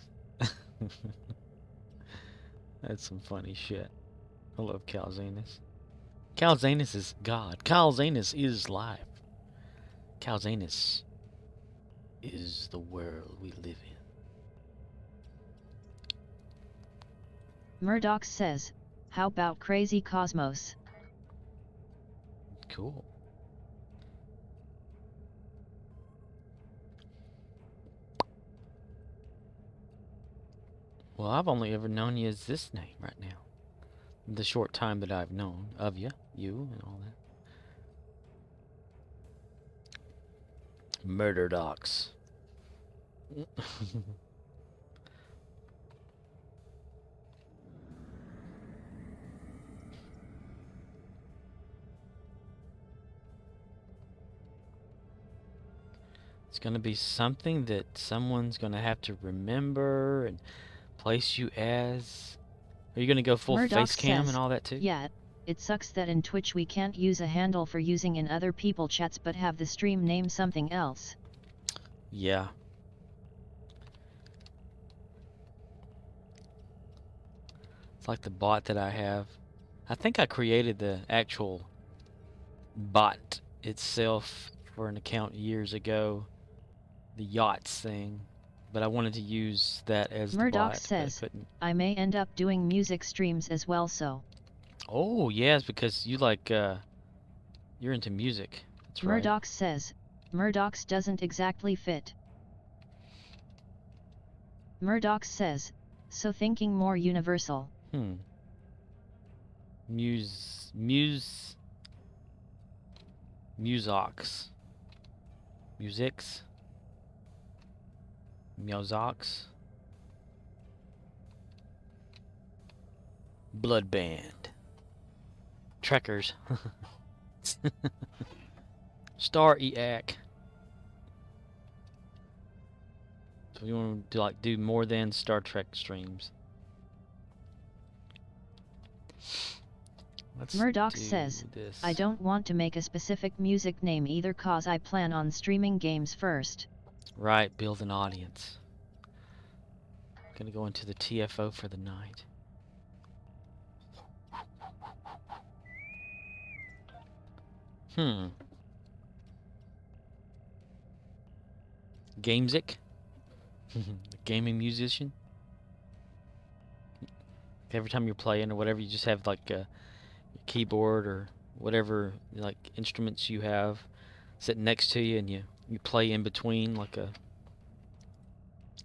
That's some funny shit. I love cow's anus. Cow's anus is God. Cow's anus is life. Cow's anus is the world we live in. Murdoch says, how about Crazy Cosmos? Cool. Well, I've only ever known you as this name right now. The short time that I've known of you and all that. Murder docs. It's going to be something that someone's going to have to remember and place you as. Are you going to go full Murdoch face cam says, and all that too? Yeah, it sucks that in Twitch we can't use a handle for using in other people chats but have the stream name something else. Yeah. It's like the bot that I have. I think I created the actual bot itself for an account years ago. The yachts thing. But I wanted to use that as the Murdoch bot, says, but I couldn't. I may end up doing music streams as well, so. Oh, yes, because you like, you're into music. That's right. Murdoch says, Murdoch's doesn't exactly fit. Murdoch says, so thinking more universal. Musox. Musics. Meowzox. Blood Band. Trekkers. Star Eac. So you want to do more than Star Trek streams. Let's Murdoch do says, this. I don't want to make a specific music name either cause I plan on streaming games first. Right, build an audience. Gonna go into the TFO for the night. Gamezik? The gaming musician? Every time you're playing or whatever, you just have like a keyboard or whatever like instruments you have sitting next to you, and you play in between like a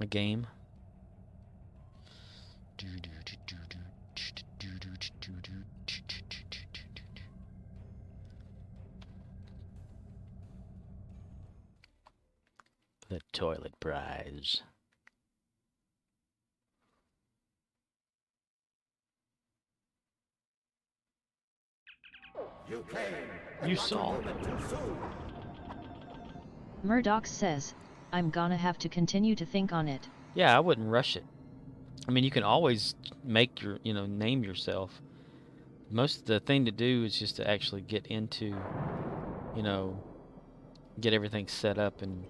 game. The toilet prize. You saw. Murdoch says, I'm gonna have to continue to think on it. Yeah, I wouldn't rush it. I mean, you can always make your, name yourself. The thing to do is just to actually get into, get everything set up and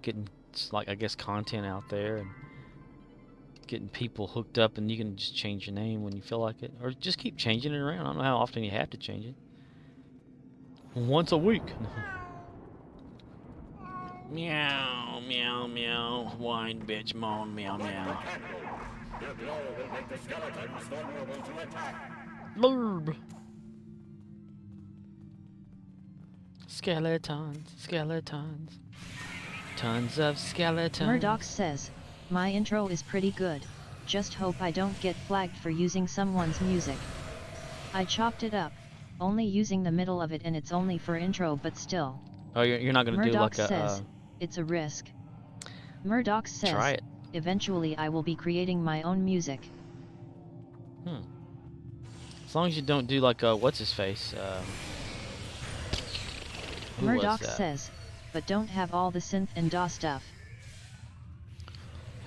getting, like, I guess, content out there and getting people hooked up, and you can just change your name when you feel like it. Or just keep changing it around. I don't know how often you have to change it. Once a week. Meow, meow, meow. Whine, bitch, moan, meow, meow. Blurb. Skeletons, skeletons. Tons of skeletons. Murdoch says, my intro is pretty good, just hope I don't get flagged for using someone's music. I chopped it up, only using the middle of it, and it's only for intro, but still. Oh, you're not gonna do Murdoch like a... says, it's a risk. Murdoch says, try it. Eventually I will be creating my own music. As long as you don't do like a, what's his face? Who Murdoch was that? says, but don't have all the synth and DAW stuff.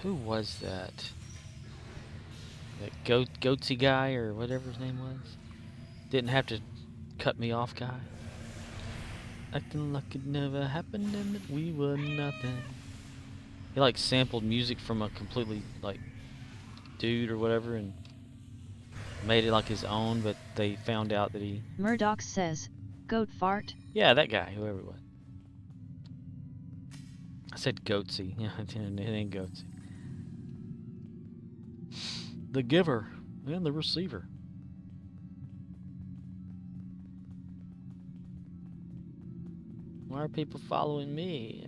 Who was that? That goatsy guy or whatever his name was? Didn't have to cut me off guy. Acting like it never happened and that we were nothing. He like sampled music from a completely like dude or whatever and made it like his own, but they found out that he... Murdoch says, goat fart? Yeah, that guy, whoever it was. I said goatsy. Yeah, it ain't goatsy. The giver and the receiver. Why are people following me?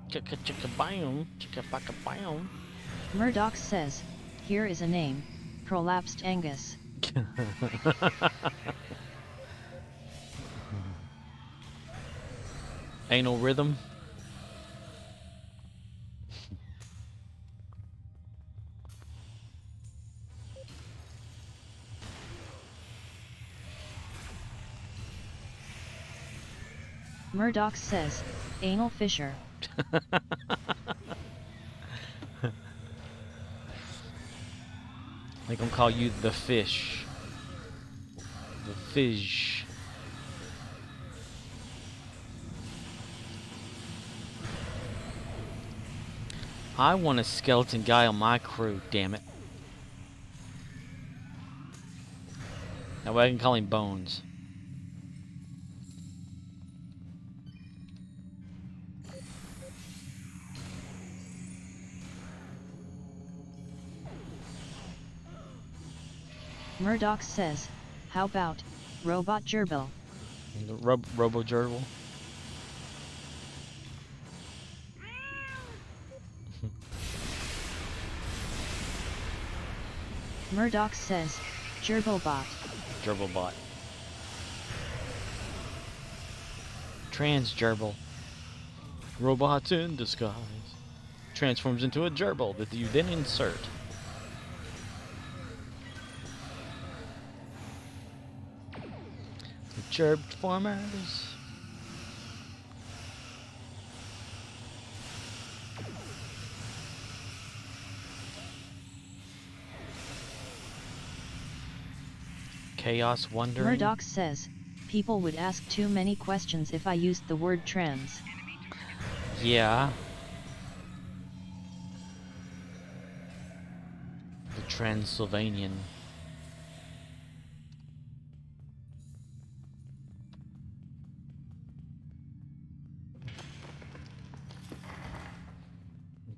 Chicka chicka bam, chicka baka bam. Murdoch says, here is a name, Prolapsed Angus. Anal rhythm. Murdoch says, Anal Fisher. They gonna call you the fish. The fish. I want a skeleton guy on my crew, damn it. That way I can call him Bones. Murdoch says, how about Robot Gerbil? The Robo Gerbil. Murdoch says, Gerbilbot. Gerbilbot. Trans Gerbil. Robots in disguise. Transforms into a gerbil that you then insert. Transformers. Chaos Wondering. Murdoch says, people would ask too many questions if I used the word trans. Yeah. The Transylvanian.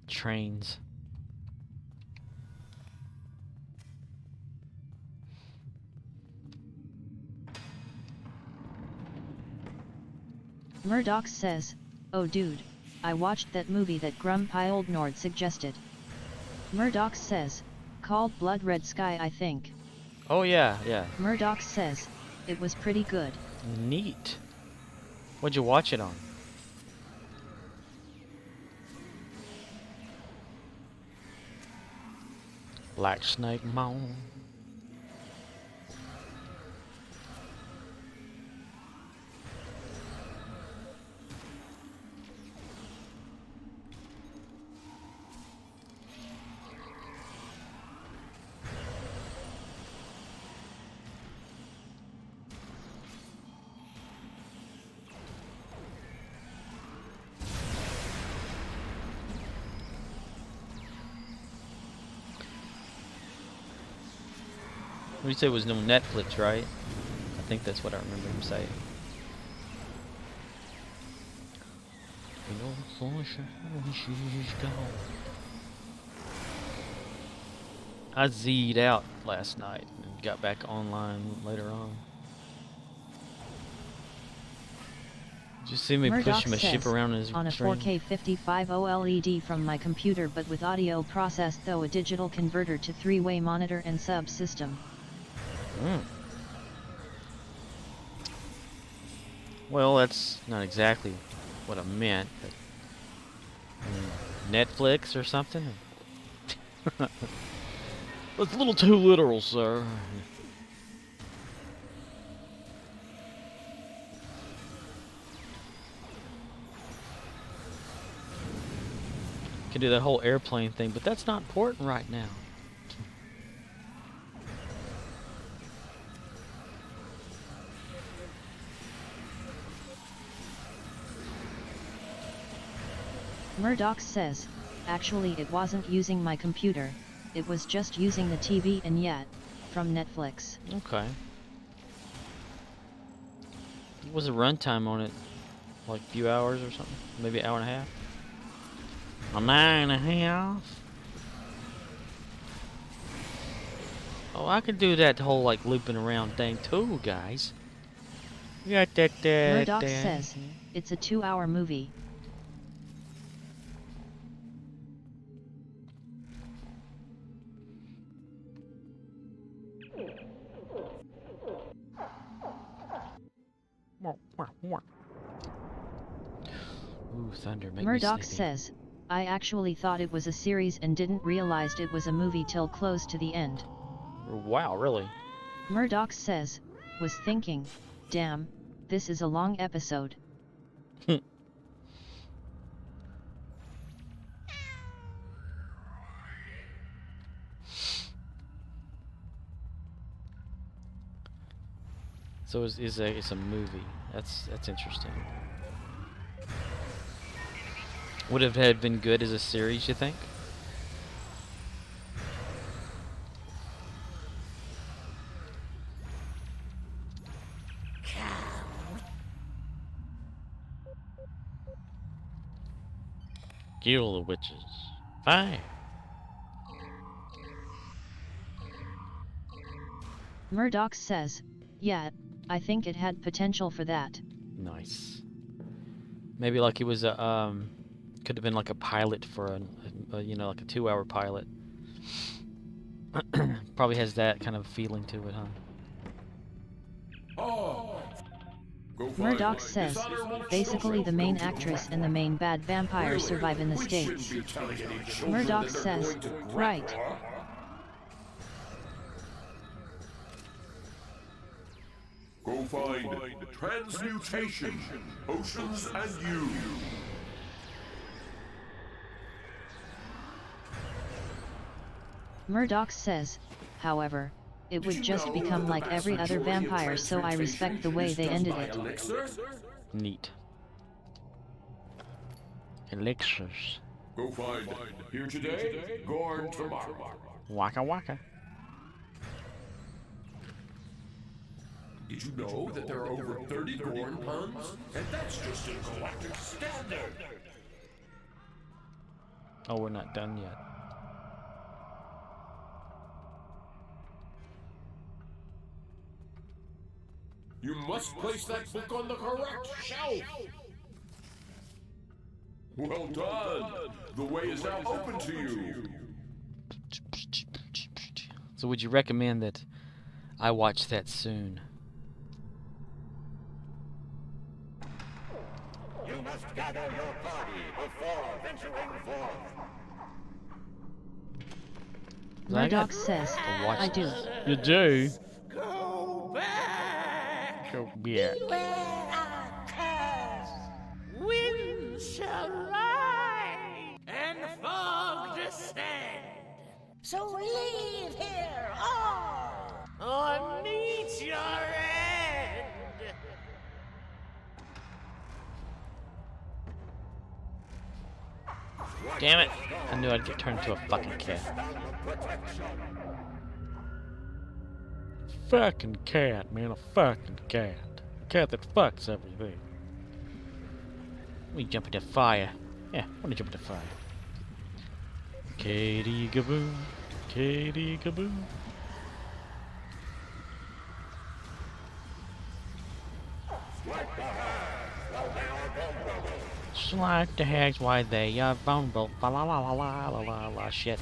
Trains. Murdoch says, oh dude, I watched that movie that Grumpy Old Nord suggested. Murdoch says, called Blood Red Sky I think. Oh yeah, yeah. Murdoch says, it was pretty good. Neat. What'd you watch it on? Black Snake Moan. What did you say was no Netflix, right? I think that's what I remember him saying. I Z'd out last night and got back online later on. Did you see me Murdoch push my ship says, around his on a string? 4K 55 OLED from my computer but with audio processed though a digital converter to 3-way monitor and subsystem. Well, that's not exactly what I meant, but Netflix or something? That's a little too literal, sir. Can do that whole airplane thing, but that's not important right now. Murdoch says, actually it wasn't using my computer, it was just using the TV and yet, from Netflix. Okay. What was the runtime on it? Like a few hours or something? Maybe an hour and a half? An hour and a half? Oh, I could do that whole like looping around thing too, guys. You got that Murdoch says, it's a 2-hour movie. Ooh, thunder, make Murdoch me sleepy. says, I actually thought it was a series and didn't realize it was a movie till close to the end. Wow, really? Murdoch says, was thinking, damn, this is a long episode. So it's a movie. That's interesting. Would it have been good as a series, you think? Kill the witches. Fire. Murdoch says, yeah, I think it had potential for that. Nice. Maybe like it was a could have been like a pilot for a you know, like a 2-hour pilot. Probably has that kind of feeling to it, huh? Murdoch says, basically the main actress and the main bad vampire survive in the States. Murdoch says, right. Go find Transmutation, Oceans and You. Murdoch says, however, it would just become like every other vampire, so I respect the way they ended it. Neat. Elixirs. Go find Here today, Gorn tomorrow. Waka waka. Did you know that there are over 30 Gorn puns? And that's just a galactic standard. Oh, we're not done yet. You must place that book on the correct shelf. Well done. The way is now open to you. So would you recommend that I watch that soon? You must gather your party before venturing forth. Murdoch says, watch I do. You do? Go back. Go back. Beware our curse. Wind shall rise and fog descend. So leave here all or meet your end. Damn it! I knew I'd get turned into a fucking cat. Fucking cat, man, a fucking cat. A cat that fucks everything. We jump into fire. Yeah, I wanna jump into fire. Katie Gaboo, Katie Gaboo. Like the hags, why they are vulnerable. La la la la la la la la shit.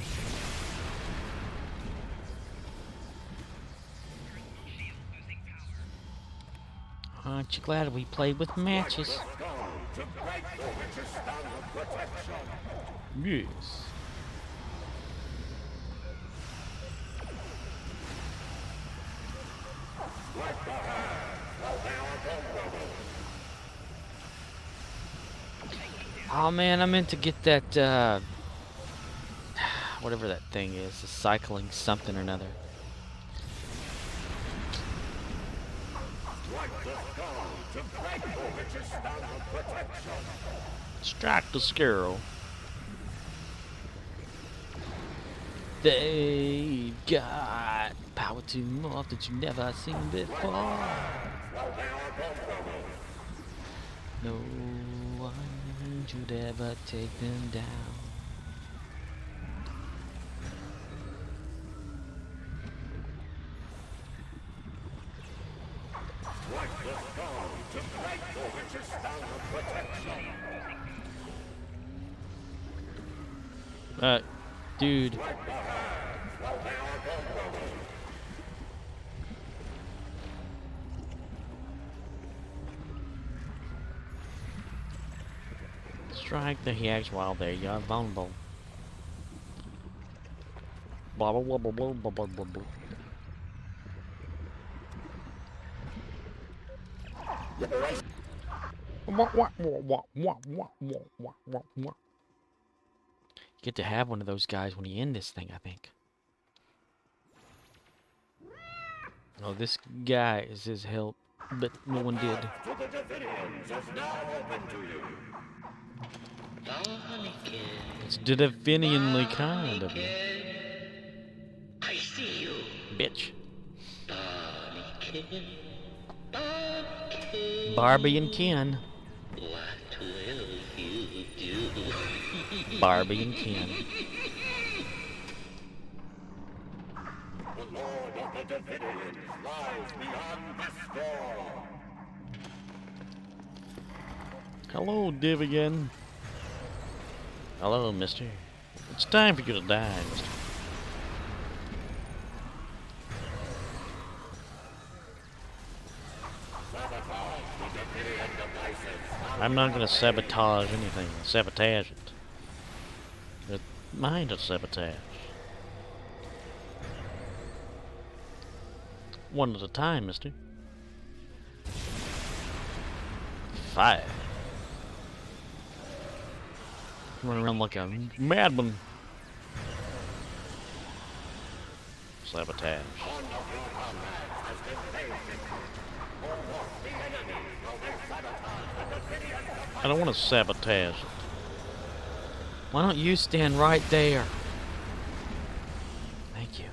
Aren't you glad we played with matches? Yes. Oh man, I meant to get that, whatever that thing is, the cycling something or another. Strike the squirrel. They've got power to morph that you've never seen before. No one should ever take them down. Dude. Strike the hags while they are vulnerable. Blah blah blah blah blah blah blah blah blah. Get to have one of those guys when you end this thing, I think. Oh, this guy is his help, but no one did. It's Divinianly kind of you. I see you, Bitch. Barneykin. Barbie and Ken. What will you do? Barbie and Ken. The Lord of the Divinians lies beyond this door. Hello, Divigan. Hello, mister. It's time for you to die, mister. I'm not gonna sabotage anything. Sabotage it. It's mine to sabotage. One at a time, mister. fire. Running around like a madman. Sabotage. I don't want to sabotage it. Why don't you stand right there? Thank you.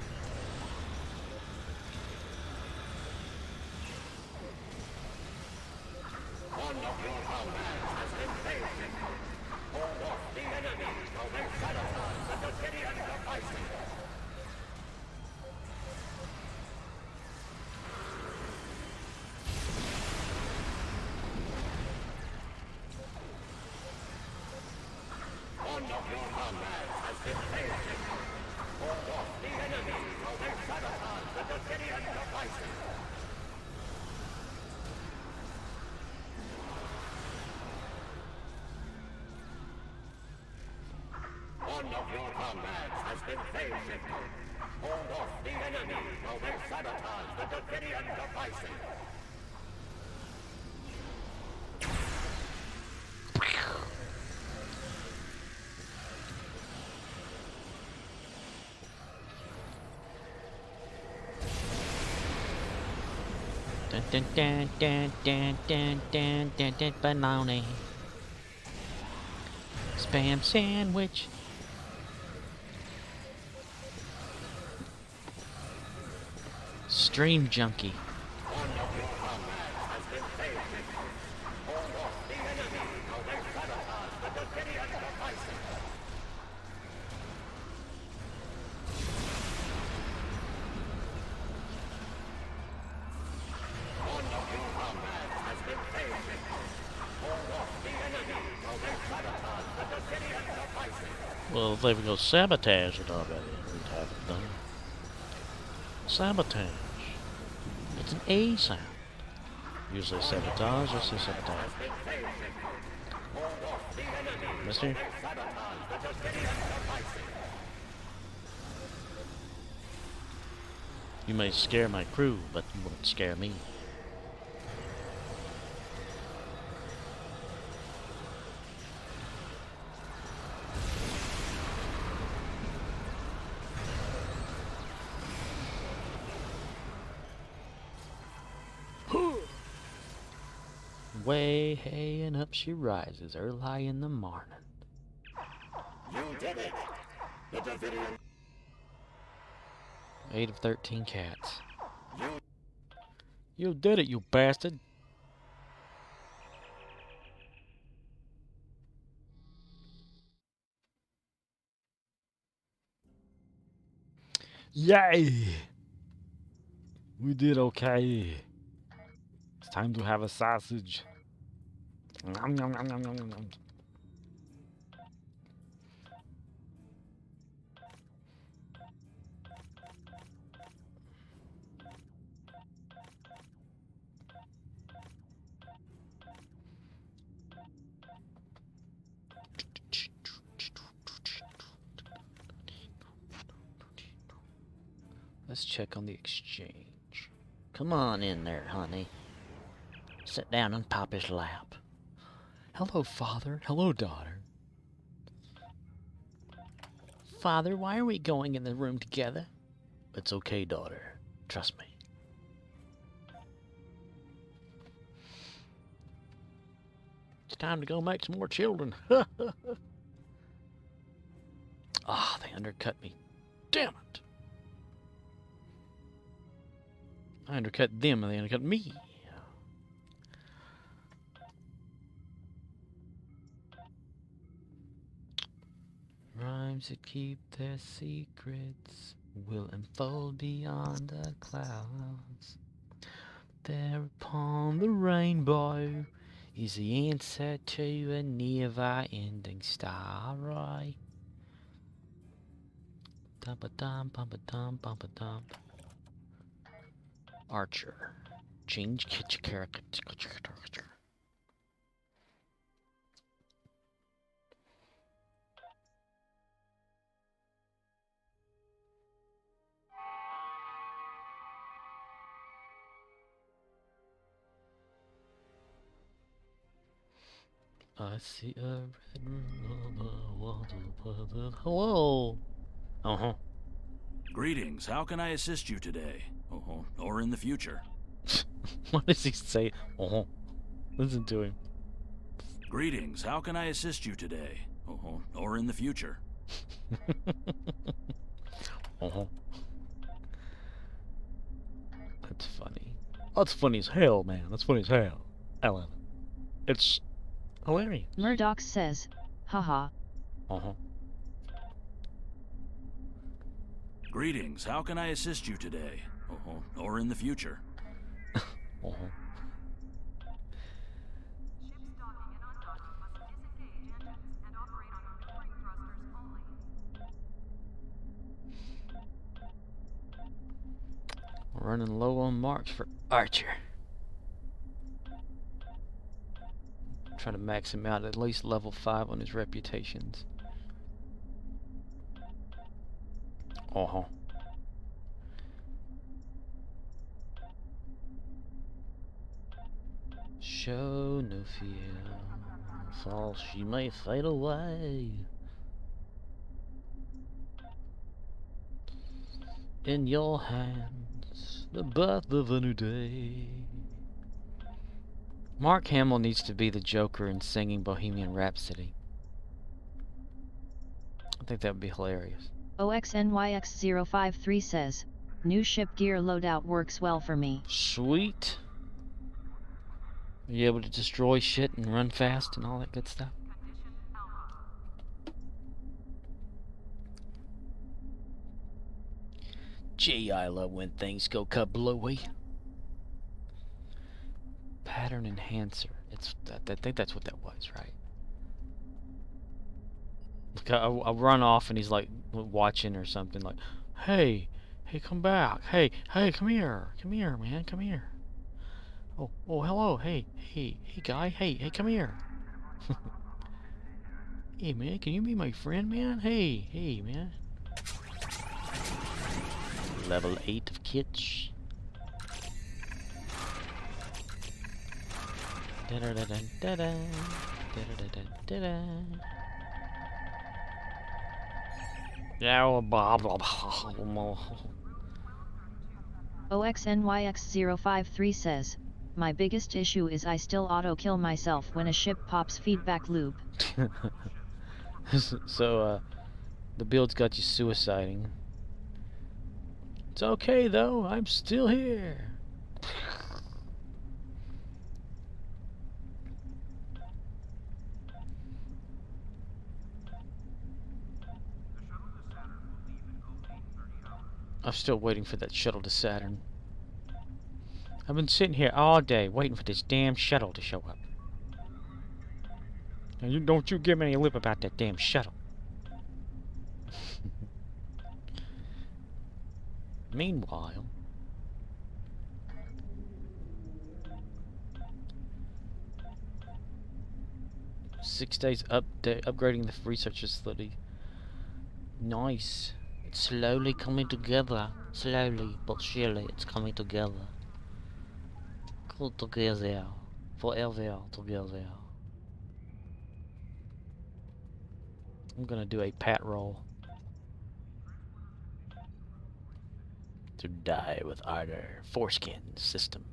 One of your comrades has been failed. Hold off the enemy while they sabotage the Davidian devices. Dun dun dun dun dun dun dun dun dun baloney. Spam sandwich. Stream junkie. Well, if they would go sabotage it already, we'd have it done. Sabotage. It's an A sound. Usually sabotage, I say sabotage. Mister? You may scare my crew, but you won't scare me. Way, hey, and up she rises early in the morning. You did it! The Davidian... 8 of 13 cats. You did it, you bastard! Yay! We did okay. It's time to have a sausage. Nom, nom, nom, nom, nom, nom. Let's check on the exchange. Come on in there, honey. Sit down on Papa's lap. Hello, Father. Hello, daughter. Father, why are we going in the room together? It's okay, daughter. Trust me. It's time to go make some more children. Ah, they undercut me. Damn it. I undercut them and they undercut me. Rhymes that keep their secrets will unfold beyond the clouds. There upon the rainbow is the answer to a never-ending story. Dum-ba-dum, bum-ba-dum, bum-ba-dum. Archer. Change character. I see a red room. Hello. Uh-huh. Greetings. How can I assist you today? Or in the future? What does he say? Uh-huh. Listen to him. Greetings. How can I assist you today? Or in the future? Uh-huh. That's funny. That's funny as hell, man. That's funny as hell. Ellen. It's hilarious. Murdoch says, haha. Uh-huh. Greetings. How can I assist you today? Or in the future? Uh-huh. We're running low on marks for Archer. Trying to max him out at least level 5 on his reputations. Uh-huh. Show no fear, for she may fade away. In your hands, the birth of a new day. Mark Hamill needs to be the Joker in singing Bohemian Rhapsody. I think that would be hilarious. OXNYX053 says, new ship gear loadout works well for me. Sweet. Are you able to destroy shit and run fast and all that good stuff? Gee, I love when things go kablooey. Pattern enhancer. I think that's what that was, right? Look, I'll run off and he's like watching or something, like, hey, come back. Hey, come here, man, come here. Oh, hello, hey, guy, hey, come here. Hey, man, can you be my friend, man? Hey, man. Level 8 of Kitsch. Yeah, blah blah blah. OXNYX053 says, my biggest issue is I still auto-kill myself when a ship pops feedback loop. So, the build's got you suiciding. It's okay though, I'm still here. I'm still waiting for that shuttle to Saturn. I've been sitting here all day waiting for this damn shuttle to show up. Now don't you give me any lip about that damn shuttle. Meanwhile, "6 days upgrading the research facility." Nice. It's slowly coming together. Slowly but surely it's coming together. Go together. Forever together. I'm gonna do a pat roll. To die with ardor. Foreskin system.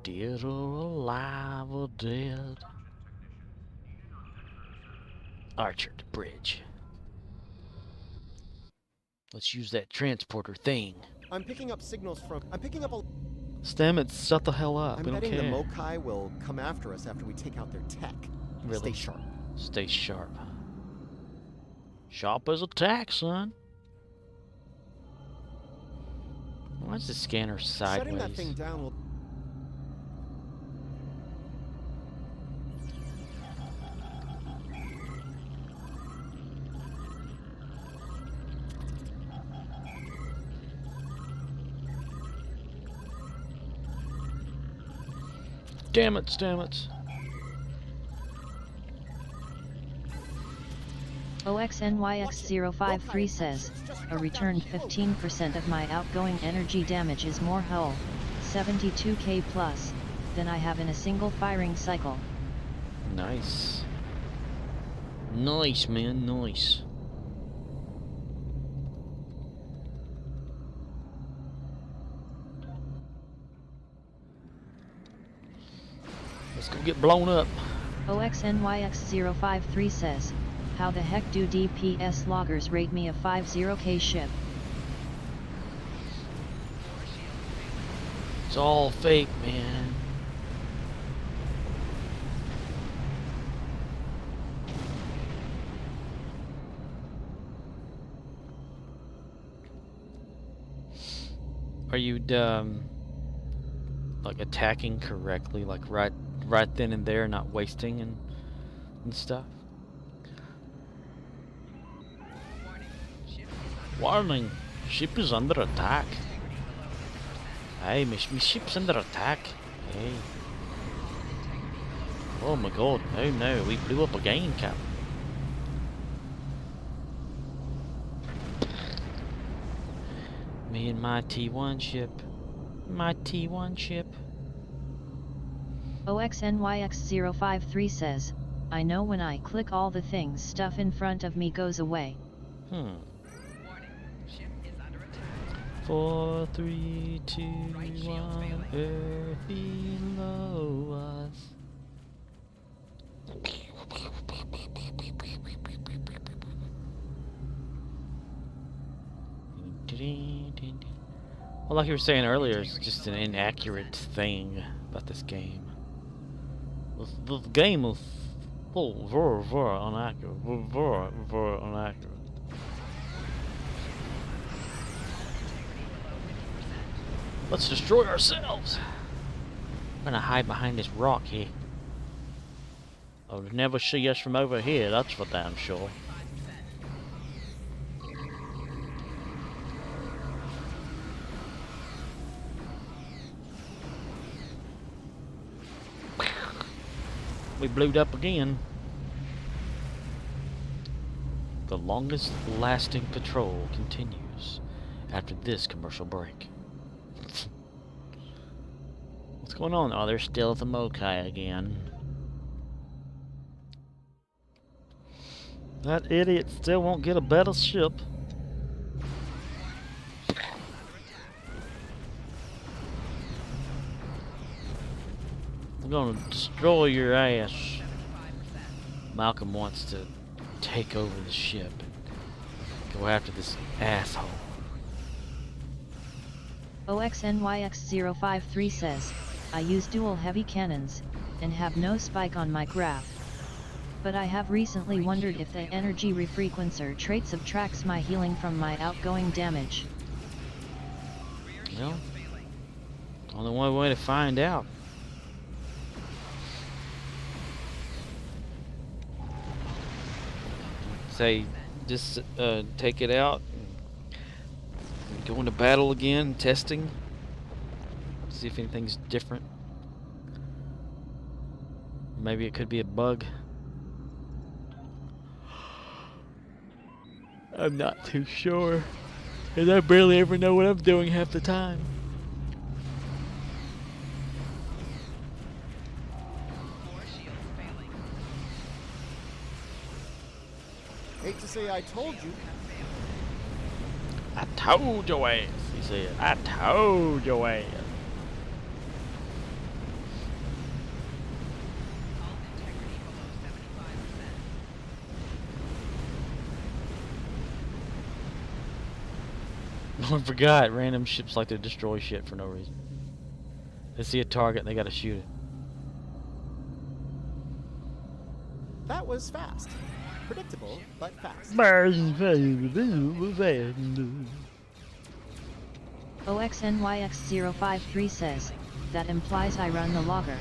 Dead or alive or dead. Archer to bridge. Let's use that transporter thing. I'm picking up signals from... I'm picking up a... Stamets, shut the hell up. I'm We don't betting care. the Mokai will come after us after we take out their tech. Really? Stay sharp. Stay sharp. Sharp as a tack, son. Why is the scanner sideways? Shutting that thing down will... Damn it, Stamets. OXNYX053 says, a returned 15% of my outgoing energy damage is more hull, 72k plus than I have in a single firing cycle. Nice. Nice, man, nice. Let's go get blown up. OXNYX053 says, how the heck do DPS loggers rate me a 50k ship? It's all fake, man. Are you like attacking correctly, like right then and there, not wasting and stuff? Warning, ship is under attack. Hey, my ship's under attack. Hey. Oh my god, oh no, we blew up again, Cap. Me and my T1 ship. My T1 ship. OXNYX053 says, I know when I click all the things stuff in front of me goes away. 4, 3, 2, 1, Earth below us. Well, like you were saying earlier, it's just an inaccurate thing about this game. The game is very inaccurate. Very inaccurate. Let's destroy ourselves. I'm gonna hide behind this rock here. They'll never see us from over here, that's for damn sure. We blew up again. The longest lasting patrol continues after this commercial break. What's going on? Oh, they're still at the Mokai again. That idiot still won't get a better ship. I'm gonna destroy your ass. Malcolm wants to take over the ship and go after this asshole. OXNYX053 says, I use dual heavy cannons, and have no spike on my graph. But I have recently wondered if the energy refrequencer trait subtracts my healing from my outgoing damage. Well, only one way to find out. Say, just take it out, and go into battle again, testing, see if anything's different. Maybe it could be a bug. I'm not too sure, and I barely ever know what I'm doing half the time. Hate to say I told you. I told your ass, he said. I told your ass. I forgot, random ships like to destroy shit for no reason. They see a target and they gotta shoot it. That was fast. Predictable, but fast. OXNYX053 says, that implies I run the logger.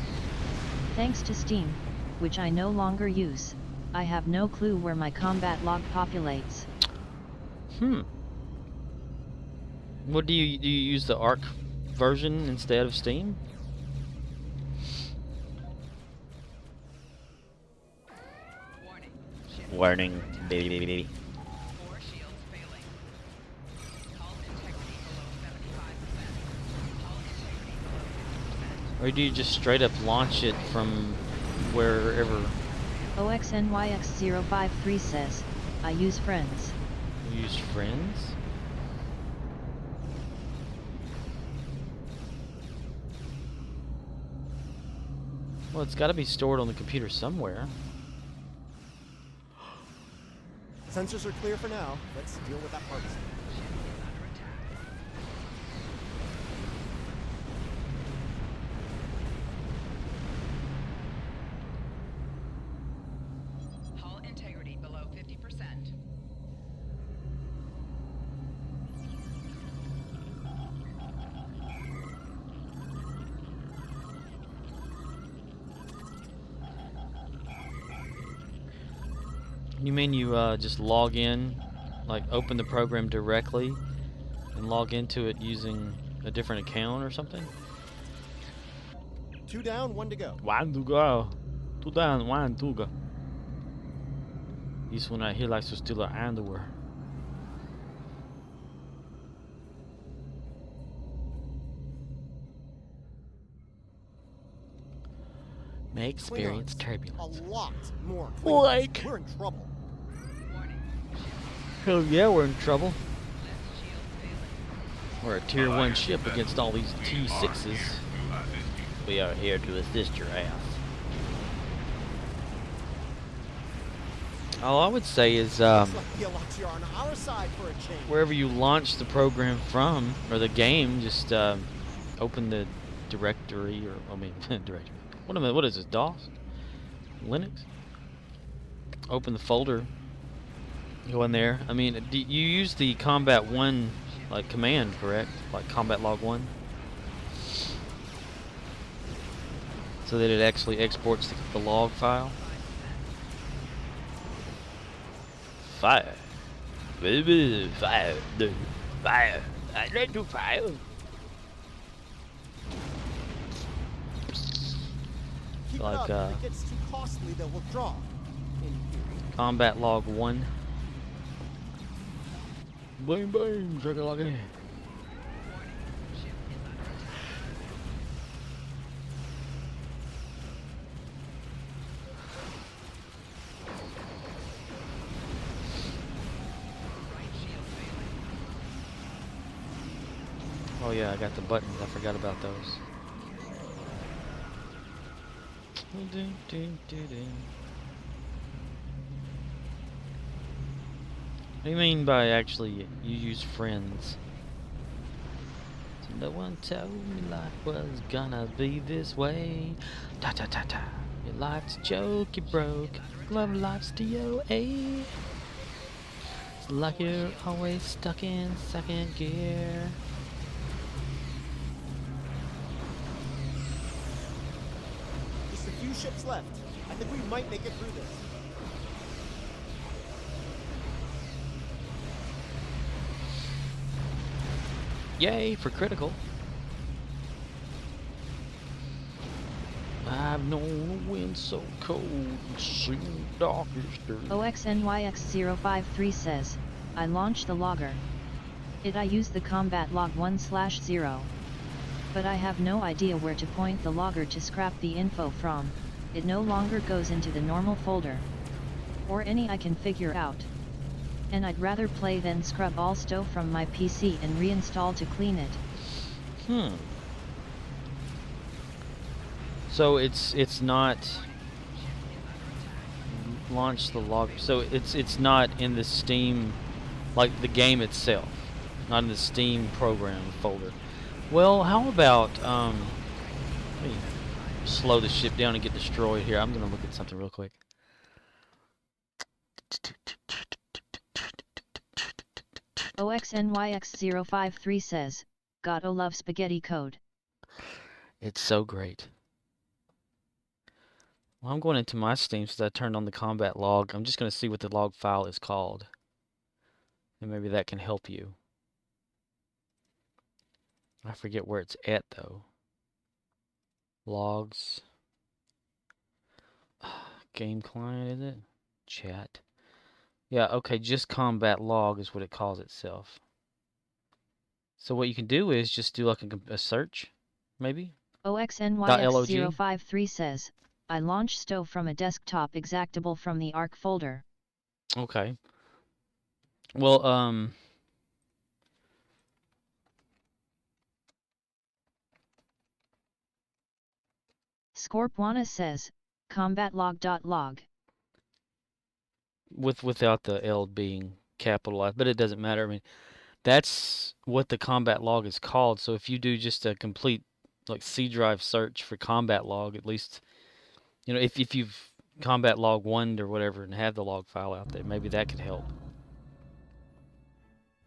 Thanks to Steam, which I no longer use, I have no clue where my combat log populates. What do you use the ARC version instead of Steam? Warning, baby. Or do you just straight up launch it from wherever? OXNYX053 says, I use friends. You use friends? Well, it's got to be stored on the computer somewhere. Sensors are clear for now. Let's deal with that harvest. Hull integrity below 50%. You mean you just log in, like open the program directly and log into it using a different account or something? 2 down, 1 to go. 1 to go. 2 down, 1 to go. This one right here likes to steal our underwear. May experience turbulence. A lot more. Like. We're in trouble. Hell yeah, we're in trouble. We're a tier 1 ship against all these T6s. We are here to assist your ass. All I would say is, Looks like the Alachia are on our side for a change. wherever you launch the program from, or the game, just open the directory, or, I mean, directory. What is this, DOS? Linux? Open the folder. Go in there. I mean, you use the Combat 1 like command, correct? Like Combat Log 1? So that it actually exports the log file. Fire. Baby, fire. Fire. I like to fire. Keep Like, it up. If it gets too costly, they'll withdraw. In theory. Combat Log 1. Bang bang, check it like it. Oh yeah, I got the buttons. I forgot about those. What do you mean by actually you use friends? No one told me life was gonna be this way. Ta ta ta ta. Your life's a joke, you broke. Love life's DOA. It's like you're always stuck in second gear. Just a few ships left. I think we might make it through this. Yay for critical. I've known a wind so cold and seen darkest dirt. OXNYX053 says, I launched the logger. I use the combat log 1/0. But I have no idea where to point the logger to scrap the info from. It no longer goes into the normal folder. Or any I can figure out. And I'd rather play than scrub all stuff from my PC and reinstall to clean it. So it's not launch the log. So it's not in the Steam, like the game itself, not in the Steam program folder. Well, how about let me slow the ship down and get destroyed here. I'm gonna look at something real quick. OXNYX053 says, Gato love spaghetti code. It's so great. Well, I'm going into my Steam since I turned on the combat log. I'm just going to see what the log file is called. And maybe that can help you. I forget where it's at, though. Logs. Game client, is it? Chat. Yeah, okay, just combat log is what it calls itself. So what you can do is just do like a search, maybe? OXNYX053 says, I launched Stove from a desktop executable from the ARC folder. Okay. Well, Scorpwana says, combatlog.log. without the L being capitalized, but it doesn't matter. I mean, that's what the combat log is called. So if you do just a complete like C drive search for combat log, at least you know if you've combat log 1 or whatever and have the log file out there, maybe that could help.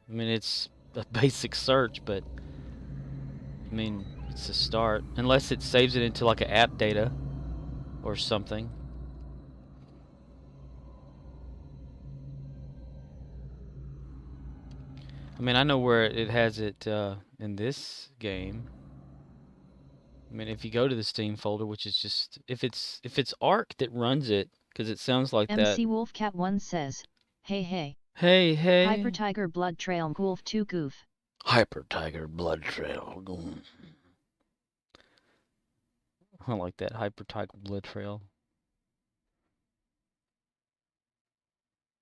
I mean, it's a basic search, but I mean, it's a start. Unless it saves it into like an app data or something. I mean, I know where it has it in this game. I mean, if you go to the Steam folder, which is just if it's Arc that runs it, because it sounds like that. MC Wolfcat1 says, hey. Hey. Hyper Tiger Blood Trail Golf 2 Goof. Hyper Tiger Blood Trail. I like that Hyper Tiger Blood Trail.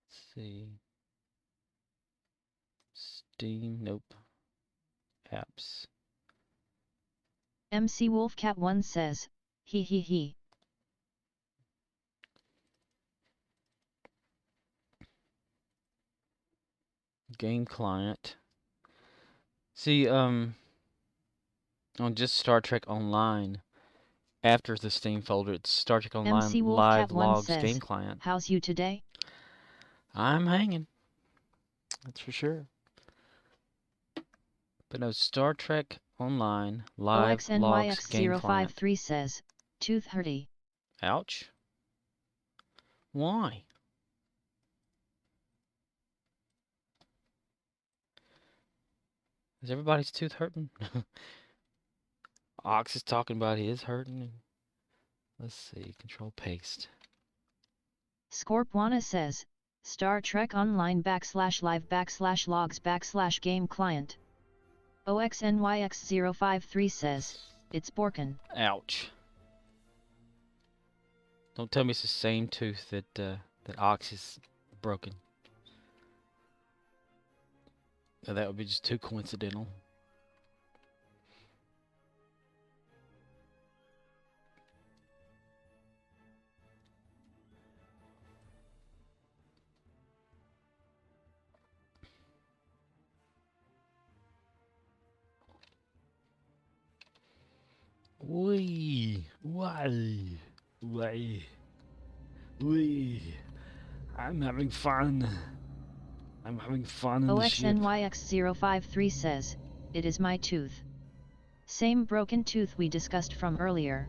Let's see. Steam, nope. Apps. MC Wolfcat1 says, he. Game client. See, on just Star Trek Online, after the Steam folder, it's Star Trek Online MC Live Wolfcat1 Logs says, game client. how's you today? I'm hanging. That's for sure. But no, Star Trek Online Live Logs game client. OXNYX053 says, tooth hurty. Ouch. Why? Is everybody's tooth hurting? Ox is talking about his hurting. Let's see. Control paste. Scorpwana says, Star Trek Online /live/logs/game client. OXNYX053 says, it's Borkin. Ouch. Don't tell me it's the same tooth that Ox is broken. Now, that would be just too coincidental. Why? I'm having fun. I'm having fun in the ship. OXNYX053 says, it is my tooth. Same broken tooth we discussed from earlier.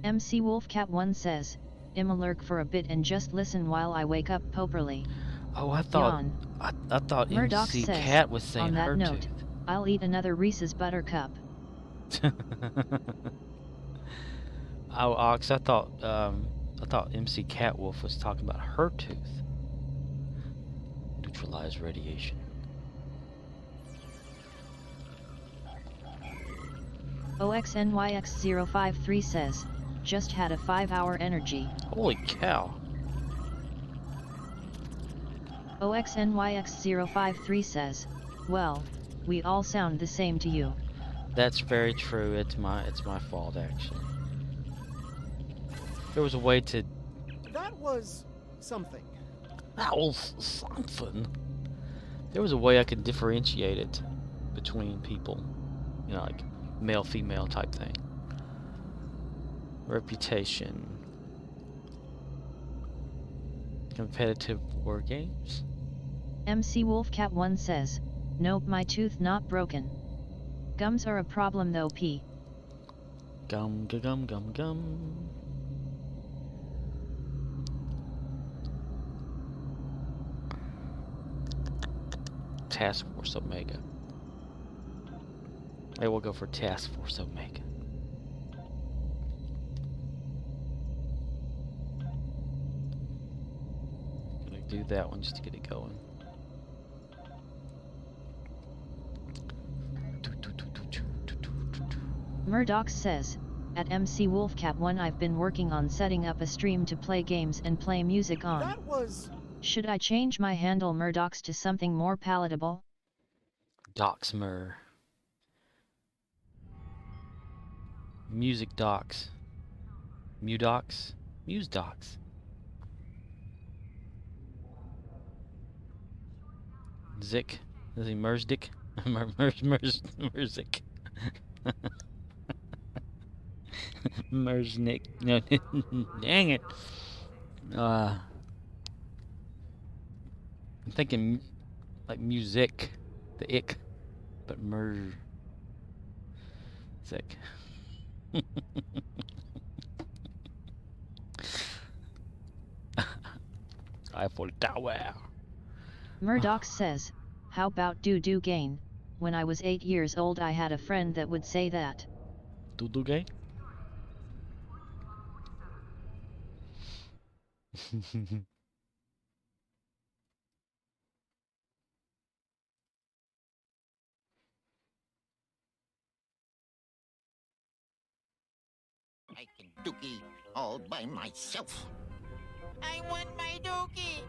MC Wolfcat1 says, I'm lurk for a bit and just listen while I wake up properly. Oh, I thought I thought Murdoch MC says, Cat was saying on that her note, tooth. I'll eat another Reese's Buttercup. Oh, Ox, I thought MC Catwolf was talking about her tooth. Neutralize radiation. OXNYX053 says, just had a 5-hour energy. Holy cow. OXNYX053 says, well, we all sound the same to you. That's very true. It's my fault, actually. There was a way to... That was something. That was something. There was a way I could differentiate it between people. You know, like male-female type thing. Reputation. Competitive war games. MC Wolfcat1 says, nope, my tooth not broken. Gums are a problem though, P. Gum. Task Force Omega. I will go for Task Force Omega. Gonna do that one just to get it going. Murdoch says, at MC Wolfcat1 I've been working on setting up a stream to play games and play music on. That was... Should I change my handle Murdochs to something more palatable? Docsmer. Music docs. Mudocs? Muse docs. Zik. Is he Merzdick? Merzik. Merznick. No, dang it. I'm thinking like music, the ick, but Zik. Eiffel Tower. Murdoch says, how about do gain? When I was 8 years old I had a friend that would say that. Do gain? I can dookie all by myself. I want my dookie.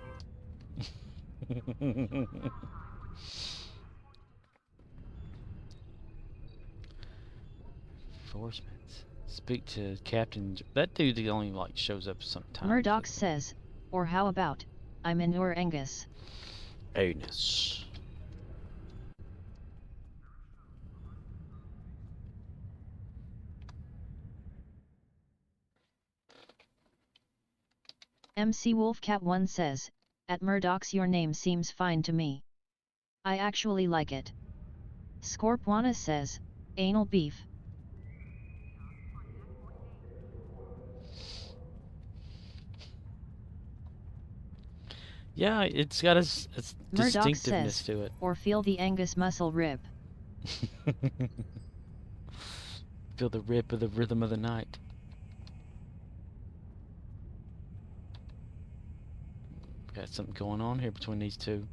Enforcements. Speak to Captain. That dude only like shows up sometimes. Murdoch says, or how about, I'm in Ur Angus. Anus. MC Wolfcat1 says, at Murdoch's your name seems fine to me. I actually like it. Scorpwana says, anal beef. Yeah, it's got a Murdoch distinctiveness says, to it. or feel the Angus muscle rib. Feel the rip of the rhythm of the night. Got something going on here between these two.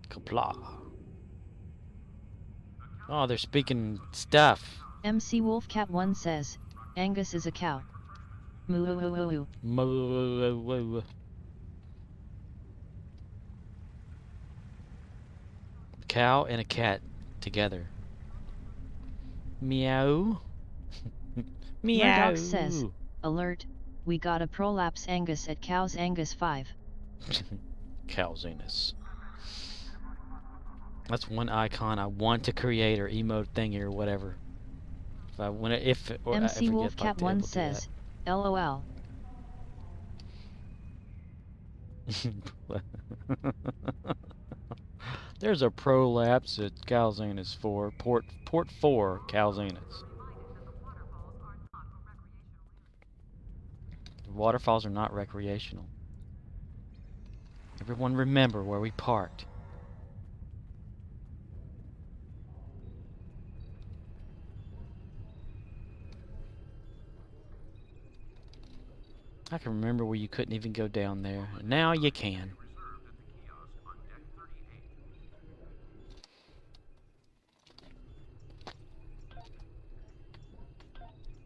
Kapla. Oh, they're speaking stuff. MC Wolfcat1 says, Angus is a cow. Moo. Cow and a cat together. Meow. Meow. Murdoch says, alert, we got a prolapse Angus at Cow's Angus 5. Cow's anus. That's one icon I want to create, or emote thingy or whatever. If I want to, MC Wolfcat1 says, LOL. There's a prolapse at Calzanus 4, port 4, Calzanus. The waterfalls are not recreational. Everyone remember where we parked. I can remember where you couldn't even go down there. Now you can.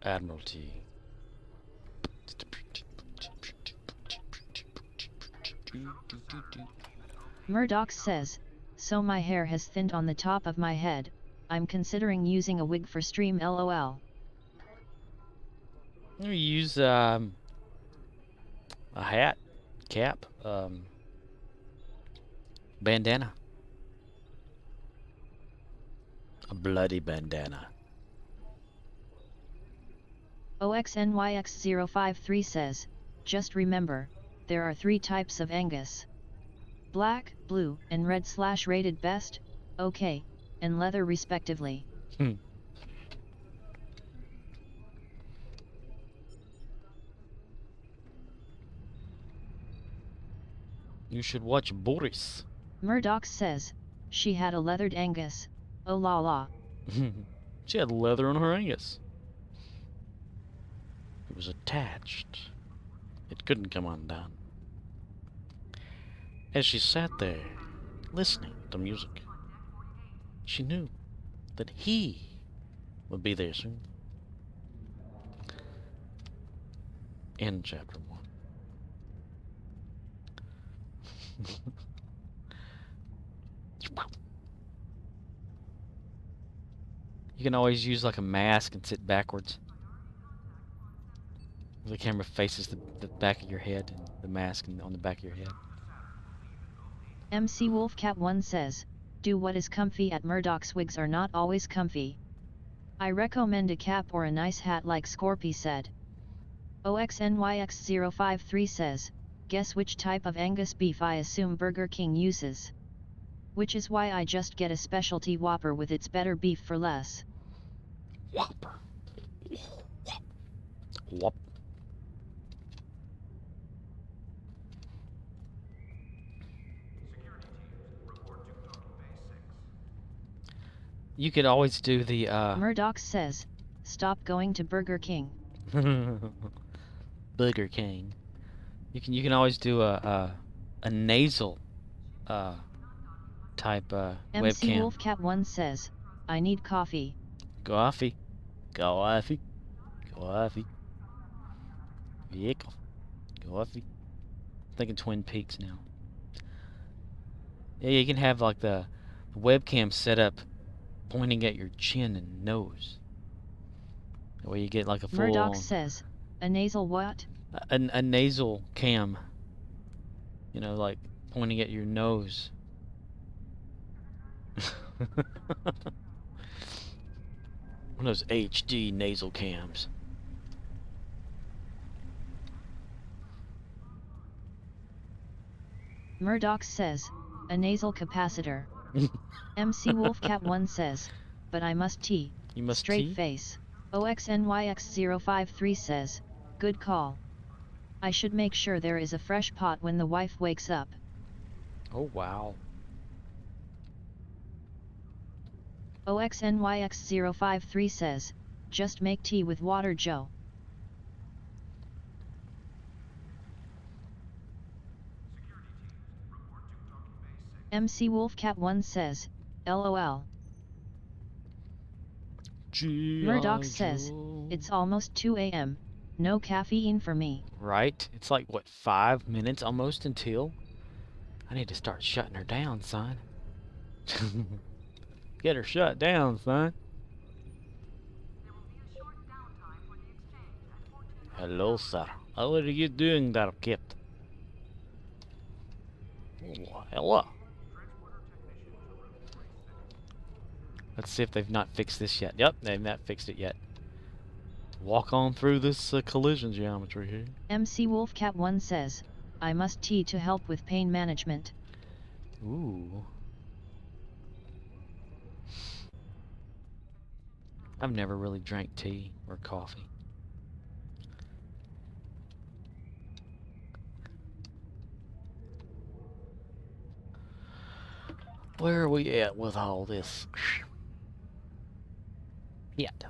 Admiralty. Murdoch says, so my hair has thinned on the top of my head, I'm considering using a wig for stream LOL. You use a hat, cap, bandana. A bloody bandana. OXNYX053 says, just remember, there are 3 types of Angus. Black, blue, and red / rated best, okay, and leather respectively. You should watch Boris. Murdoch says, she had a leathered Angus, oh la la. She had leather on her Angus. It was attached. It couldn't come undone. As she sat there, listening to music, she knew that he will be there soon. In chapter 1. You can always use like a mask and sit backwards. The camera faces the back of your head and the mask on the back of your head. MC Wolfcat1 says, do what is comfy at Murdoch's. Wigs are not always comfy. I recommend a cap or a nice hat like Scorpy said. OXNYX053 says, guess which type of Angus beef I assume Burger King uses. Which is why I just get a specialty Whopper with its better beef for less. Whopper. Whop. You could always do the Murdoch says, stop going to Burger King. Burger King. You can always do a nasal type MC webcam. Wolfcat1 says, I need coffee. Coffee. Coffee. Coffee. Vehicle. Coffee. Thinking Twin Peaks now. Yeah, you can have like the webcam set up pointing at your chin and nose. That way you get like a full Murdoch says, a nasal what? a nasal cam. You know, like pointing at your nose. One of those HD nasal cams. Murdoch says, a nasal capacitor. MC Wolfcat1 says, but I must tea. You must straight tea? face. OXNYX053 says, good call. I should make sure there is a fresh pot when the wife wakes up. Oh wow. OXNYX053 says, just make tea with water, Joe. MC Wolfcat1 says, LOL. Murdoch says, it's almost 2 AM, no caffeine for me. Right? It's like, what, 5 minutes almost until? I need to start shutting her down, son. Get her shut down, son. Hello, sir. How are you doing there, kid? Oh, hello. Let's see if they've not fixed this yet. Yep, they've not fixed it yet. Walk on through this collision geometry here. MC Wolfcat1 says, I must tea to help with pain management. Ooh. I've never really drank tea or coffee. Where are we at with all this? Yet.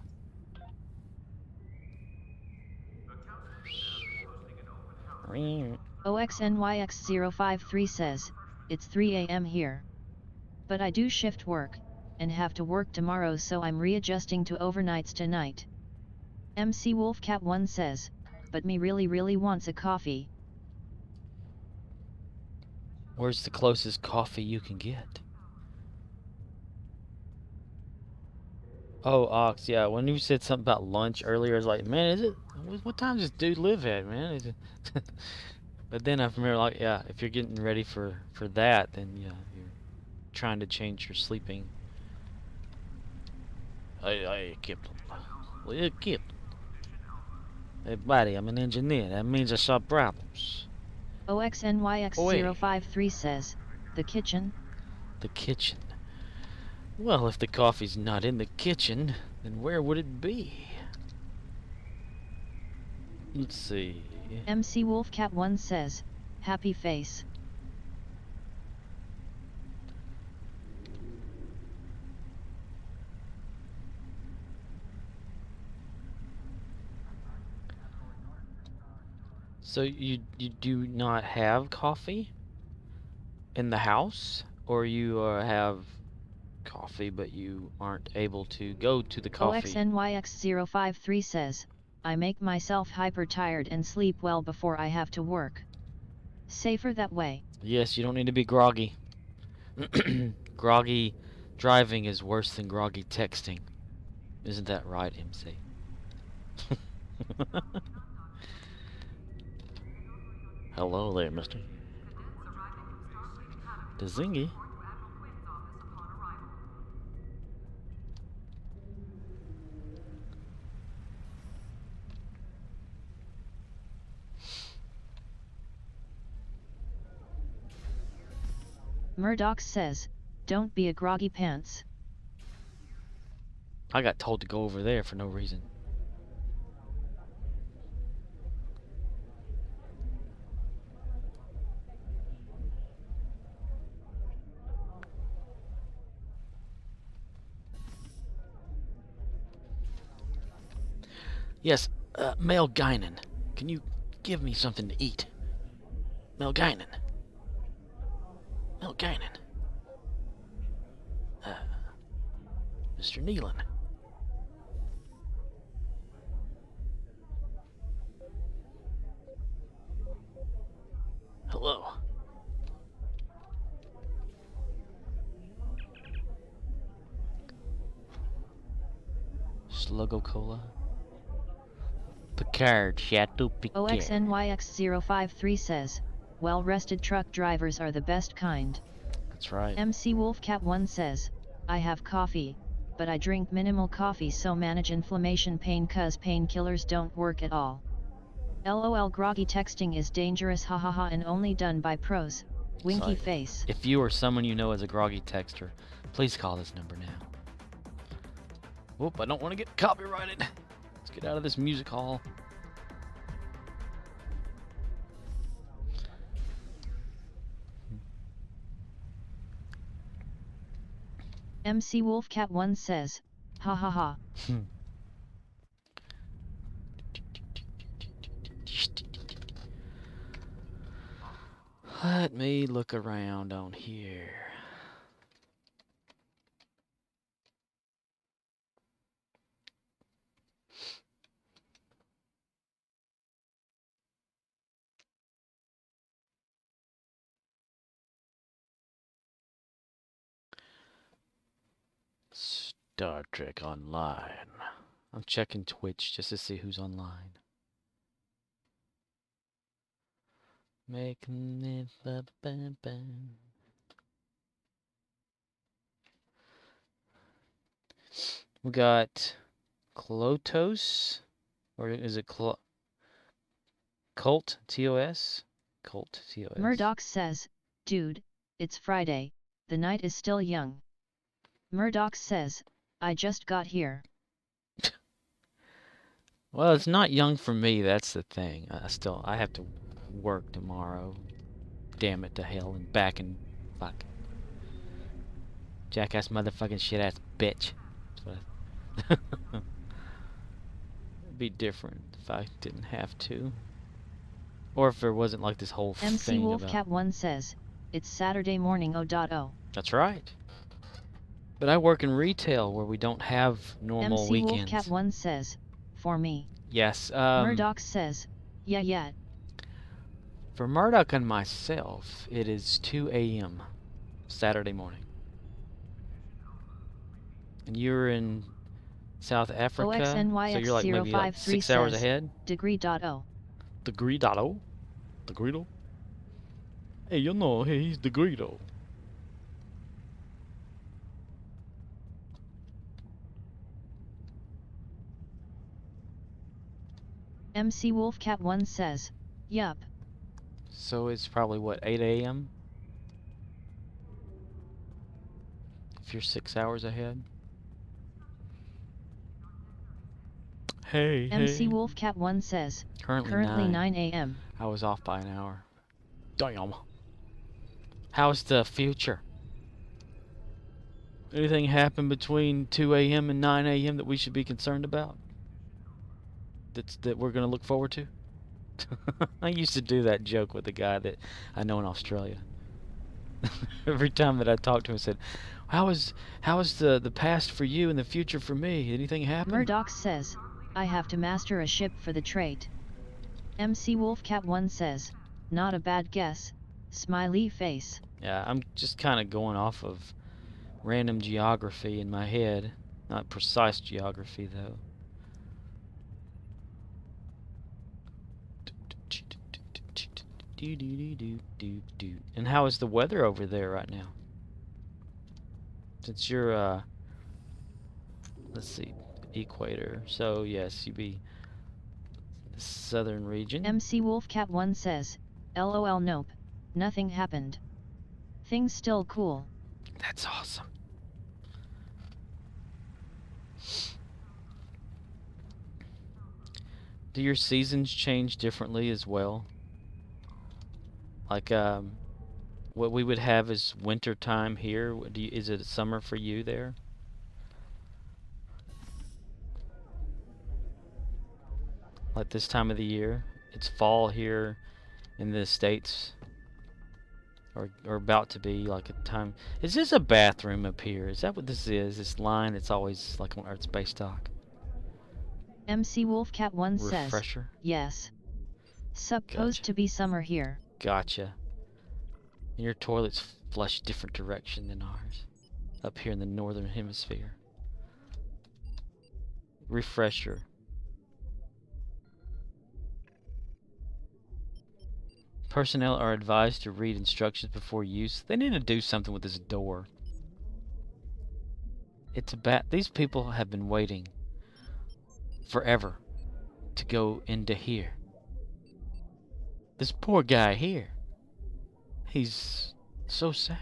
OXNYX053 says, it's 3 AM here. But I do shift work, and have to work tomorrow, so I'm readjusting to overnights tonight. MC Wolfcat1 says, but me really wants a coffee. Where's the closest coffee you can get? Oh, Ox, yeah, when you said something about lunch earlier, I was like, man, is it? What time does this dude live at, man? Is it but then I remember, like, yeah, if you're getting ready for that, then, yeah, you're trying to change your sleeping. Hey, Captain. Well, Captain. Hey, buddy, I'm an engineer. That means I solve problems. OXNYX053 says, the kitchen? The kitchen. Well, if the coffee's not in the kitchen, then where would it be? Let's see. MC Wolfcat1 says, happy face. So you do not have coffee in the house, or you have coffee, but you aren't able to go to the coffee. OXNYX053 says, I make myself hyper tired and sleep well before I have to work. Safer that way. Yes, you don't need to be groggy. Groggy driving is worse than groggy texting. Isn't that right, MC? Hello there, mister. Dazingy. Murdoch says, don't be a groggy pants. I got told to go over there for no reason. Yes, Mel Guinan. Can you give me something to eat? Mel Guinan. Mel Guinan. Mr. Nealon. Hello. Sluggo Cola. Picard, Chateau Picard. OXNYX053 says, well-rested truck drivers are the best kind. That's right. MC Wolfcat1 says, I have coffee, but I drink minimal coffee so manage inflammation pain cause painkillers don't work at all. LOL groggy texting is dangerous hahaha and only done by pros. Winky face. If you or someone you know is a groggy texter, please call this number now. Whoop, I don't want to get copyrighted. Let's get out of this music hall. MC Wolfcat1 says, ha ha ha. Let me look around on here. Star Trek Online. I'm checking Twitch just to see who's online. Making it ba-ba-ba. We got Klotos, or is it Cult TOS? Cult TOS. Murdoch says, dude, it's Friday, the night is still young. Murdoch says, I just got here. Well, it's not young for me, that's the thing. I have to work tomorrow. Damn it to hell and back and fuck. Jackass motherfucking shit ass bitch. It'd be different if I didn't have to. Or if there wasn't like this whole MC thing Wolfcat about... 1 says, it's Saturday morning o.o. That's right. But I work in retail where we don't have normal MC weekends. Wolfcat 1 says, for me. Yes. Murdoch says, yeah. For Murdoch and myself, it is 2 a.m. Saturday morning. And you're in South Africa, OXNYX so you're like maybe like 6 hours ahead? Degree.o. Degree.o? Degree.o? Hey, you know, hey, he's Degree.o. MC Wolfcat 1 says, yup. So it's probably what, 8 a.m.? If you're 6 hours ahead? Hey, MC Wolfcat 1 says, currently 9 a.m. I was off by an hour. Damn. How's the future? Anything happen between 2 a.m. and 9 a.m. that we should be concerned about? That we're going to look forward to? I used to do that joke with a guy that I know in Australia. Every time that I talked to him, I said, how is the past for you and the future for me? Anything happen? Murdoch says, I have to master a ship for the trait. MC Wolfcat1 says, not a bad guess, smiley face. Yeah, I'm just kind of going off of random geography in my head. Not precise geography, though. And how is the weather over there right now? Since you're, let's see, equator. So, yes, you'd be the southern region. MC Wolfcat1 says, LOL nope, nothing happened. Things still cool. That's awesome. Do your seasons change differently as well? Like, what we would have is winter time here. Is it summer for you there? Like this time of the year? It's fall here in the States. Or about to be, like a time. Is this a bathroom up here? Is that what this is? This line it's always like on Earth's base dock. MC Wolfcat1 says, Refresher? yes. Supposed to be summer here. Gotcha. And your toilets flush different direction than ours. Up here in the northern hemisphere. Refresher. Personnel are advised to read instructions before use. They need to do something with this door. It's these people have been waiting forever to go into here. This poor guy here. He's so sad.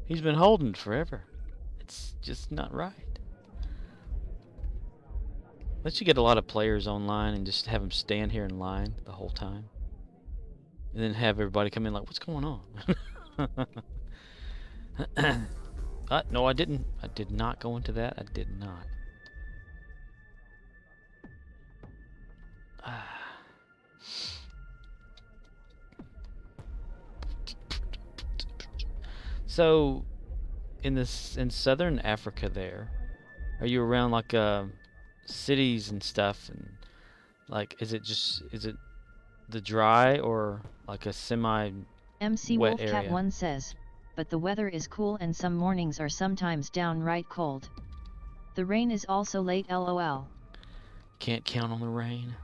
He's been holding forever. It's just not right. Unless you get a lot of players online and just have them stand here in line the whole time. And then have everybody come in like, what's going on? No, I didn't. I did not go into that. I did not. So, in southern Africa there, are you around like cities and stuff, and like is it the dry or like a semi MC wet Wolfcat area? 1 says, but the weather is cool and some mornings are sometimes downright cold. The rain is also late LOL. Can't count on the rain.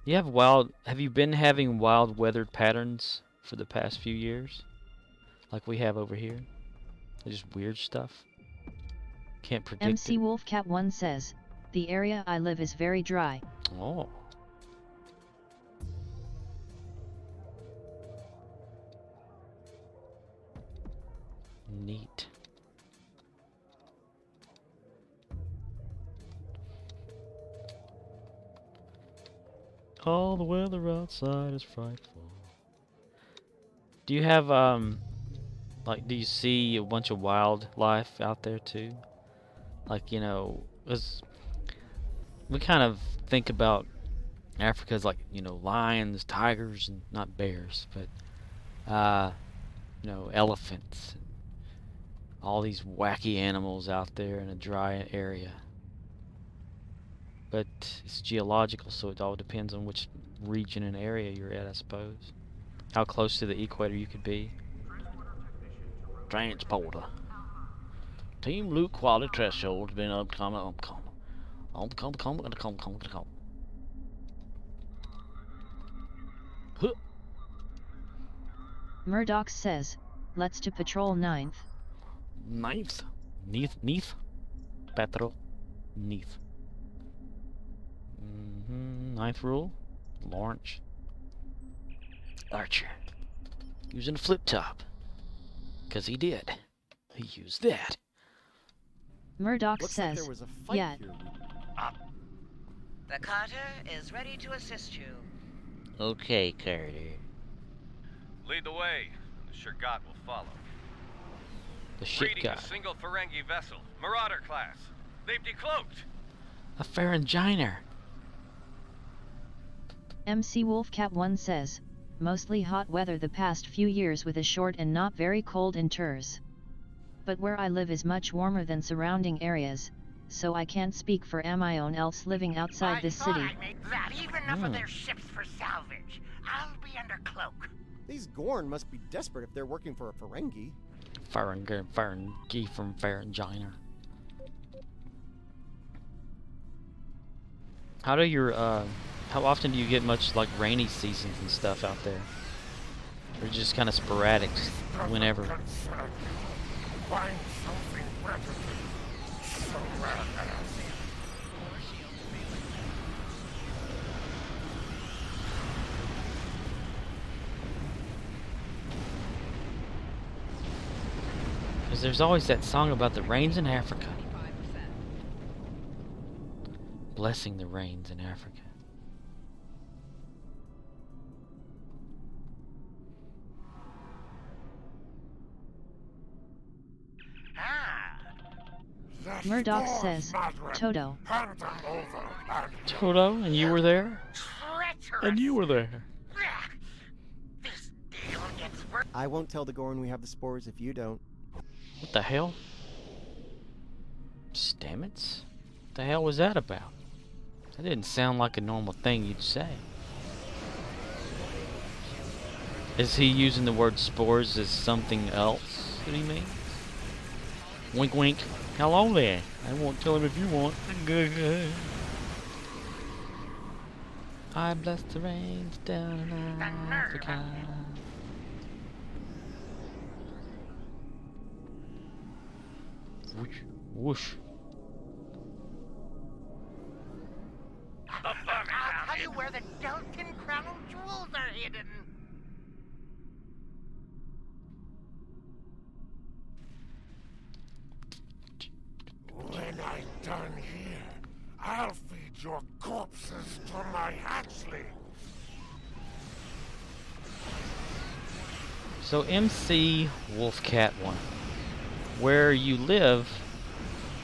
Have you been having wild weathered patterns for the past few years? Like we have over here? Just weird stuff. Can't predict MC it. Wolfcat 1 says, the area I live is very dry. Oh. Neat. All the weather outside is frightful. Do you have like, do you see a bunch of wildlife out there too? Like, you know, 'cause we kind of think about Africa as like, you know, lions, tigers, and not bears, but you know, elephants, and all these wacky animals out there in a dry area. But it's geological, so it all depends on which region and area you're at, I suppose. How close to the equator you could be. Transporter. Team Luke quality threshold has been come. Huh. Murdoch says, let's to patrol 9th. 9th? Neath? Patrol? Neath. 9th rule? Launch. Archer. Using a flip top. 'Cause he did. He used that. Murdoch Looks like says, there was a fight yeah. here. The Carter is ready to assist you. Okay, Carter. Lead the way, and the Shirgat will follow. The ship Greeting guy. a single Ferengi vessel, Marauder class. They've decloaked. A Pharynginer. MC Wolfcat 1 says, mostly hot weather the past few years with a short and not very cold winters. But where I live is much warmer than surrounding areas, so I can't speak for anyone else living outside this city. I made that. Even enough of their ships for salvage. I'll be under cloak. These Gorn must be desperate if they're working for a Ferengi. Ferengi from Ferengina. How do your how often do you get much like rainy seasons and stuff out there? Or just kind of sporadic, whenever? Find something better than surrender. Because there's always that song about the rains in Africa. Blessing the rains in Africa. Murdoch says, Toto. Toto, and you were there? And you were there. I won't tell the Gorn we have the spores if you don't. What the hell? Stamets? What the hell was that about? That didn't sound like a normal thing you'd say. Is he using the word spores as something else that he means? Wink wink. Hello there. I won't tell him if you want. I bless the rains down in Africa. Whoosh. Whoosh. I'll tell you where the Delkin Crown jewels are hidden. When I'm done here, I'll feed your corpses to my hatchling. So MC Wolfcat 1, where you live,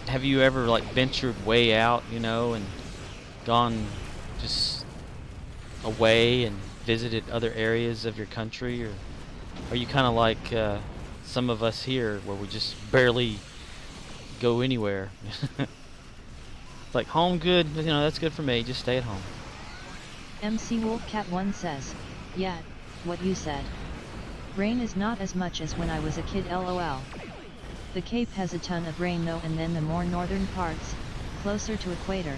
have you ever like ventured way out, you know, and gone just away and visited other areas of your country, or are you kind of like some of us here where we just barely go anywhere? It's like home good, you know, that's good for me, just stay at home. MC Wolfcat 1 says, yeah, what you said. Rain is not as much as when I was a kid, lol. The Cape has a ton of rain though, and then the more northern parts, closer to equator,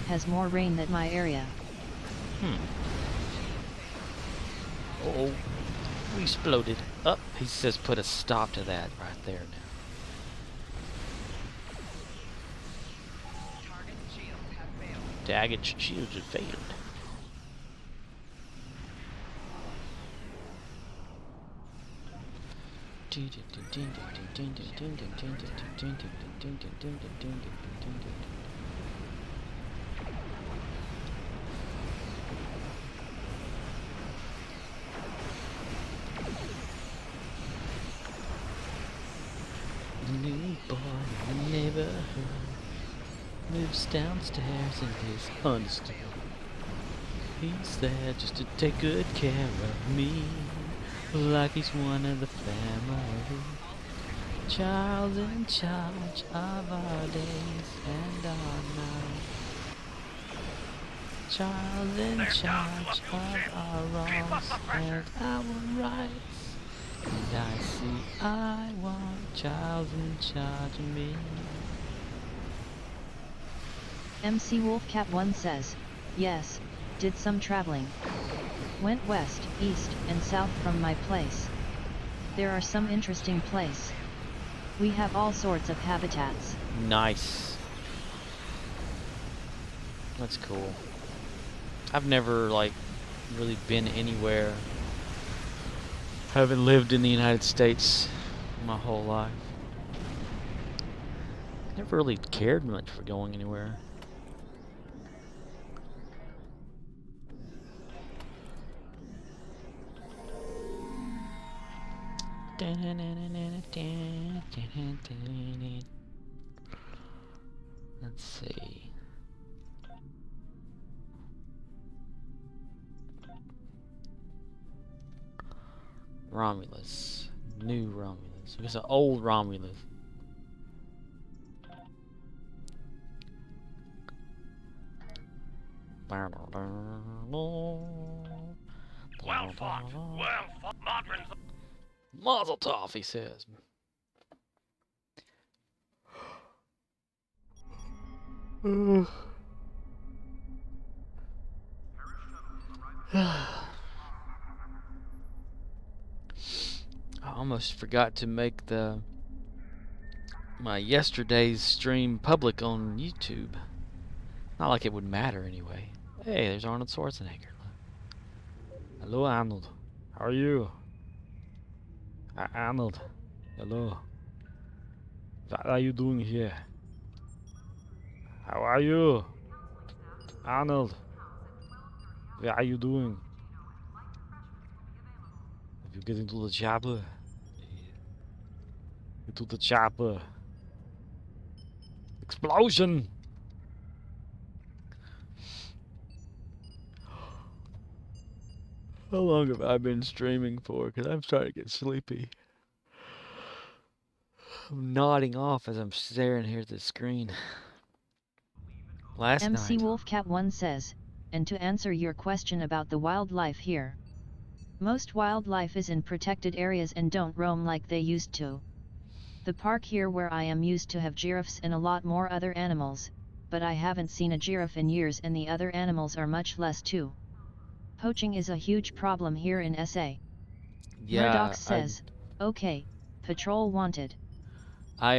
has more rain than my area. Uh-oh, we exploded. Up, he says put a stop to that right there now. Target shields have failed. New boy in the neighborhood moves downstairs in his understood. He's there just to take good care of me, like he's one of the family. Child in charge of our days and our nights. Child in charge of our wrongs and our rights. And I see I want child in charge of me. MC Wolfcat 1 says, yes, did some traveling. Went west, east, and south from my place. There are some interesting place. We have all sorts of habitats. Nice. That's cool. I've never, like, really been anywhere. Haven't lived in the United States my whole life. Never really cared much for going anywhere. Let's see. Romulus. New Romulus. It's an old Romulus. Well fought. Well fought. Modrons. Mazel tov, he says. I almost forgot to make my yesterday's stream public on YouTube. Not like it would matter anyway. Hey, there's Arnold Schwarzenegger. Hello, Arnold. How are you? Arnold. Hello. What are you doing here? How are you? Arnold. What are you doing? If you get into the chopper. Into the chopper. Explosion! How long have I been streaming for? Because I'm starting to get sleepy. I'm nodding off as I'm staring here at the screen. Last MC night. Wolfcat1 says, and to answer your question about the wildlife here. Most wildlife is in protected areas and don't roam like they used to. The park here where I am used to have giraffes and a lot more other animals, but I haven't seen a giraffe in years and the other animals are much less too. Poaching is a huge problem here in SA. Yeah, Murdoch says, okay, patrol wanted. I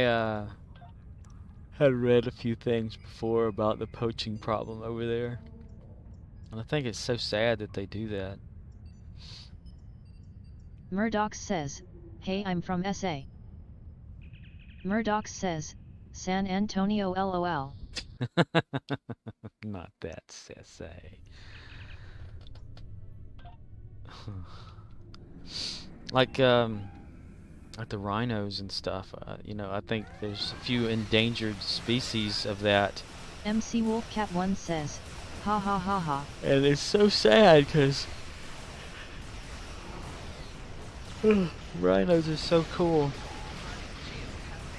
had read a few things before about the poaching problem over there. And I think it's so sad that they do that. Murdoch says, hey, I'm from SA. Murdoch says, San Antonio LOL. Not that sassy. Like the rhinos and stuff, you know, I think there's a few endangered species of that. MC Wolfcat1 says, ha ha ha ha. And it's so sad because rhinos are so cool.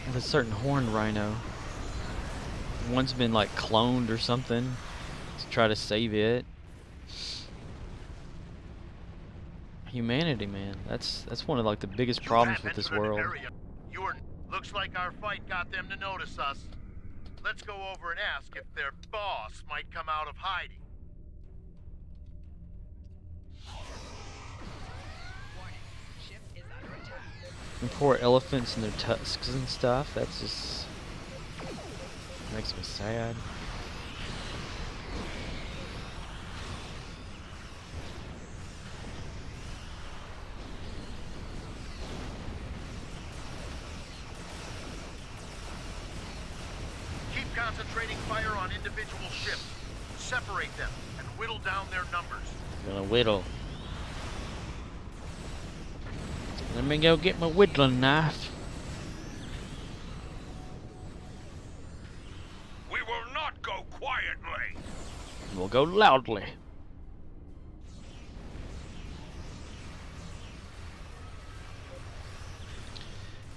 There's a certain horned rhino. One's been like cloned or something to try to save it. Humanity, man. That's one of like the biggest problems with this world. Looks like our fight got them to notice us. Let's go over and ask if their boss might come out of hiding. And poor elephants and their tusks and stuff. That's just makes me sad. Keep concentrating fire on individual ships. Separate them and whittle down their numbers. Gonna whittle. Let me go get my whittling knife. We will not go quietly. We'll go loudly.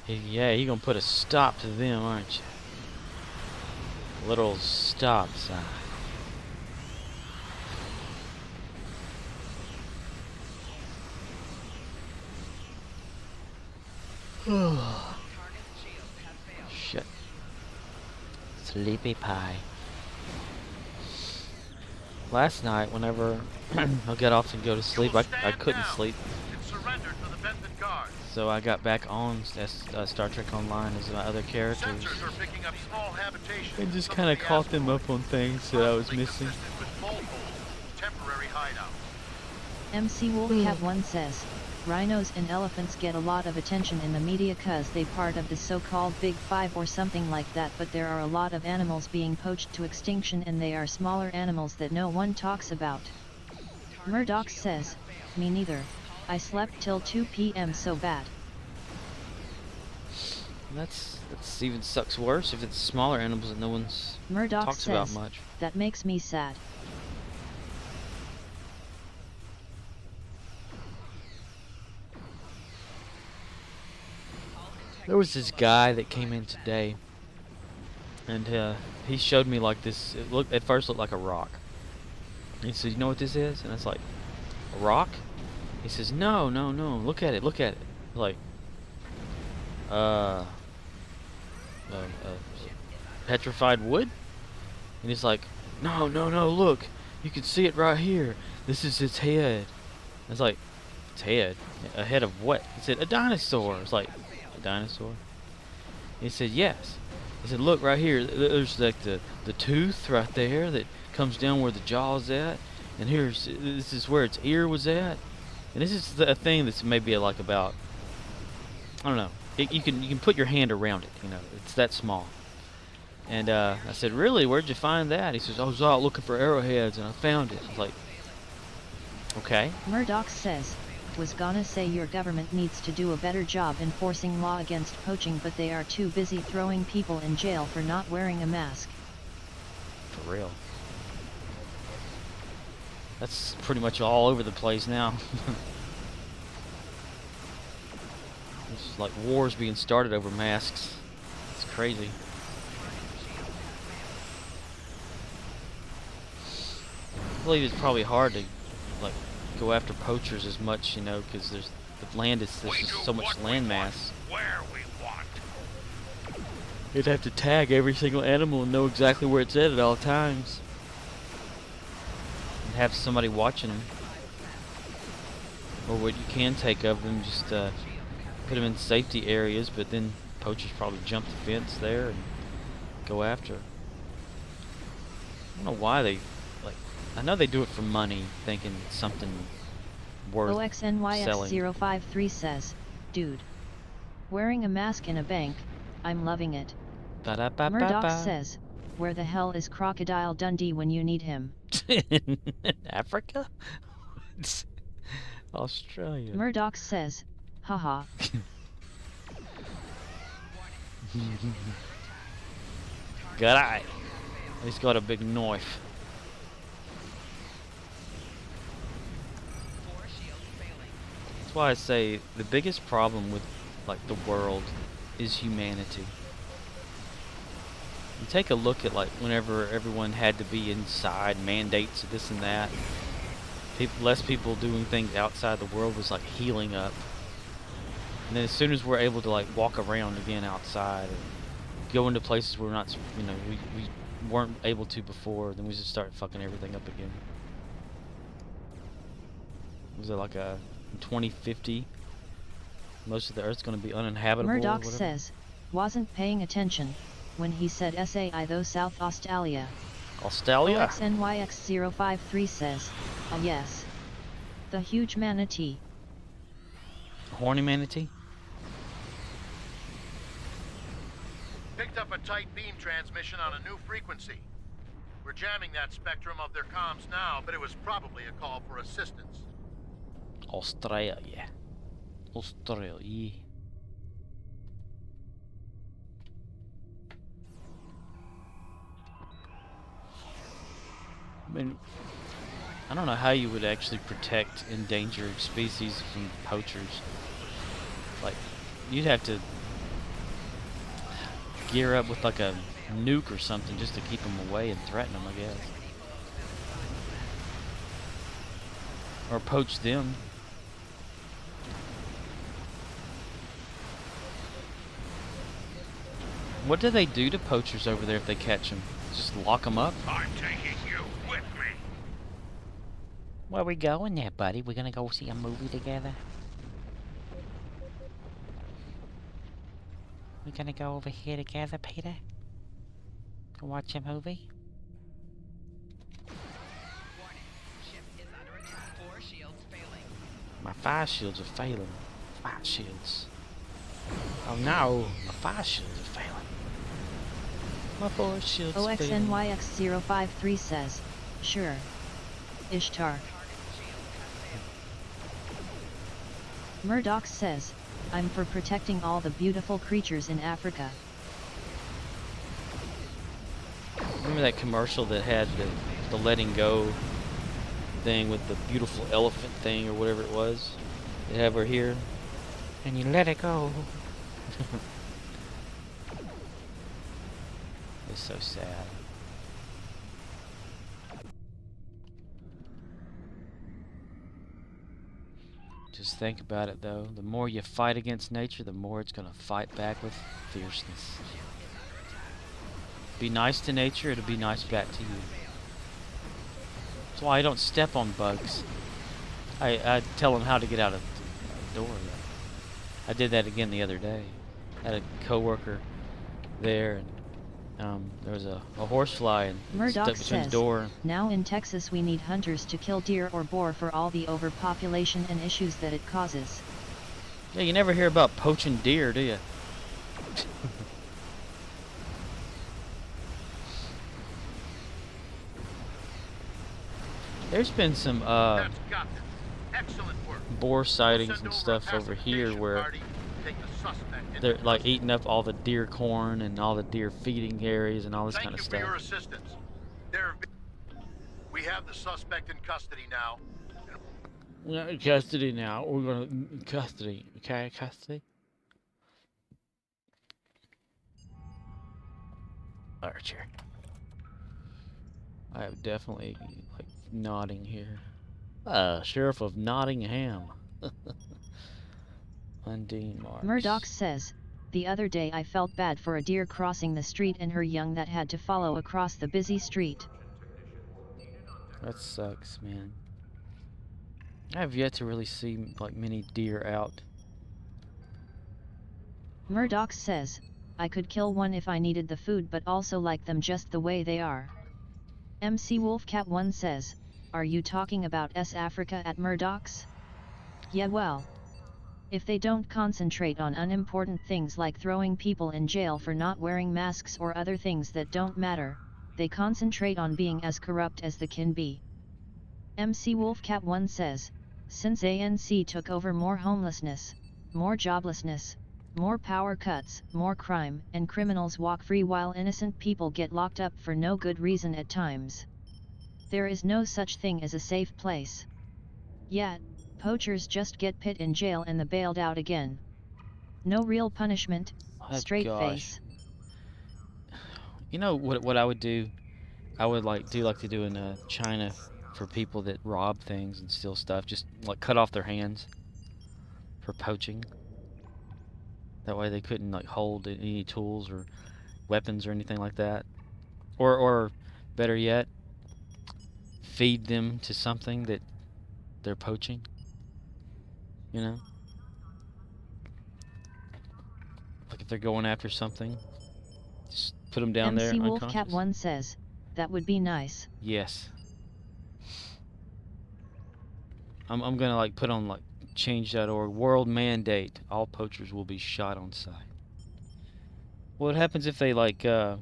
Yeah, you're gonna put a stop to them, aren't you? Little stop sign. Shit. Sleepy pie. Last night, whenever I got off and go to sleep, I couldn't sleep. So I got back on Star Trek Online as my other characters. And just kind of caught them up on things that I was missing. MC Wolfcat1 says, rhinos and elephants get a lot of attention in the media cause they part of the so-called Big Five or something like that, but there are a lot of animals being poached to extinction and they are smaller animals that no one talks about. Murdoch says, me neither. I slept till 2 p.m. so bad. That's even sucks worse if it's smaller animals that no one's Murdoch talks says, about much. That makes me sad. There was this guy that came in today, and he showed me like this. It looked at first looked like a rock. He said, "You know what this is?" And it's like, "A rock?" He says, "No, no, no. Look at it. Look at it." Like, petrified wood. And he's like, "No, no, no. Look, you can see it right here. This is its head." It's like, its head? A head of what? He said, "A dinosaur." It's like, a dinosaur? He said, "Yes." He said, "Look right here. There's like the tooth right there that comes down where the jaw's at, and this is where its ear was at, and this is a thing that's maybe like about, I don't know. You can put your hand around it. You know, it's that small." And I said, "Really? Where'd you find that?" He says, "I was out looking for arrowheads and I found it." I was like, okay. Murdoch says, "Was gonna say your government needs to do a better job enforcing law against poaching, but they are too busy throwing people in jail for not wearing a mask." For real. That's pretty much all over the place now. It's like wars being started over masks. It's crazy. I believe it's probably hard to like go after poachers as much, you know, because there's just so much land mass. Where we want. You'd have to tag every single animal and know exactly where it's at all times. And have somebody watching them. Or what you can take of them, just put them in safety areas, but then poachers probably jump the fence there and go after. I don't know why they, like, I know they do it for money, thinking it's something worth selling. OXNYX053 says, "Dude, wearing a mask in a bank, I'm loving it." Murdoch says, "Where the hell is Crocodile Dundee when you need him?" In Africa? Australia. Murdoch says, "Haha." Good eye. He's got a big knife. That's why I say the biggest problem with like the world is humanity. You take a look at like whenever everyone had to be inside, mandates this and that. Less people doing things outside the world was like healing up. And then as soon as we're able to like walk around again outside and go into places we're not, you know, we weren't able to before, then we just start fucking everything up again. Was it like a 2050? Most of the Earth's going to be uninhabitable. Murdoch says, "Wasn't paying attention when he said SAI though South Australia." Australia? OXNYX053 says, "Oh yes. The huge manatee." Horny manatee? Picked up a tight beam transmission on a new frequency. We're jamming that spectrum of their comms now, but it was probably a call for assistance. Australia. Australia. I mean, I don't know how you would actually protect endangered species from poachers. Like, you'd have to gear up with like a nuke or something just to keep them away and threaten them, I guess. Or poach them. What do they do to poachers over there if they catch them? Just lock them up? I'm taking you with me. Where we going there, buddy? We're gonna go see a movie together? We're gonna go over here together, Peter? Go watch a movie? My fire shields are failing. Fire shields. Oh no, my fire shields are failing. My force shields are failing. OXNYX053 says, "Sure. Ishtar." Murdoch says, "I'm for protecting all the beautiful creatures in Africa." Remember that commercial that had the letting go thing with the beautiful elephant thing or whatever it was? They have her here. And you let it go. It's so sad. Just think about it though. The more you fight against nature, the more it's gonna fight back with fierceness. Be nice to nature, it'll be nice back to you. That's why I don't step on bugs. I tell them how to get out of the door. I did that again the other day. I had a coworker there, and there was a horsefly and Murdoch stuck between the says, door. now in Texas we need hunters to kill deer or boar for all the overpopulation and issues that it causes. Yeah, you never hear about poaching deer, do you? There's been some Excellent work. boar sightings and stuff over here where they're like eating up all the deer corn and all the deer feeding areas and all this kind of stuff. Thank you for your assistance. We have the suspect in custody now. We're not in custody now. We're gonna custody. Okay, custody. Archer. I am definitely like nodding here. Sheriff of Nottingham. Undine Marks. Murdoch says, the other day I felt bad for a deer crossing the street and her young that had to follow across the busy street. That sucks, man. I have yet to really see like many deer out. Murdoch says, I could kill one if I needed the food but also like them just the way they are. MC Wolfcat 1 says, are you talking about S Africa at Murdoch's? Yeah, well, if they don't concentrate on unimportant things like throwing people in jail for not wearing masks or other things that don't matter, they concentrate on being as corrupt as they can be. MC Wolfcat 1 says, since ANC took over, more homelessness, more joblessness, more power cuts, more crime, and criminals walk free while innocent people get locked up for no good reason at times. There is no such thing as a safe place. Yet, poachers just get put in jail and the bailed out again. No real punishment, straight face. You know what I would do? I would like do like they do in China for people that rob things and steal stuff. Just like cut off their hands for poaching. That way they couldn't like hold any tools or weapons or anything like that. Or better yet, feed them to something that they're poaching. You know? Like if they're going after something, just put them down there unconscious. MC Wolfcat 1 says, that would be nice. Yes. I'm gonna like put on like change.org world mandate, all poachers will be shot on sight. What happens if they like yeah,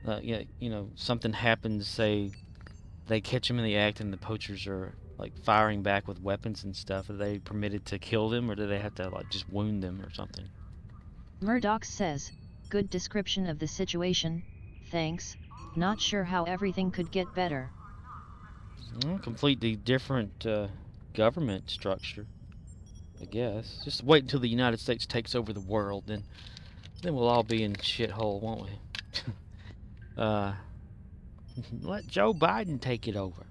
you know, something happens, say they catch them in the act and the poachers are like firing back with weapons and stuff? Are they permitted to kill them or do they have to like just wound them or something? Murdoch says, good description of the situation, thanks, not sure how everything could get better. Well, completely different government structure, I guess. Just wait until the United States takes over the world, then we'll all be in shithole, won't we? Let Joe Biden take it over.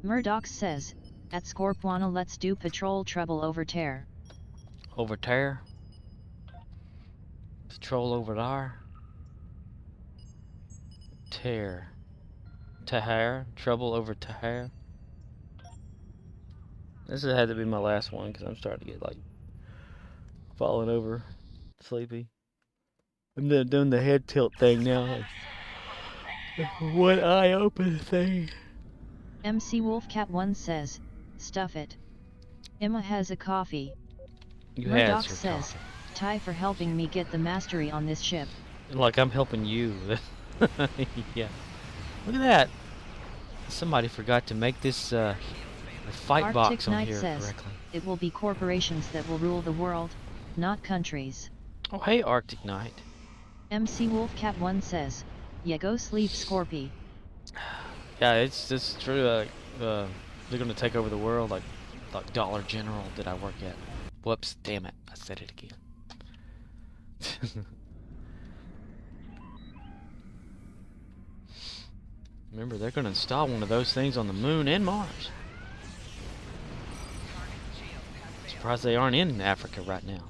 Murdoch says, at Scorpuana let's do patrol trouble over tear. Over tear? Patrol over there? Tear. Tahir? Trouble over Tahir? This had to be my last one because I'm starting to get like falling over, sleepy. I'm doing the head tilt thing now. One eye open thing. MC Wolfcat 1 says, stuff it. Emma has a coffee. Murdoch says, Ty for helping me get the mastery on this ship. Like I'm helping you. Yeah. Look at that. Somebody forgot to make this fight Arctic box on Knight here says, correctly. it will be corporations that will rule the world, not countries. Oh, hey, Arctic Knight. MC Wolfcat 1 says, yeah, go sleep, Scorpy. Yeah, it's true. They're gonna take over the world, like Dollar General that I work at. Whoops! Damn it! I said it again. Remember, they're gonna install one of those things on the moon and Mars. Surprised they aren't in Africa right now.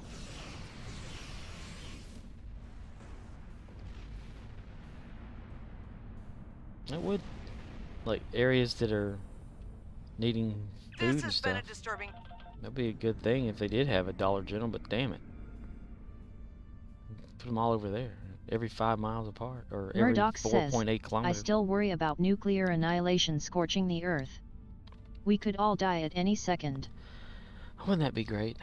That would, like, areas that are needing food and stuff. That'd be a good thing if they did have a Dollar General, but damn it. Put them all over there, every 5 miles apart, or every Murdoch says, 4.8 kilometers. I still worry about nuclear annihilation scorching the Earth. We could all die at any second. Wouldn't that be great?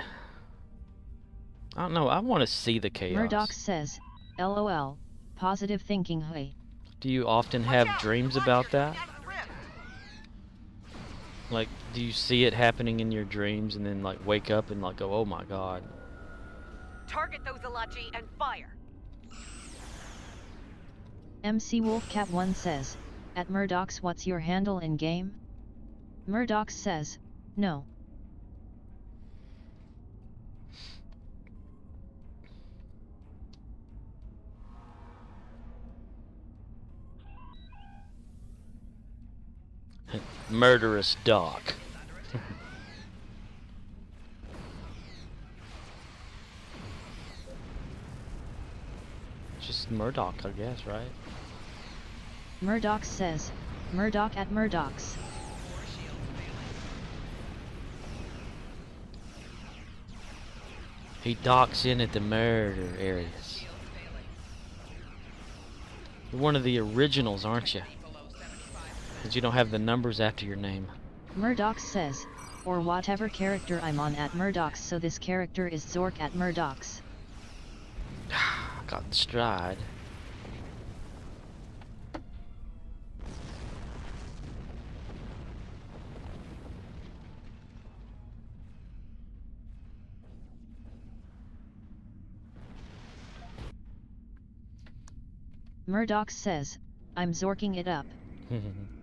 I don't know, I want to see the chaos. Murdoch says, LOL, positive thinking hey. Do you often have dreams about that? Like, do you see it happening in your dreams and then, like, wake up and, like, go, oh my god. Target those Alachi and fire. MC Wolfcat 1 says, at Murdoch's what's your handle in game? Murdoch says, no. Murderous dog. Just Murdoch, I guess, right? Murdoch says, Murdoch at Murdoch's. He docks in at the murder areas. You're one of the originals, aren't you? Because you don't have the numbers after your name. Murdoch says, or whatever character I'm on at Murdoch's, so this character is Zork at Murdoch's. Got the stride. Murdoch says, I'm zorking it up.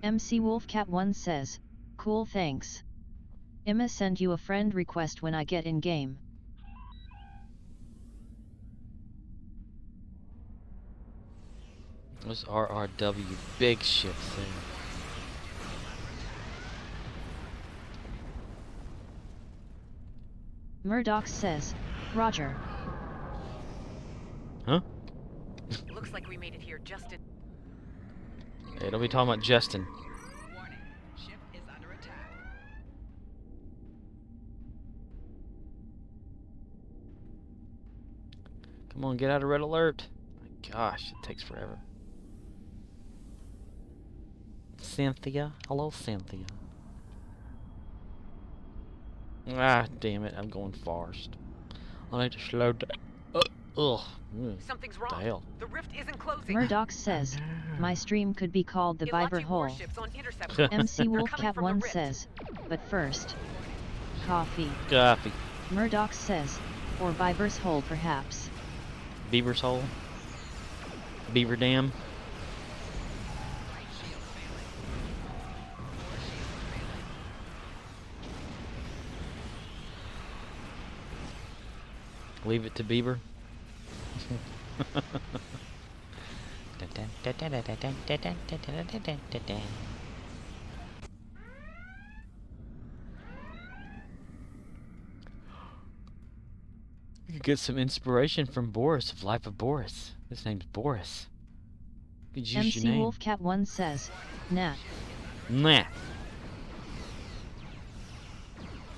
MC Wolfcat 1 says, cool thanks. I'ma send you a friend request when I get in game. What's RRW big ship thing? Murdoch says, Roger. Huh? Looks like we made it here just in. Hey, don't be talking about Justin. Warning, ship is under attack. Come on, get out of red alert. My gosh, it takes forever. Cynthia? Hello, Cynthia. Ah, damn it, I'm going fast. I need to slow down. Something's wrong. The hell? The rift isn't closing. Murdoch says, my stream could be called the Viber Hole. MC Wolfcat 1 says, but first, coffee. Coffee. Murdoch says, or Viber's Hole perhaps. Beaver's Hole? Beaver Dam? Leave it to Beaver. You could get some inspiration from Boris of Life of Boris. His name's Boris. You could use MC your name. Wolfcat 1 says, nah. Nah.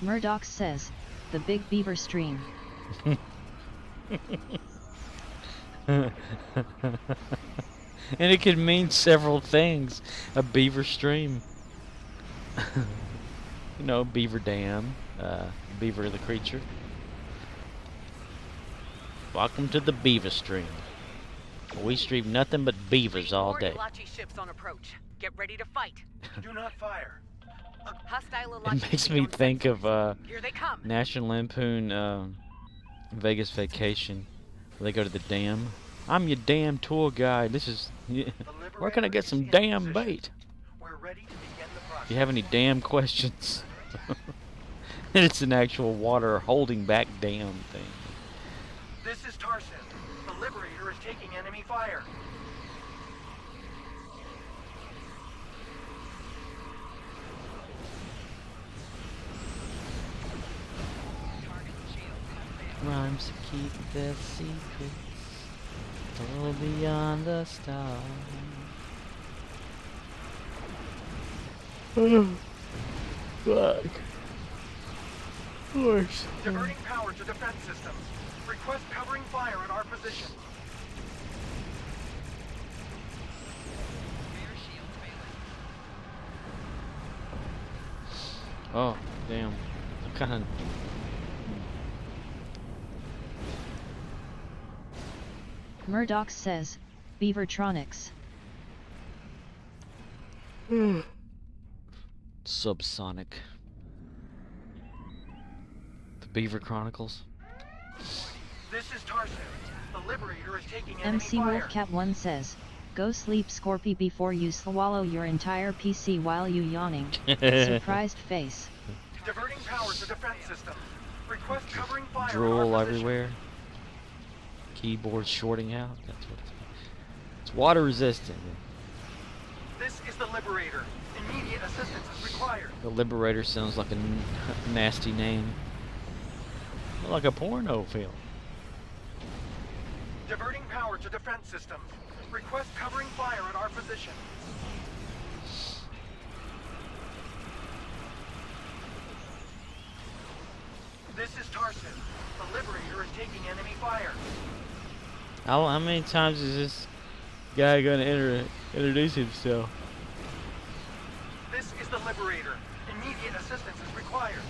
Murdoch says, the Big Beaver stream. And it could mean several things. A beaver stream. You know, beaver dam. Beaver the creature. Welcome to the beaver stream. We stream nothing but beavers all day. Ships on approach. Get ready to fight. Do not fire. Hostile It makes me think of Here they come. National Lampoon Vegas Vacation. Where they go to the dam. I'm your damn tour guide. This is... Where can I get some damn bait? ready to begin the process. If you have any damn questions. And it's an actual water holding back dam thing. This is Tarsin. The Liberator is taking enemy fire. Rhymes keep their secrets all beyond the stars. Fuck. Horse. Diverting power to defense systems. Request covering fire at our position. Oh, damn. I'm kind of. Murdoch says, Beavertronics. Subsonic. The Beaver Chronicles. This is Tarsin. The Liberator is taking enemy MC fire. Wolfcat1 says, go sleep Scorpy before you swallow your entire PC while you yawning. Surprised face. Diverting power to defense systems. Request covering fire. Drool everywhere. Keyboard shorting out. That's what it's water resistant. This is the Liberator. Immediate assistance is required. The Liberator sounds like a nasty name. Like a porno film. Diverting power to defense systems. Request covering fire at our position. This is Tarsin. The Liberator is taking enemy fire. How many times is this guy gonna introduce himself? This is the Liberator. Immediate assistance is required.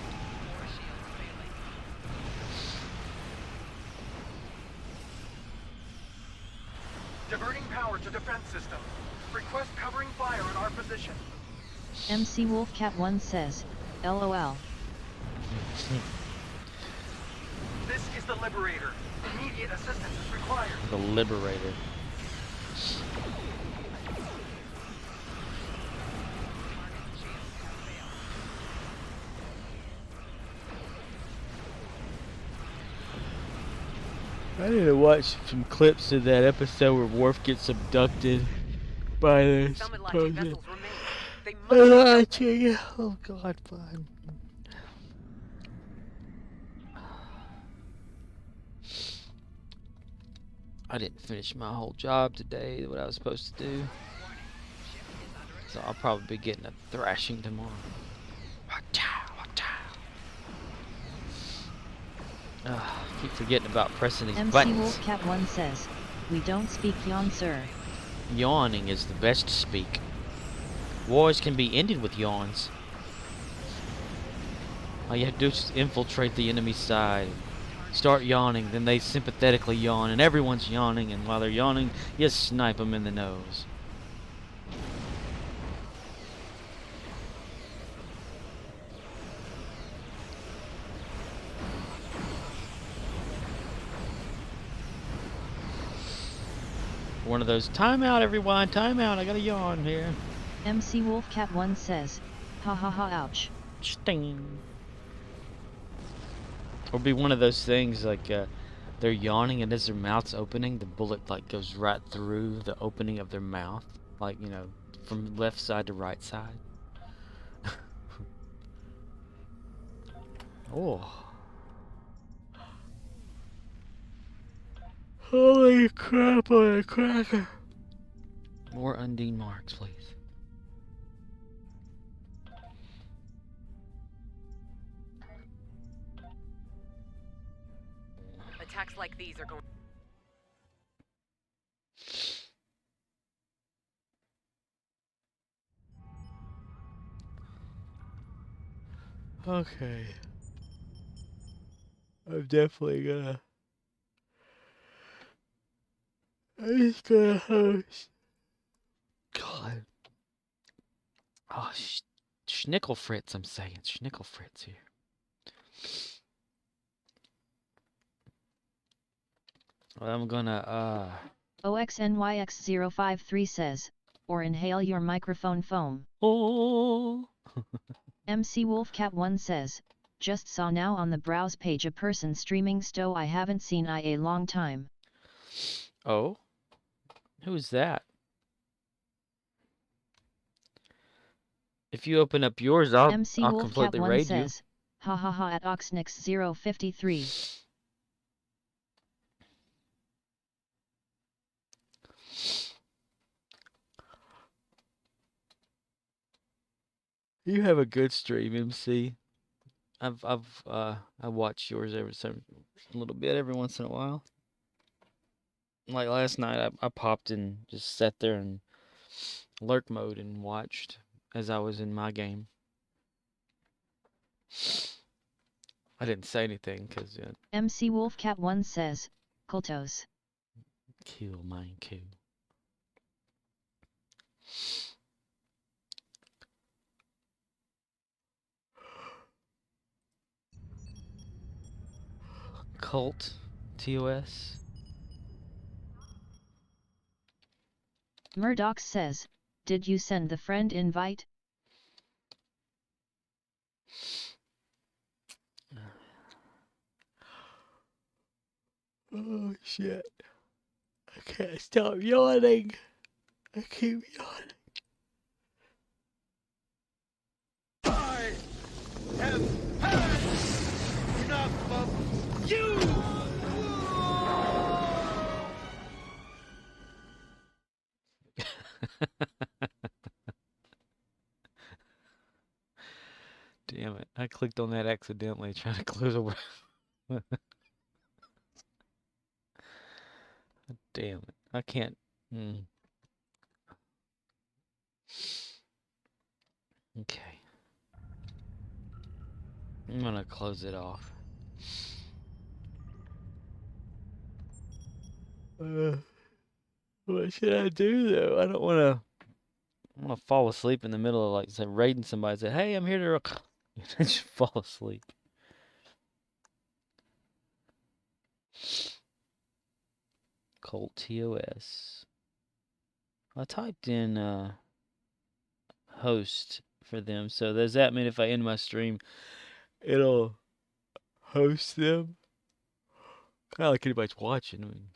Diverting power to defense system. Request covering fire at our position. MC Wolfcat1 says, LOL. This is the Liberator. Immediate assistance is required. The Liberator. I need to watch some clips of that episode where Worf gets abducted by this person. Oh God, fine. I didn't finish my whole job today, what I was supposed to do. So I'll probably be getting a thrashing tomorrow. Keep forgetting about pressing these MC buttons. Wolfcat1 says, we don't speak yawn, sir. Yawning is the best to speak. Wars can be ended with yawns. All you have to do is just infiltrate the enemy's side. Start yawning, then they sympathetically yawn, and everyone's yawning, and while they're yawning, you snipe them in the nose. One of those, time out everyone, time out, I got a yawn here. MC Wolfcat1 says, ha ha ha ouch. Sting. Or be one of those things like they're yawning and as their mouth's opening, the bullet like goes right through the opening of their mouth. Like, you know, from left side to right side. Oh. Holy crap on a cracker. More Undine marks, please. Attacks like these are going. Okay. I'm definitely gonna. I'm just gonna host. God. Oh, Schnickel Fritz, I'm saying. Schnickel Fritz here. Well, I'm gonna, OXNYX053 says, or inhale your microphone foam. Oh. MC Wolfcat1 says, just saw now on the browse page a person streaming Stow I haven't seen in a long time. Oh? Who's that? If you open up yours, I'll completely MC Wolfcat1 raid you. says, ha ha ha at Oxnix053. You have a good stream, MC. I watch yours a little bit every once in a while. Like last night, I popped and just sat there in lurk mode and watched as I was in my game. I didn't say anything because MC Wolfcat1 says, Kultos. Kill mine, kill. Cult TOS. Murdoch says, did you send the friend invite? Oh shit. I can't stop yawning. I keep yawning. I have had enough of you! Damn it. I clicked on that accidentally trying to close a Damn it. I can't. Okay. I'm gonna close it off. What should I do though? I don't wanna fall asleep in the middle of like say raiding somebody and say, hey, I'm here to just fall asleep. Cult TOS. I typed in host for them, so does that mean if I end my stream it'll host them? Kinda like anybody's watching. I mean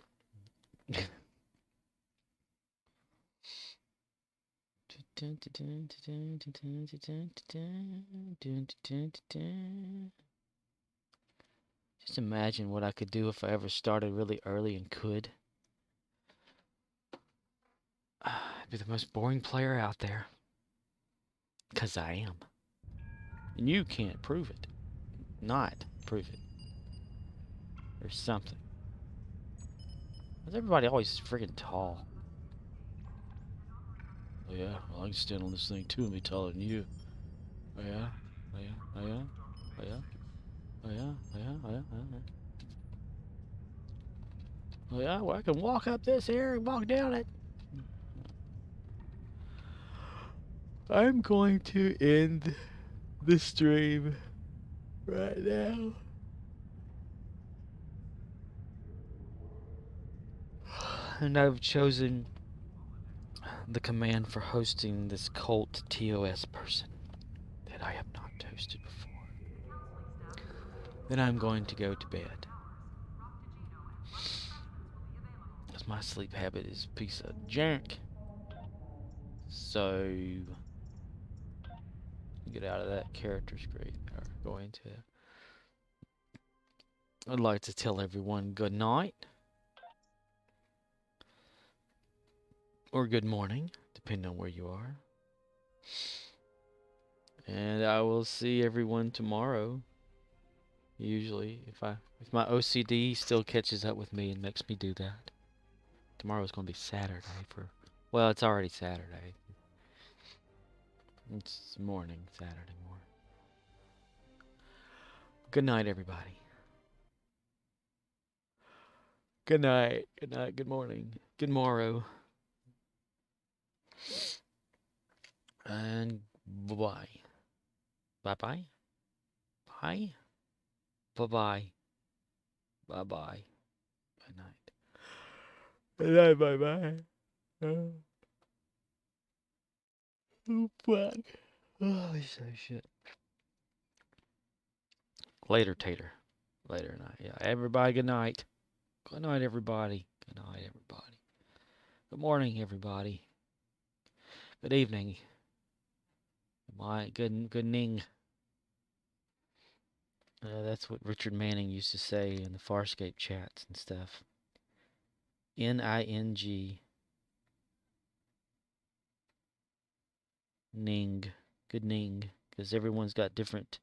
just imagine what I could do if I ever started really early and could. I'd be the most boring player out there. 'Cause I am. And you can't prove it. Not prove it. Or something. Why's everybody always freaking tall? Oh yeah, well I can stand on this thing too and be taller than you. Oh yeah? Oh yeah? Oh yeah? Oh yeah? Oh yeah? Oh yeah? Oh yeah? Oh yeah? Oh yeah? Well I can walk up this here and walk down it. I'm going to end the stream right now. And I've chosen the command for hosting this cult TOS person that I have not hosted before. Then I'm going to go to bed. Because my sleep habit is a piece of junk. So get out of that character's great. Or go into it. I'd like to tell everyone good night. Or good morning, depending on where you are. And I will see everyone tomorrow. Usually, if my OCD still catches up with me and makes me do that. Tomorrow's going to be Saturday well, it's already Saturday. It's morning, Saturday morning. Good night, everybody. Good night. Good night. Good morning. Good morrow. And bye-bye. Bye-bye. Bye. Bye-bye. Bye-bye. Good night. Good night. Bye-bye. Oh, fuck. Oh, so shit. Later, Tater. Later night. Yeah, everybody, good night. Good night, everybody. Good night, everybody. Good morning, everybody. Good evening. Good ning. That's what Richard Manning used to say in the Farscape chats and stuff. N-I-N-G. Ning. Good ning. Because everyone's got different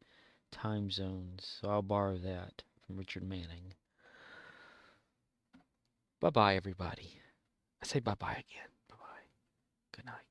time zones. So I'll borrow that from Richard Manning. Bye-bye, everybody. I say bye-bye again. Bye-bye. Good night.